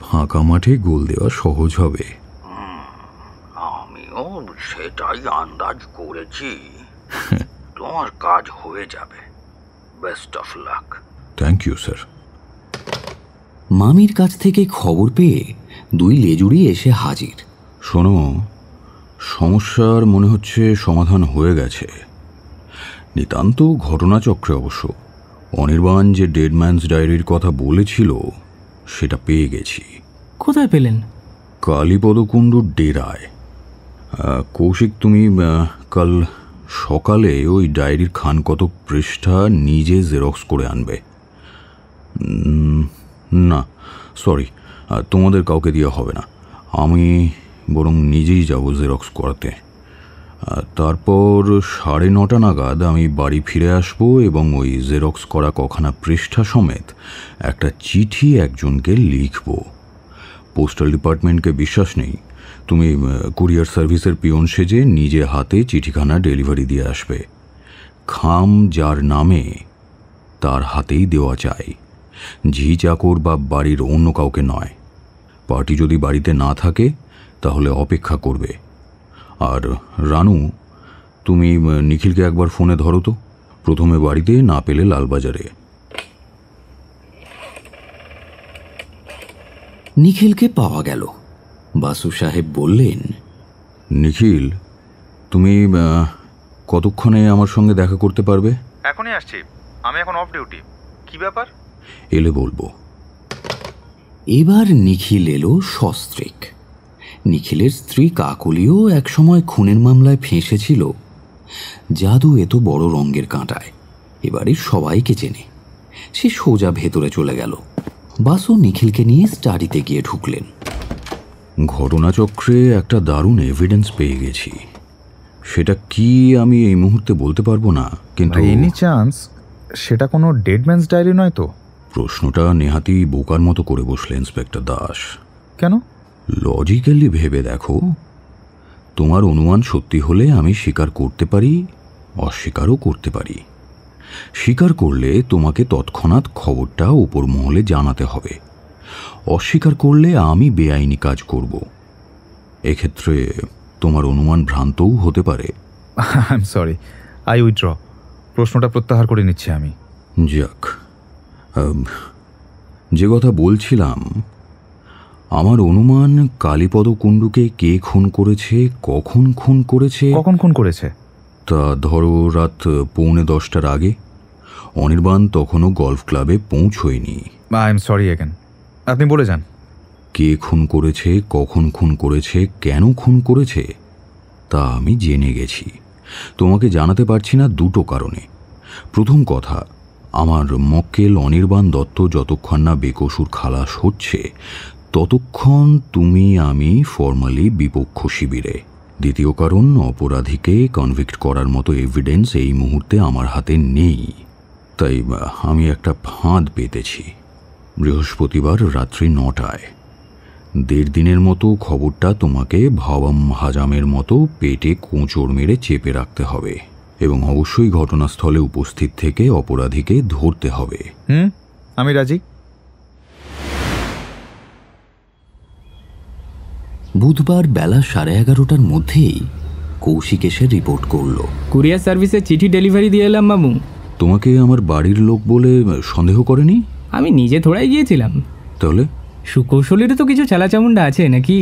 ফাঁকা মাঠে গোল দেওয়া সহজ হবে। আমিও সেটাই আন্দাজ করেছি। তোমার কাজ হয়ে যাবে। Best of luck. Thank you sir. মামির কাছ থেকে খবর পেয়ে দুই লেজুড়ি এসে হাজির। শোনো, সমস্যার মনে হচ্ছে সমাধান হয়ে গেছে। নিতান্ত ঘটনাচক্রে অবশ্য। অনির্বাণ যে ডেড ম্যানস ডায়েরির কথা বলেছিল সেটা পেয়ে গেছি। কোথায় পেলেন? কালীপদ কুণ্ডুর ডেরায়। কৌশিক, তুমি কাল সকালে ওই ডায়েরির খান কত পৃষ্ঠা নিজে জেরক্স করে আনবে। না সরি, তোমাদের কাউকে দেওয়া হবে না, আমি বরং নিজেই যাব জেরক্স করাতে। তারপর 9:30 নাগাদ আমি বাড়ি ফিরে আসবো এবং ওই জেরক্স করা কখানা পৃষ্ঠা সমেত একটা চিঠি একজনকে লিখব। পোস্টাল ডিপার্টমেন্টকে বিশ্বাস নেই, তুমি কুরিয়ার সার্ভিসের পিয়ন সেজে নিজে হাতে চিঠিখানা ডেলিভারি দিয়ে আসবে। খাম যার নামে তার হাতেই দেওয়া চাই, ঝি চাকর বা বাড়ির অন্য কাউকে নয়। পার্টি যদি বাড়িতে না থাকে তাহলে অপেক্ষা করবে। আর রানু, তুমি নিখিলকে একবার ফোনে ধরো তো, প্রথমে বাড়িতে, না পেলে লালবাজারে। নিখিলকে পাওয়া গেল। বাসু সাহেব বললেন, নিখিল, তুমি কতক্ষণে আমার সঙ্গে দেখা করতে পারবে? এখনই আসছি, আমি এখন অফ ডিউটি। কি ব্যাপার? এলে বলবো। এবার নিখিল এলো সস্ত্রীক। নিখিলের স্ত্রী কাকলিও একসময় খুনের মামলায় ফেঁসেছিল। জাদু এত বড় রঙের কাঁটায় এবারে সবাইকে চেনে। সে সোজা ভেতরে চলে গেল। বাসু নিখিলকে নিয়ে স্টাডিতে গিয়ে ঢুকলেন। ঘটনাচক্রে একটা দারুণ এভিডেন্স পেয়ে গেছি। সেটা কি আমি এই মুহূর্তে বলতে পারবো না, কিন্তু এনি চান্স সেটা কোনো ডেড ম্যানস ডায়েরি নয় তো? প্রশ্নটা নেহাতি বোকার মতো করে বসলে ইন্সপেক্টর দাস। কেন? লজিক্যালি ভেবে দেখো, তোমার অনুমান সত্যি হলে আমি স্বীকার করতে পারি, অস্বীকারও করতে পারি। স্বীকার করলে তোমাকে তৎক্ষণাৎ খবরটা উপর মহলে জানাতে হবে, অস্বীকার করলে আমি বেআইনি কাজ করব। এক্ষেত্রে তোমার অনুমান ভ্রান্তও হতে পারে। I am sorry, I withdraw. প্রশ্নটা প্রত্যাহার করে নিচ্ছি আমি। যাক, যে কথা বলছিলাম, আমার অনুমান কালীপদ কুণ্ডুকে কে খুন করেছে, কখন খুন করেছে। কখন খুন করেছে? তা ধরো রাত 9:45 আগে। অনির্বাণ তখনও গলফ ক্লাবে পৌঁছয়নি। আই এম সরি এগেন, আপনি বলে যান। কে খুন করেছে, কখন খুন করেছে, কেন খুন করেছে তা আমি জেনে গেছি। তোমাকে জানাতে পারছি না দুটো কারণে। প্রথম কথা, আমার মক্কেল অনির্বাণ দত্ত যতক্ষণ না বেকসুর খালাস হচ্ছে ততক্ষণ তুমি আমি ফর্মালি বিপক্ষ শিবিরে। দ্বিতীয় কারণ, অপরাধীকে কনভিক্ট করার মতো এভিডেন্স এই মুহূর্তে আমার হাতে নেই। তাই আমি একটা ফাঁদ পেতেছি। বৃহস্পতিবার রাত্রি 9টায় 1.5 দিনের মতো খবরটা তোমাকে ভাবাম হাজামের মতো পেটে কোঁচড় মেরে চেপে রাখতে হবে এবং অবশ্যই ঘটনাস্থলে উপস্থিত থেকে অপরাধীকে ধরতে হবে। আমি রাজি। বুধবার বেলা 11:30টার মধ্যেই কৌশিক এসে রিপোর্ট করল। কুরিয়ার সার্ভিসে চিঠি ডেলিভারি দিয়ে এলাম মামু। তোমাকে আমার বাড়ির লোক বলে সন্দেহ করেনি? আমি নিজে থোড়াই গিয়েছিলাম। তাহলে সুকৌশলীরও তো কিছু চালাচামুন্ডা আছে নাকি?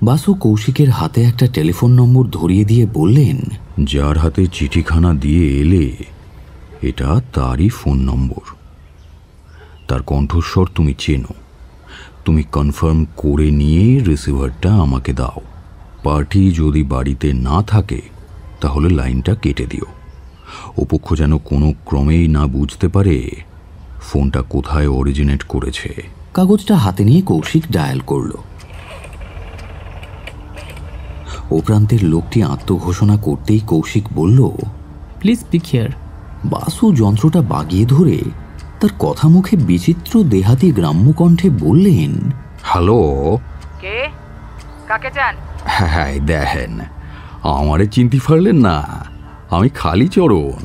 বাসু কৌশিকের হাতে একটা টেলিফোন নম্বর ধরিয়ে দিয়ে বললেন, যার হাতে চিঠিখানা দিয়ে এলে এটা তারই ফোন নম্বর। তার কণ্ঠস্বর তুমি চেনো। তুমি কনফার্ম করে নিয়ে রিসিভারটা আমাকে দাও। পার্টি যদি বাড়িতে না থাকে তাহলে লাইনটা কেটে দিও। ওপক্ষ যেন কোনো ক্রমেই না বুঝতে পারে ফোনটা কোথায় অরিজিনেট করেছে। কাগজটা হাতে নিয়ে কৌশিক ডায়াল করল। ও প্রান্তের লোকটি আত্মঘোষণা করতেই কৌশিক বলল, প্লিজ স্পিক হিয়ার। বাসু যন্ত্রটা বাগিয়ে ধরে তার কথা মুখে বিচিত্র দেহাতি গ্রাম্য কণ্ঠে বললেন, হ্যালো, কে? কাকে চান? হ্যাঁ দেখেন, আমারে চিনতে পারলেন না? আমি কালীচরণ,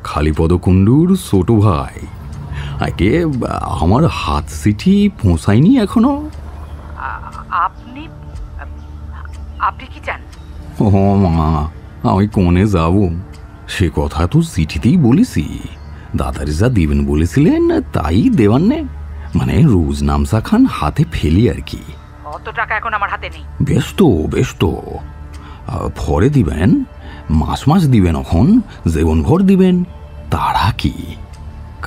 কালীপদ কুণ্ডুর ছোট ভাই। আগে আমার হাত চিঠি পৌঁছায়নি এখনো। আপনি আপনি কি চান? ও মা, আমি কোনে যাব সে কথা তো চিঠিতেই বলেছি। দাদার যা দিবেন বলেছিলেন তাই দেওয়ার নে, মানে রোজ নামসা খান হাতে ফেলি আর কি। অত টাকা এখন আমার হাতে নেই। বেশ তো ভরে দিবেন, মাস মাস দিবেন, এখন জীবনভর দিবেন। তারা কি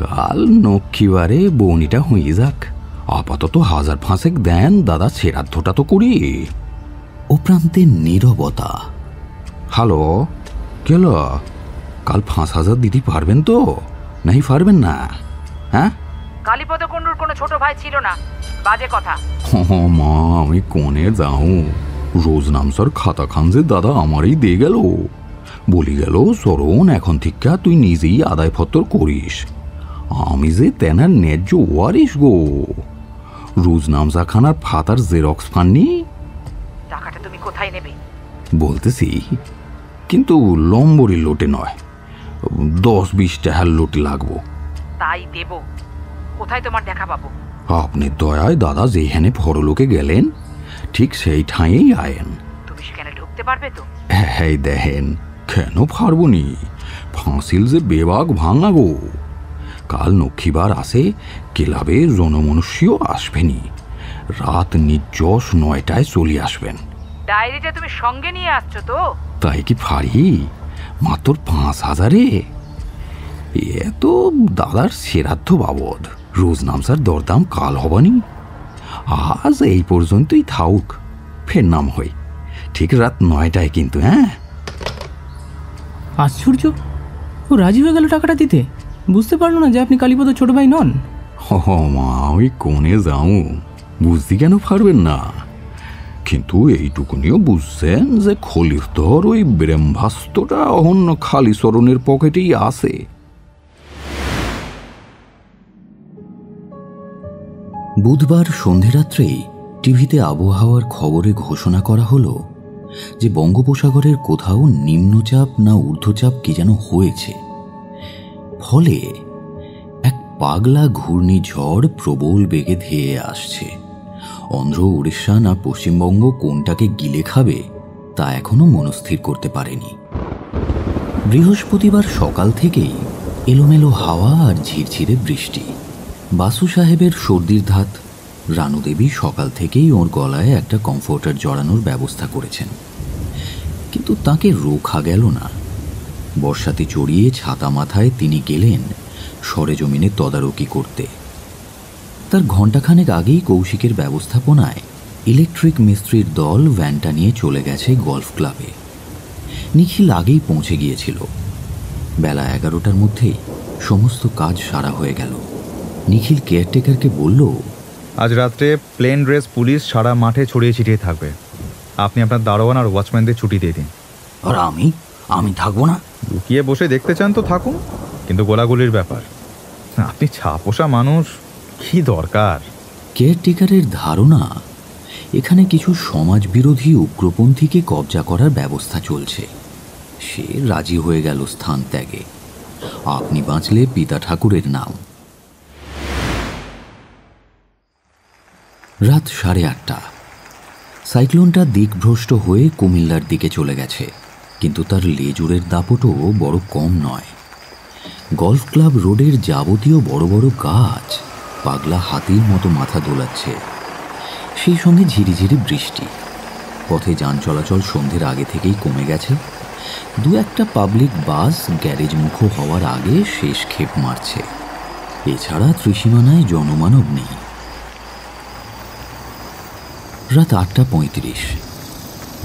কাল নক্ষিবারে বউনিটা হয়ে যাক, আপাতত 1000 দেন দাদা, শ্রাদ্ধটা তো করি। ও প্রান্তে নীরবতা। হ্যালো, কেল কাল 5000 দিতে পারবেন তো, নাহি পারবেন না? হ্যাঁ, কালীপদ কুণ্ডুর কোনো ছোট ভাই ছিল না, বাজে কথা। মা, আমি কোনে যাও? রোজ নামসার খাতা খান যে দাদা আমারই দিয়ে গেল, বলি গেল সরণ এখন থেকে তুই নিজেই আদায় পত্র করিস। আমি যে তেনার ন্যায্য ওয়ারিস গো। রোজ নামসা খানার ফাতার জেরক্স পাননি? টাকাটা তুমি কোথায় নেবে? বলতেছি, কিন্তু লম্বরি লোটে নয়, 10-20 টাকার লোটে লাগবো। তাই দেব। কোথায় তোমার দেখা পাবো? আপনি দয়ায় দাদা যেখানে পরলোকে গেলেন ঠিক সেই ঠাঁইয়েই আয়েন। তুমি সেখানে ঢুকতে পারবে তো? হ্যাঁ দেখেন, কেন পারবো নি? ফাঁসিল যে বেবাগ ভাঙা গো। কাল নক্ষিবার আসে, ক্লাবে জনমনুষ্যও আসবেনি। রাত নির্জশ 9টায় চলে আসবেন। ডায়েরিটা তুমি সঙ্গে নিয়ে আসছো তো? তাই কি ফারি, মাত্র 5,000-এ? এ তো দাদার শ্রাদ্ধ বাবদ, রোজ নামসার দরদাম কাল হবানি। আজ এই পর্যন্তই থাকুক, ফের নাম হয় ঠিক রাত 9টায় কিন্তু। হ্যাঁ, আশ্চর্য, ও রাজি হয়ে গেল টাকাটা দিতে। বুঝতে পারলো না যে আপনি কালীপদ ছোট ভাই নন। মা, ওই কোণে যাও, বুঝতে কেন পারবেন না? কিন্তু এইটুকুনিও বুঝছেন যে খলিফতর ওই ব্রহ্মাস্ত্রটা অন্য খালি চরণের পকেটেই আছে। বুধবার সন্ধেরাত্রেই টিভিতে আবহাওয়ার খবরে ঘোষণা করা হলো যে বঙ্গোপসাগরের কোথাও নিম্নচাপ না ঊর্ধ্বচাপ কি যেন হয়েছে। ফলে এক পাগলা ঘূর্ণিঝড় প্রবল বেগে ধেয়ে আসছে। অন্ধ্র, উড়িষ্যা না পশ্চিমবঙ্গ কোনটাকে গিলে খাবে তা এখনো মনস্থির করতে পারেনি। বৃহস্পতিবার সকাল থেকেই এলোমেলো হাওয়া আর ঝিরঝিরে বৃষ্টি। বাসু সাহেবের সর্দির ধাত। রানুদেবী সকাল থেকেই ওর গলায় একটা কমফোর্টার জড়ানোর ব্যবস্থা করেছেন, কিন্তু তাকে রোখা গেল না। বর্ষাতে চড়িয়ে ছাতা মাথায় তিনি গেলেন সরেজমিনে তদারকি করতে। তার ঘণ্টাখানেক আগেই কৌশিকের ব্যবস্থাপনায় ইলেকট্রিক মিস্ত্রির দল ভ্যানটা নিয়ে চলে গেছে গলফ ক্লাবে। নিখিল আগেই পৌঁছে গিয়েছিল। বেলা 11টার মধ্যেই সমস্ত কাজ সারা হয়ে গেল। নিখিল কেয়ারটেকারকে বলল, আজ রাত্রে প্লেন ড্রেস পুলিশ সারা মাঠে ছড়িয়ে ছিটিয়ে থাকবে। আপনি আপনার দারোয়ান আর ওয়াচম্যানদের ছুটি দিয়ে দিন। আর আমি থাকবো না? লুকিয়ে বসে দেখতে চান তো থাকুন, কিন্তু গোলাগুলির ব্যাপার। আপনি ছাপোষা মানুষ, কি দরকার? কেয়ারটেকারের ধারণা এখানে কিছু সমাজবিরোধী উগ্রপন্থীকে কবজা করার ব্যবস্থা চলছে। সে রাজি হয়ে গেল স্থান ত্যাগে। আপনি বাঁচলে পিতা ঠাকুরের নাম। রাত 8:30। সাইক্লোনটা দিকভ্রষ্ট হয়ে কুমিল্লার দিকে চলে গেছে, কিন্তু তার লেজুরের দাপটও বড় কম নয়। গলফ ক্লাব রোডের যাবতীয় বড় বড় গাছ পাগলা হাতির মতো মাথা দোলাচ্ছে। সেই সঙ্গে ঝিরিঝিরি বৃষ্টি। পথে যান চলাচল সন্ধ্যের আগে থেকেই কমে গেছে। দু একটা পাবলিক বাস গ্যারেজ মুখো হওয়ার আগে শেষ ক্ষেপ মারছে। এছাড়া ত্রিসীমানায় জনমানব নেই। রাত 8:35।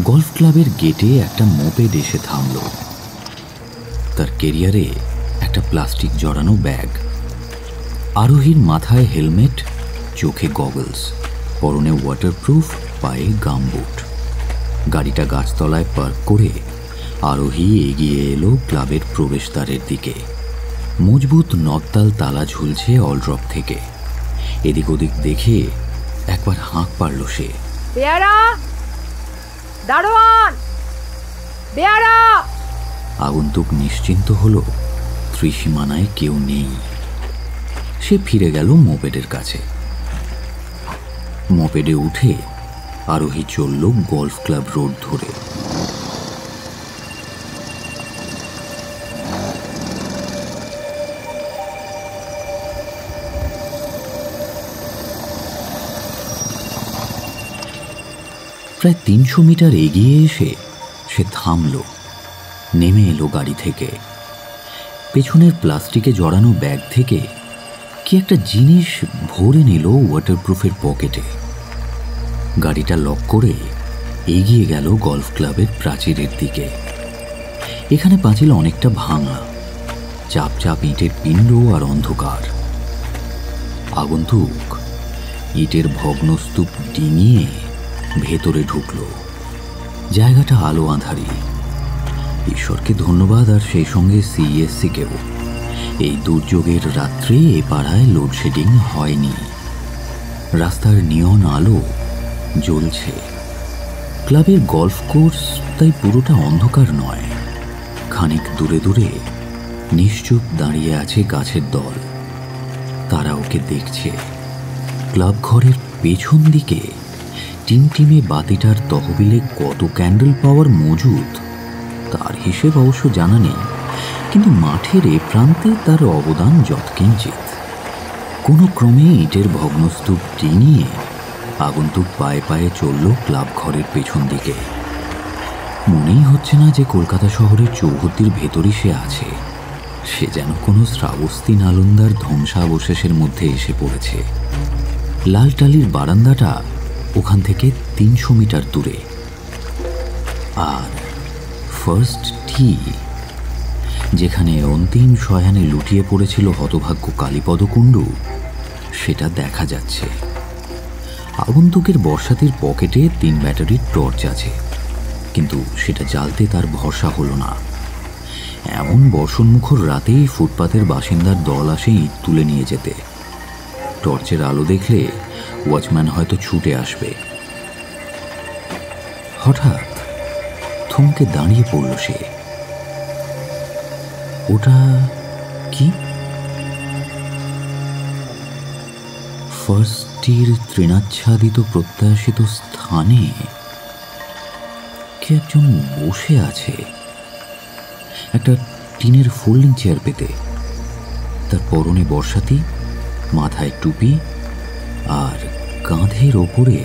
গলফ ক্লাবের গেটে একটা মোপেড এসে থামল। তার কেরিয়ারে একটা প্লাস্টিক জড়ানো ব্যাগ। আরোহীর মাথায় হেলমেট, চোখে গগলস, পরনে ওয়াটারপ্রুফ, পায়ে গামবুট। গাড়িটা গাছতলায় পার্ক করে আরোহী এগিয়ে এলো ক্লাবের প্রবেশদ্বারের দিকে। মজবুত নকতাল তালা ঝুলছে অলড্রপ থেকে। এদিক ওদিক দেখে একবার হাঁক পারল সে। বেয়ারা, দারোয়ান, বেয়ারা। আগন্তুক নিশ্চিন্ত হলো ত্রিসীমানায় কেউ নেই। সে ফিরে গেল মোপেডের কাছে। মোপেডে উঠে আরোহী চলল গলফ ক্লাব রোড ধরে। প্রায় 300 মিটার এগিয়ে এসে সে থামল। নেমে এলো গাড়ি থেকে। পেছনের প্লাস্টিকে জড়ানো ব্যাগ থেকে কি একটা জিনিস ভরে নিল ওয়াটারপ্রুফের পকেটে। গাড়িটা লক করে এগিয়ে গেল গলফ ক্লাবের প্রাচীরের দিকে। এখানে পাঁচিল অনেকটা ভাঙা, চাপ চাপ ইটের পিণ্ড আর অন্ধকার। আগন্তুক ইটের ভগ্নস্তূপ ডিঙিয়ে ভেতরে ঢুকল। জায়গাটা আলো আঁধারি। ঈশ্বরকে ধন্যবাদ, আর সেই সঙ্গে সিএসসিকেও। এই দুর্যোগের রাত্রে এ পাড়ায় লোডশেডিং হয়নি। রাস্তার নিয়ন আলো জ্বলছে। ক্লাবের গলফ কোর্স তাই পুরোটা অন্ধকার নয়। খানিক দূরে দূরে নিশ্চুপ দাঁড়িয়ে আছে গাছের দল। তারা ওকে দেখছে। ক্লাব ঘরের পেছন দিকে টিমটিমে বাতিটার তহবিলে কত ক্যান্ডেল পাওয়ার মজুদ তার হিসেব অবশ্য জানা নেই, কিন্তু মাঠের এ প্রান্তে তার অবদান যৎকিঞ্চিৎ। কোনো ক্রমে ইটের ভগ্নস্তূপ ডিঙিয়ে আগন্তুক পায়ে পায়ে চলল ক্লাব ঘরের পেছন দিকে। মনেই হচ্ছে না যে কলকাতা শহরের চৌহদ্দির ভেতরই সে আছে। সে যেন কোনো শ্রাবস্তী নালন্দার ধ্বংসাবশেষের মধ্যে এসে পড়েছে। লাল টালির বারান্দাটা ওখান থেকে 300 মিটার দূরে। আর ফার্স্ট টি, যেখানে অন্তিম শয়ানে লুটিয়ে পড়েছিল হতভাগ্য কালীপদ কুণ্ডু, সেটা দেখা যাচ্ছে। আগন্তুকের বর্ষাতির পকেটে 3 ব্যাটারির টর্চ আছে, কিন্তু সেটা জ্বালতে তার ভরসা হলো না। এমন বর্ষণমুখর রাতেই ফুটপাতের বাসিন্দার দল আসে ইট তুলে নিয়ে যেতে। টর্চের আলো দেখলে ওয়াচম্যান হয়তো ছুটে আসবে। হঠাৎ থমকে দাঁড়িয়ে পড়ল সে। ওটা কি? ফার্স্টির তৃণাচ্ছাদিত প্রত্যাশিত স্থানে কে একজন বসে আছে, একটা টিনের ফোল্ডিং চেয়ার পেতে। তার পরনে বর্ষাতি, মাথায় টুপি, আর কাঁধের ওপরে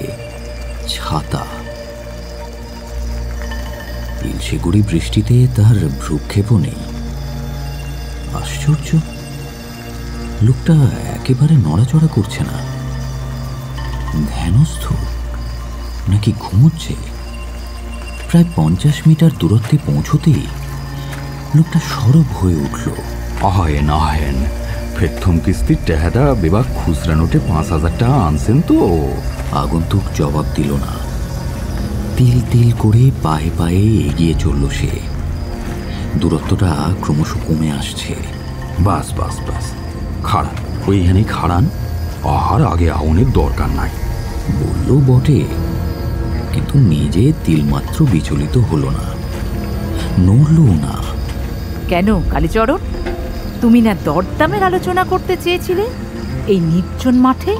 ছাতা। ইলশেগুড়ি বৃষ্টিতে তার ভ্রুক্ষেপও নেই। আশ্চর্য, লোকটা একেবারে নড়াচড়া করছে না। ধ্যানস্থ নাকি ঘুমোচ্ছে? প্রায় 50 মিটার দূরত্বে পৌঁছতেই লোকটা সরব হয়ে উঠল। আহেন আহেন, প্রথম কিস্তির টেহাদা বেবা খুচরা নোটে 5000 টাকা আনছেন তো? আগন্তুক জবাব দিল না। তিল তিল করে পায়ে পায়ে এগিয়ে চলল সে। দূরত্বটা ক্রমশ কমে আসছে। বাস বাস বাস, খাড়ান, ওইখানেই খাড়ান। আর আগে আউনের দরকার নাই। বলল বটে, কিন্তু নিজে তিলমাত্র বিচলিত হলো না, নড়লও না। কেন কালীচরণ, তুমি না দরদামের আলোচনা করতে চেয়েছিলে এই নির্জন মাঠে?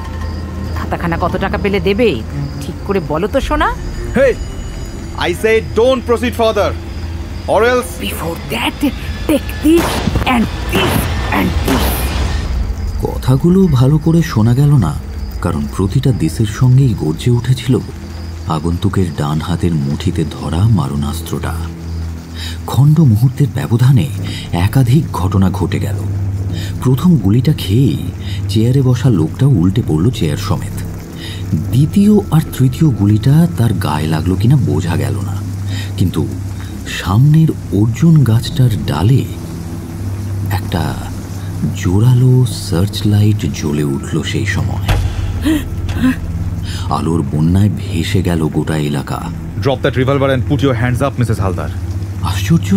খাতাখানা কত টাকা পেলে দেবে ঠিক করে বলো তো সোনা। Hey, I say don't proceed further, or else before that take this and this and this. কথাগুলো ভালো করে শোনা গেল না, কারণ প্রতিটা দিশের সঙ্গেই গর্জে উঠেছিল আগন্তুকের ডান হাতের মুঠিতে ধরা মারণাস্ত্রটা। খণ্ড মুহূর্তের ব্যবধানে একাধিক ঘটনা ঘটে গেল। প্রথম গুলিটা খেয়েই চেয়ারে বসা লোকটা উল্টে পড়ল চেয়ার সমেত। দ্বিতীয় আর তৃতীয় গুলিটা তার গায়ে লাগলো কিনা বোঝা গেল না, কিন্তু সামনের অর্জুন গাছটার ডালে একটা জোরালো সার্চ লাইট জ্বলে উঠল সেই সময়। আলোর বন্যায় ভেসে গেল গোটা এলাকা। Drop that revolver and put your hands up, Mrs Haldar. আশ্চর্য,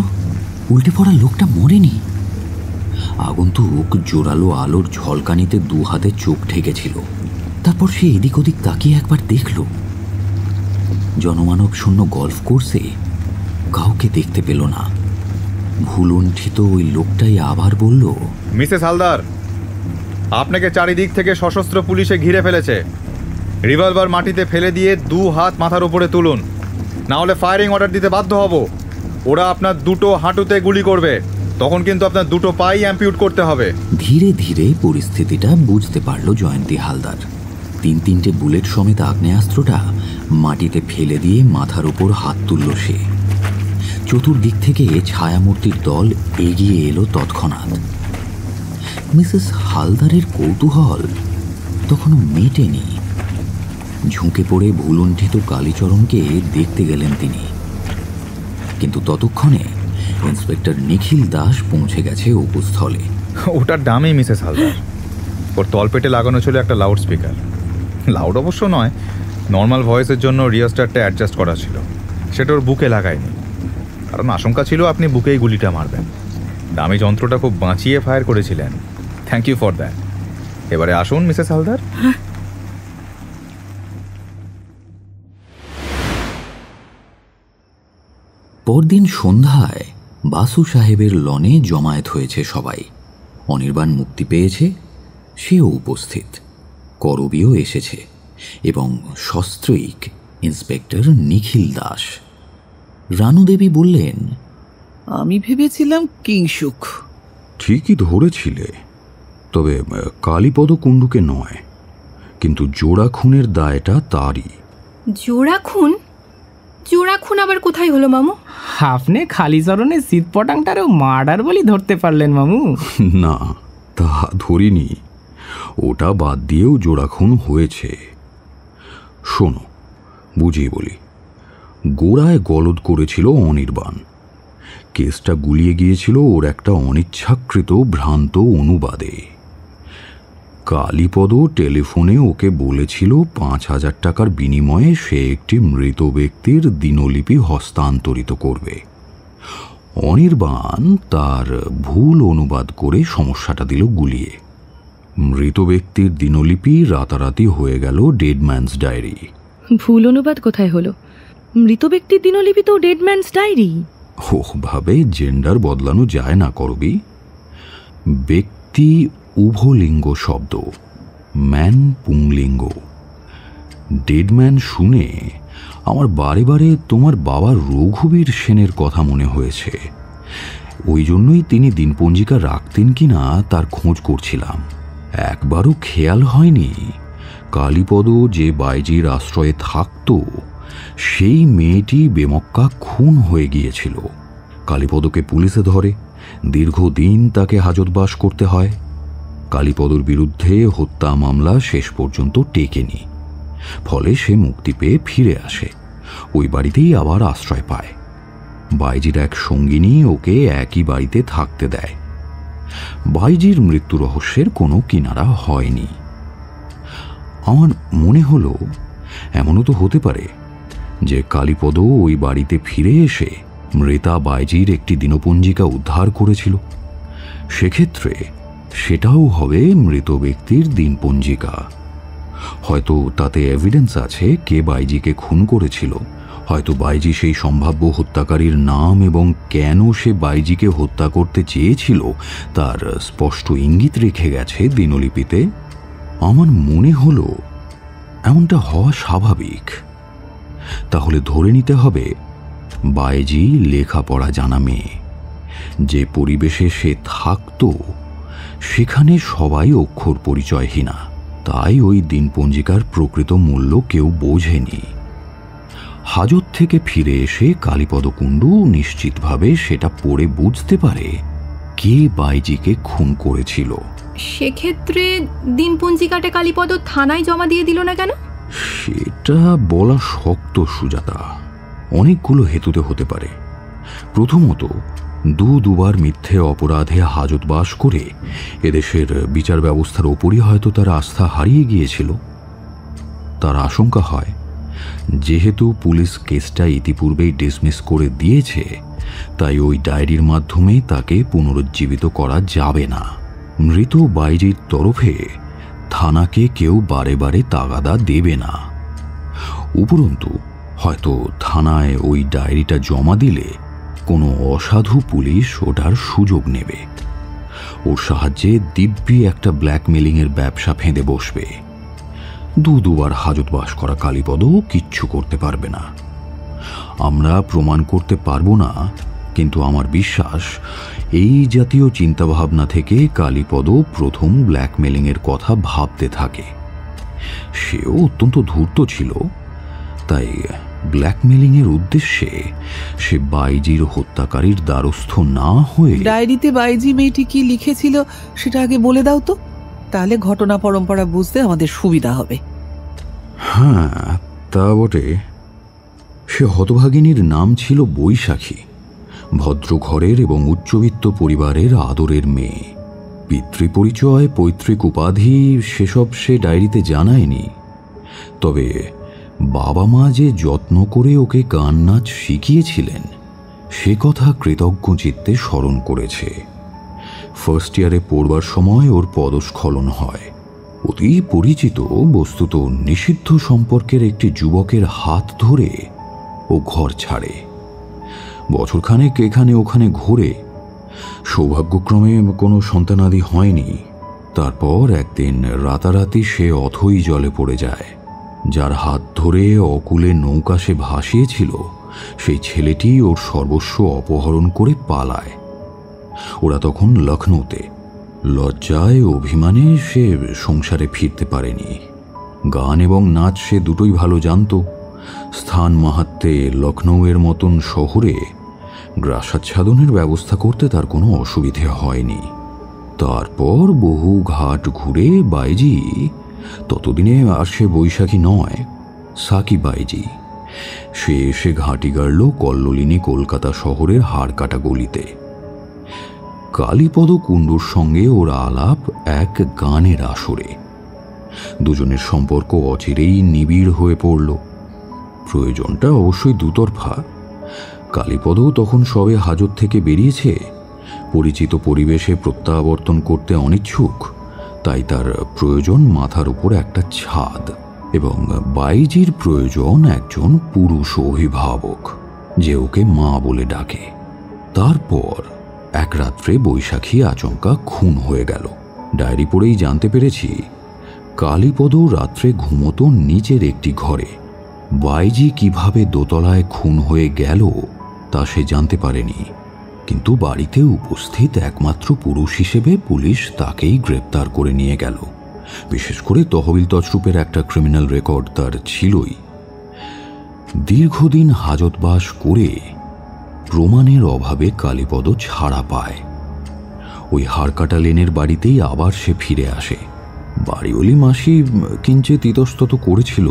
উল্টে পড়া লোকটা মরেনি। আগন্তুক জোরালো আলোর ঝলকানিতে 2 হাতে চোখ ঢেকেছিল। তারপর সে এদিক ওদিক তাকিয়ে একবার দেখল, জনমানব শূন্য গল্ফ কোর্সে কাউকে দেখতে পেল না। ভুলুণ্ঠিত ওই লোকটাই আবার বলল, মিসেস হালদার, আপনাকে চারিদিক থেকে সশস্ত্র পুলিশে ঘিরে ফেলেছে। রিভলভার মাটিতে ফেলে দিয়ে 2 হাত মাথার উপরে তুলুন, না হলে ফায়ারিং অর্ডার দিতে বাধ্য হব। ওরা আপনার 2টো হাঁটুতে গুলি করবে, তখন কিন্তু আপনার 2টো পাই অ্যাম্পিউট করতে হবে। ধীরে ধীরে পরিস্থিতিটা বুঝতে পারল জয়ন্তী হালদার। 3-3টে বুলেট সমেত আগ্নেয়াস্ত্রটা মাটিতে ফেলে দিয়ে মাথার উপর হাত তুলল সে। চতুর্দিক থেকে ছায়ামূর্তির দল এগিয়ে এলো তৎক্ষণাৎ। মিসেস হালদারের কৌতূহল তখনও মেটেনি। ঝুঁকে পড়ে ভুলুণ্ঠিত কালীচরণকে দেখতে গেলেন তিনি, কিন্তু ততক্ষণে ইন্সপেক্টর নিখিল দাস পৌঁছে গেছে উপস্থলে। ওটার দামই মিসেস হালদার। ওর তলপেটে লাগানো ছিল একটা লাউড স্পিকার। লাউড অবশ্য নয়, নর্মাল ভয়েসের জন্য রিয়াস্টারটা অ্যাডজাস্ট করা ছিল। সেটা ওর বুকে লাগায়নি, কারণ আশঙ্কা ছিল আপনি বুকেই গুলিটা মারবেন। দামি যন্ত্রটা খুব বাঁচিয়ে ফায়ার করেছিলেন। Thank you for that. এবারে আসুন মিসেস হালদার। পরদিন সন্ধ্যায় বাসু সাহেবের লনে জমায়েত হয়েছে সবাই। অনির্বাণ মুক্তি পেয়েছে, সেও উপস্থিত। করবীও এসেছে এবং সস্ত্রৈক ইন্সপেক্টর নিখিল দাস। রানুদেবী বললেন, আমি ভেবেছিলাম কিংসুক। ঠিকই ধরেছিলে, তবে কালীপদ কুণ্ডুকে নয়। কিন্তু জোড়া খুনের দায়টা তারই। জোড়া খুন? জোড়া খুন আবার কোথায় হলো মামু? আপনি খালি চরণে শীত পটাংটারেও মার্ডার বলি ধরতে পারলেন মামু। না, তা ধরিনি, ওটা বাদ দিয়েও জোড়া খুন হয়েছে। শোনো, বুঝিয়ে বলি। গোড়ায় গলদ করেছিল অনির্বাণ। কেসটা গুলিয়ে গিয়েছিল ওর একটা অনিচ্ছাকৃত ভ্রান্ত অনুবাদে। কালীপদ টেলিফোনে ওকে বলেছিল 5,000 টাকার বিনিময়ে সে একটি মৃত ব্যক্তির দিনলিপি হস্তান্তরিত করবে। অনির্বাণ তার ভুল অনুবাদ করে সমস্যাটা দিল গুলিয়ে। মৃত ব্যক্তির দিনলিপি রাতারাতি হয়ে গেল ডেডম্যানস ডায়েরি। ভুল অনুবাদ কোথায় হলো? মৃত ব্যক্তির দিনলিপি তো ডেডম্যানস ডায়েরি। ওভাবে জেন্ডার বদলানো যায় না করবি। ব্যক্তি উভলিঙ্গ শব্দ, ম্যান পুংলিঙ্গ। ডেডম্যান শুনে আমার বারে বারে তোমার বাবা রঘুবীর সেনের কথা মনে হয়েছে। ওই জন্যই তিনি দিনপঞ্জিকা রাখতেন কিনা তার খোঁজ করছিলাম। একবারও খেয়াল হয়নি কালীপদ যে বাইজির আশ্রয়ে থাকত সেই মেয়েটি বেমক্কা খুন হয়ে গিয়েছিল। কালীপদকে পুলিশে ধরে, দীর্ঘদিন তাকে হাজতবাস করতে হয়। কালীপদর বিরুদ্ধে হত্যা মামলা শেষ পর্যন্ত টেকেনি। ফলে সে মুক্তি পেয়ে ফিরে আসে, ওই বাড়িতেই আবার আশ্রয় পায়। বাইজির এক সঙ্গিনী ওকে একই বাড়িতে থাকতে দেয়। বাইজির মৃত্যু রহস্যের কোনো কিনারা হয়নি। আমার মনে হলো এমনও তো হতে পারে যে কালীপদ ওই বাড়িতে ফিরে এসে মৃতা বাইজির একটি দিনপঞ্জিকা উদ্ধার করেছিল। সেক্ষেত্রে সেটাও হবে মৃত ব্যক্তির দিনপঞ্জিকা। হয়তো তাতে এভিডেন্স আছে কে বাইজিকে খুন করেছিল। হয়তো বাইজি সেই সম্ভাব্য হত্যাকারীর নাম এবং কেন সে বাইজিকে হত্যা করতে চেয়েছিল তার স্পষ্ট ইঙ্গিত রেখে গেছে দিনলিপিতে। আমার মনে হলো এমনটা হওয়া স্বাভাবিক। তাহলে ধরে নিতে হবে বাইজি লেখাপড়া জানা মেয়ে। যে পরিবেশে সে থাকত সেখানে সবাই অক্ষর পরিচয়হীনা, তাই ওই দিনপঞ্জিকার প্রকৃত মূল্য কেউ বোঝেনি। হাজত থেকে ফিরে এসে কালীপদ কুণ্ডু নিশ্চিতভাবে সেটা পড়ে বুঝতে পারে কে বাইজিকে খুন করেছিল। সেক্ষেত্রে দিনপঞ্জিকাটা কালীপদ থানায় জমা দিয়ে দিল না কেন? সেটা বলা শক্ত সুজাতা। অনেকগুলো হেতুতে হতে পারে। প্রথমত, দুবার মিথ্যে অপরাধে হাজতবাস করে এদেশের বিচার ব্যবস্থার ওপরই হয়তো তার আস্থা হারিয়ে গিয়েছিল। তার আশঙ্কা হয় যেহেতু পুলিশ কেসটা ইতিপূর্বেই ডিসমিস করে দিয়েছে, তাই ওই ডায়েরির মাধ্যমে তাকে পুনরুজ্জীবিত করা যাবে না। মৃত বাইজির তরফে থানাকে কেউ বারে বারে তাগাদা দেবে না। উপরন্তু হয়তো থানায় ওই ডায়েরিটা জমা দিলে কোনো অসাধু পুলিশ ওটার সুযোগ নেবে। ওর সাহায্যে দিব্যি একটা ব্ল্যাকমেলিংয়ের ব্যবসা ফেঁদে বসবে। দুবার হাজতবাস করা কালীপদ কিচ্ছু করতে পারবে না। আমরা প্রমাণ করতে পারবো না, কিন্তু আমার বিশ্বাস এই জাতীয় চিন্তাভাবনা থেকে কালীপদ প্রথম ব্ল্যাকমেলিংয়ের কথা ভাবতে থাকে। সেও অত্যন্ত ধূর্ত ছিল, তাই ব্ল্যাকমেলিংয়ের উদ্দেশ্যে সে বাইজির হত্যাকারীর দ্বারস্থ না হয়ে। ডায়েরিতে বাইজি মেয়েটি কি লিখেছিল সেটা আগে বলে দাও তো, তাহলে ঘটনা পরম্পরা বুঝতে আমাদের সুবিধা হবে। হ্যাঁ, তা বটে। সে হতভাগিনীর নাম ছিল বৈশাখী। ভদ্র ঘরের এবং উচ্চবিত্ত পরিবারের আদরের মেয়ে। পিতৃপরিচয়, পৈতৃক উপাধি সেসব সে ডায়েরিতে জানায়নি। তবে বাবা মা যে যত্ন করে ওকে গান নাচ শিখিয়েছিলেন সে কথা কৃতজ্ঞ চিত্তে স্মরণ করেছে। ফার্স্ট ইয়ারে পড়বার সময় ওর পদস্খলন হয়। অতি পরিচিত, বস্তুত নিষিদ্ধ সম্পর্কের একটি যুবকের হাত ধরে ও ঘর ছাড়ে। বছরখানেক এখানে ওখানে ঘুরে সৌভাগ্যক্রমে কোনো সন্তানাদি হয়নি। তারপর একদিন রাতারাতি সে অথই জলে পড়ে যায়। যার হাত ধরে অকুলে নৌকা সে ভাসিয়েছিল সেই ছেলেটি ওর সর্বস্ব অপহরণ করে পালায়। ওরা তখন লখনৌতে। লজ্জায় অভিমানে সে সংসারে ফিরতে পারেনি। গান এবং নাচ সে দুটোই ভালো জানত। স্থান মাহাত্ম্যে লখনৌয়ের মতন শহরে গ্রাসাচ্ছাদনের ব্যবস্থা করতে তার কোনো অসুবিধে হয়নি। তারপর বহু ঘাট ঘুরে বাইজি, ততদিনে আর সে বৈশাখী নয়, সাকি বাইজি, সে এসে ঘাঁটি গাড়ল কল্লোলিনী কলকাতা শহরের হাড়কাটা গলিতে। কালীপদ কুণ্ডুর সঙ্গে ওর আলাপ এক গানের আসরে। দুজনের সম্পর্ক অচিরেই নিবিড় হয়ে পড়ল। প্রয়োজনটা অবশ্যই দুতরফা। কালীপদ তখন সবে হাজত থেকে বেরিয়েছে, পরিচিত পরিবেশে প্রত্যাবর্তন করতে অনিচ্ছুক, তাই তার প্রয়োজন মাথার উপর একটা ছাদ, এবং বাইজির প্রয়োজন একজন পুরুষ অভিভাবক যে ওকে মা বলে ডাকে। তারপর এক রাত্রে বৈশাখী আচমকা খুন হয়ে গেল। ডায়েরি পড়েই জানতে পেরেছি কালীপদ রাত্রে ঘুমতো নিচের একটি ঘরে। বাইজি কিভাবে দোতলায় খুন হয়ে গেল তা সে জানতে পারেনি, কিন্তু বাড়িতে উপস্থিত একমাত্র পুরুষ হিসেবে পুলিশ তাকেই গ্রেপ্তার করে নিয়ে গেল। বিশেষ করে তহবিল তছরূপের একটা ক্রিমিনাল রেকর্ড তার ছিলই। দীর্ঘদিন হাজতবাস করে প্রমাণের অভাবে কালীপদ ছাড়া পায়। ওই হাড়কাটা লেনের বাড়িতেই আবার সে ফিরে আসে। বাড়িওয়ালি মাসি কিঞ্চিত ইতস্তত করেছিল,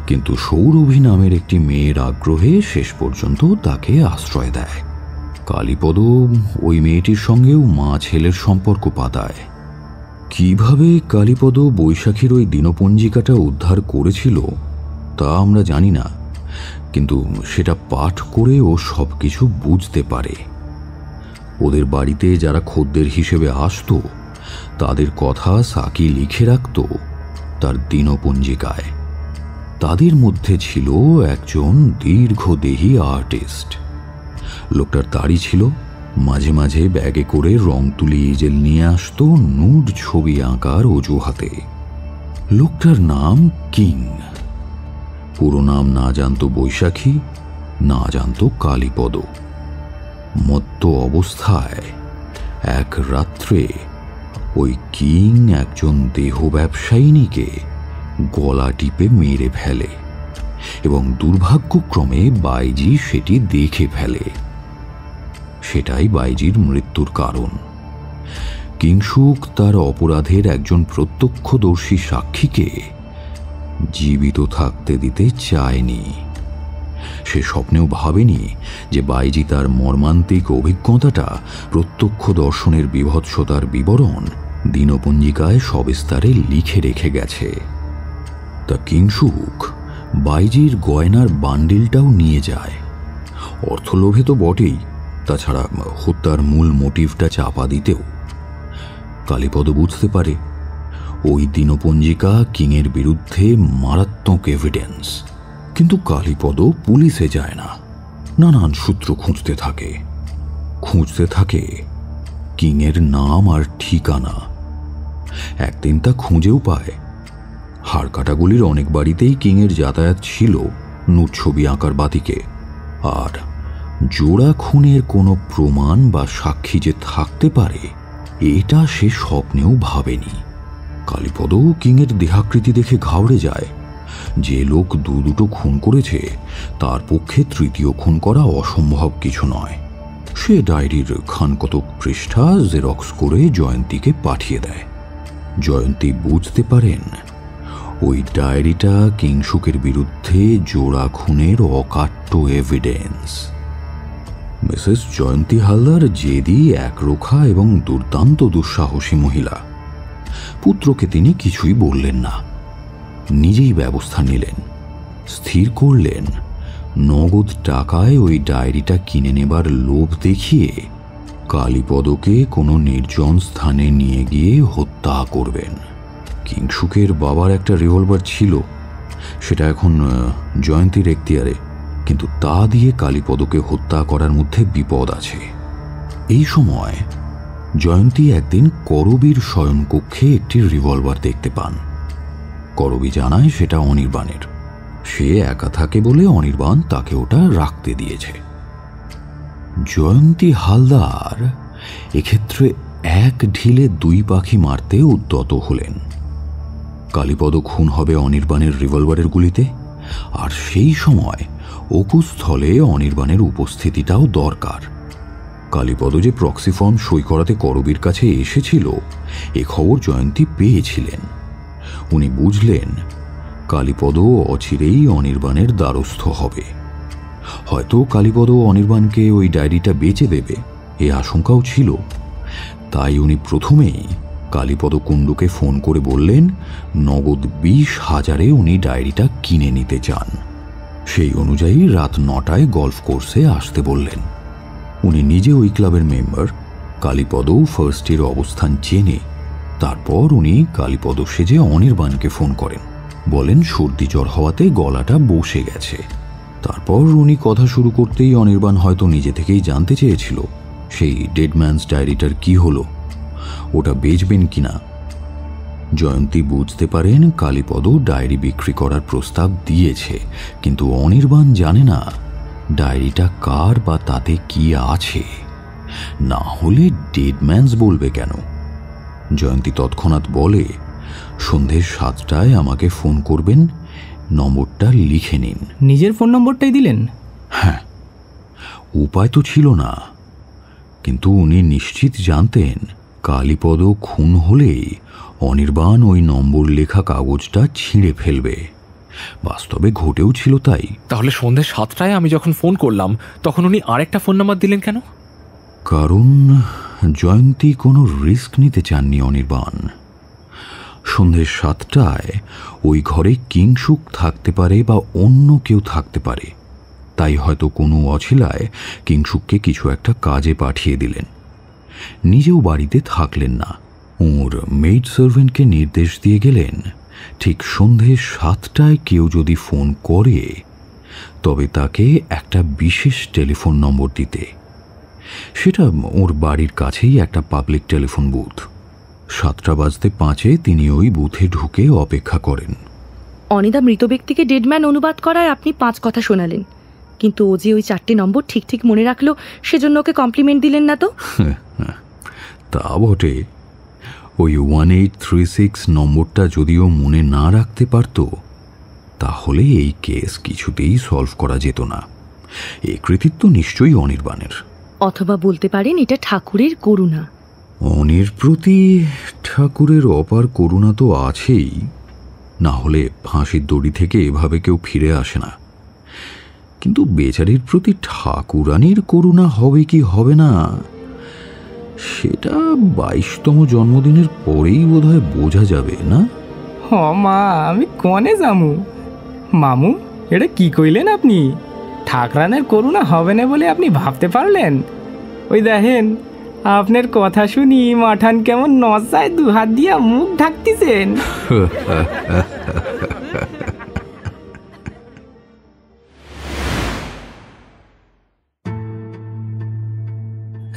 কিন্তু সৌরভী নামের একটি মেয়ের আগ্রহে শেষ পর্যন্ত তাকে আশ্রয় দেয়। কালীপদ ওই মেয়েটির সঙ্গেও মা ছেলের সম্পর্ক পাতায়। কিভাবে কালীপদ বৈশাখীর ওই দিনপঞ্জিকাটা উদ্ধার করেছিল তা আমরা জানি না, কিন্তু সেটা পাঠ করে ও সব কিছু বুঝতে পারে। ওদের বাড়িতে যারা খদ্দের হিসেবে আসতো তাদের কথা সাকি লিখে রাখত তার দিনপঞ্জিকায়। তাদের মধ্যে ছিল একজন দীর্ঘদেহী আর্টিস্ট। লোকটার দাড়ি ছিল, মাঝে মাঝে ব্যাগে করে রং তুলি ইজেল নিয়ে আসতো নুড ছবি আঁকার অজুহাতে। লোকটার নাম কিং। পুরো নাম না জানতো বৈশাখী, না জানতো কালীপদ। মত্ত অবস্থায় এক রাত্রে ওই কিং একজন দেহ ব্যবসায়িনীকে গলা টিপে মেরে ফেলে, এবং দুর্ভাগ্যক্রমে বাইজি সেটি দেখে ফেলে। সেটাই বাইজির মৃত্যুর কারণ। কিংসুক তার অপরাধের একজন প্রত্যক্ষদর্শী সাক্ষীকে জীবিত থাকতে দিতে চায়নি। সে স্বপ্নেও ভাবেনি যে বাইজি তার মর্মান্তিক অভিজ্ঞতাটা, প্রত্যক্ষ দর্শনের বিভৎসতার বিবরণ দিনপঞ্জিকায় সবিস্তারে লিখে রেখে গেছে। তা কিংসুক বাইজির গয়নার বান্ডিলটাও নিয়ে যায়। অর্থলোভে তো বটেই, তাছাড়া হত্যার মূল মোটিভটা চাপা দিতেও। কালীপদ বুঝতে পারে ওই দিনপঞ্জিকা কিংয়ের বিরুদ্ধে মারাত্মক এভিডেন্স, কিন্তু কালীপদ পুলিশে যায় না, নানান সূত্র খুঁজতে থাকে কিংয়ের নাম আর ঠিকানা। একদিন তা খুঁজেও পায়। হাড়কাটাগুলির অনেক বাড়িতেই কিংয়ের যাতায়াত ছিল নুট ছবি আঁকার বাতিকে, আর জোড়া খুনের কোনো প্রমাণ বা সাক্ষী যে থাকতে পারে এটা সে স্বপ্নেও ভাবেনি। কালীপদ কিংয়ের দেহাকৃতি দেখে ঘাবড়ে যায়। যে লোক দুটো খুন করেছে তার পক্ষে তৃতীয় খুন করা অসম্ভব কিছু নয়। সে ডায়েরির খানকতক পৃষ্ঠা জেরক্স করে জয়ন্তীকে পাঠিয়ে দেয়। জয়ন্তী বুঝতে পারেন ওই ডায়েরিটা কিংসুকের বিরুদ্ধে জোড়া খুনের অকাট্য এভিডেন্স। মিসেস জয়ন্তী হালদার জেদি, একরোখা এবং দুর্দান্ত দুঃসাহসী মহিলা। পুত্রকে তিনি কিছুই বললেন না, নিজেই ব্যবস্থা নিলেন। স্থির করলেন নগদ টাকায় ওই ডায়েরিটা কিনে নেবার লোভ দেখিয়ে কালীপদকে কোনো নির্জন স্থানে নিয়ে গিয়ে হত্যা করবেন। কিংসুকের বাবার একটা রিভলভার ছিল, সেটা এখন জয়ন্তীর এখতিয়ারে, কিন্তু তা দিয়ে কালীপদকে হত্যা করার মধ্যে বিপদ আছে। এই সময় জয়ন্তী একদিন করবীর শয়নকক্ষে একটি রিভলভার দেখতে পান। করবী জানায় সেটা অনির্বাণের। সে একা থাকে বলে অনির্বাণ তাকে ওটা রাখতে দিয়েছে। জয়ন্তী হালদার এক্ষেত্রে এক ঢিলে দুই পাখি মারতে উদ্যত হলেন। কালীপদ খুন হবে অনির্বাণের রিভলভারের গুলিতে, আর সেই সময় অকুস্থলে অনির্বাণের উপস্থিতিটাও দরকার। কালীপদ যে প্রক্সি ফর্ম সই করাতে করবীর কাছে এসেছিল এ খবর জয়ন্তী পেয়েছিলেন। উনি বুঝলেন কালীপদ অচিরেই অনির্বাণের দ্বারস্থ হবে। হয়তো কালীপদ অনির্বাণকে ওই ডায়েরিটা বেচে দেবে এ আশঙ্কাও ছিল। তাই উনি প্রথমেই কালীপদ কুণ্ডুকে ফোন করে বললেন নগদ 20,000-এ উনি ডায়েরিটা কিনে নিতে চান। সেই অনুযায়ী রাত 9টায় গলফ কোর্সে আসতে বললেন। উনি নিজে ওই ক্লাবের মেম্বার, কালীপদও ফার্স্টের অবস্থান চেনে। তারপর উনি কালীপদ সেজে অনির্বাণকে ফোন করেন, বলেন সর্দি জ্বর হওয়াতে গলাটা বসে গেছে। তারপর উনি কথা শুরু করতেই অনির্বাণ হয়তো নিজে থেকেই জানতে চেয়েছিল সেই ডেডম্যানস ডায়েরিটার কি হলো, ওটা বেচবেন কিনা। জয়ন্তী বুঝতে পারেন কালীপদ ডায়েরি বিক্রি করার প্রস্তাব দিয়েছে, কিন্তু অনির্বাণ জানে না ডায়েরিটা কার বা তাতে কি আছে। না হলে ডেডম্যানস বলবে কেন। জয়ন্তী তৎক্ষণাৎ বলে সন্ধে 7টায় আমাকে ফোন করবেন, নম্বরটা লিখে নিন। নিজের ফোন নম্বরটাই দিলেন? হ্যাঁ, উপায় তো ছিল না, কিন্তু উনি নিশ্চিত জানতেন কালীপদ খুন হলেই অনির্বাণ ওই নম্বর লেখা কাগজটা ছিঁড়ে ফেলবে। বাস্তবে ঘটেও ছিল তাই। তাহলে সন্ধ্যে 7টায় আমি যখন ফোন করলাম তখন উনি আরেকটা ফোন নাম্বার দিলেন কেন? কারণ জয়ন্তী কোনো রিস্ক নিতে চাননি অনির্বাণ। সন্ধ্যে 7টায় ওই ঘরে কিংসুক থাকতে পারে বা অন্য কেউ থাকতে পারে, তাই হয়তো কোনো অছিলায় কিংসুককে কিছু একটা কাজে পাঠিয়ে দিলেন। নিজেও বাড়িতে থাকলেন না, ওর মেইড সার্ভেন্টকে নির্দেশ দিয়ে গেলেন ঠিক সন্ধ্যে 7টায় কেউ যদি ফোন করে তবে তাকে একটা বিশেষ টেলিফোন নম্বর দিতে। সেটা ওর বাড়ির কাছেই একটা পাবলিক টেলিফোন বুথ। 7:05 তিনি ওই বুথে ঢুকে অপেক্ষা করেন। অনিদা মৃত ব্যক্তিকে ডেডম্যান অনুবাদ করায় আপনি 5 কথা শোনালেন, কিন্তু ও যে ওই 4টে নম্বর ঠিক ঠিক মনে রাখলো সেজন্য ওকে কমপ্লিমেন্ট দিলেন না তো? তা বটে, ওই 1836 নম্বরটা যদিও মনে না রাখতে পারত তাহলে এই কেস কিছুতেই সলভ করা যেত না। এই কৃতিত্ব নিশ্চয়ই অনির্বাণের। অথবা বলতে পারেন এটা ঠাকুরের করুণা। অনির প্রতি ঠাকুরের অপার করুণা তো আছেই, না হলে ফাঁসির দড়ি থেকে এভাবে কেউ ফিরে আসে না। কিন্তু বেচারির প্রতি ঠাকুরানির করুণা হবে কি হবে না সেটা 22তম জন্মদিনের পরেই বোধহয় বোঝা যাবে না? হ মা, আমি কনে যামু? মামু, এটা কি কইলেন আপনি? ঠাকরানের করুণা হবে না বলে আপনি ভাবতে পারলেন? ওই দেখেন, আপনার কথা শুনি মাঠান কেমন নজায় 2 হাত দিয়া মুখ ঢাকতেছেন।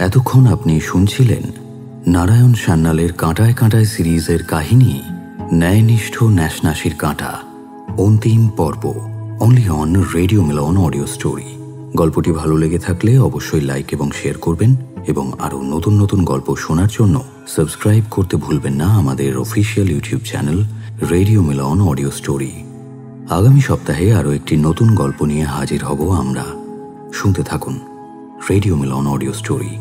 এতক্ষণ আপনি শুনছিলেন নারায়ণ সান্যালের কাঁটায় কাঁটায় সিরিজের কাহিনী ন্যায়নিষ্ঠ ন্যাশনাশির কাঁটা, অন্তিম পর্ব, only on radio Milan audio story. গল্পটি ভালো লেগে থাকলে অবশ্যই লাইক এবং শেয়ার করবেন, এবং আরও নতুন নতুন গল্প শোনার জন্য সাবস্ক্রাইব করতে ভুলবেন না আমাদের official YouTube channel radio Milan audio story. আগামী সপ্তাহে আরও একটি নতুন গল্প নিয়ে হাজির হব আমরা। শুনতে থাকুন রেডিও মিলন অডিও স্টোরি।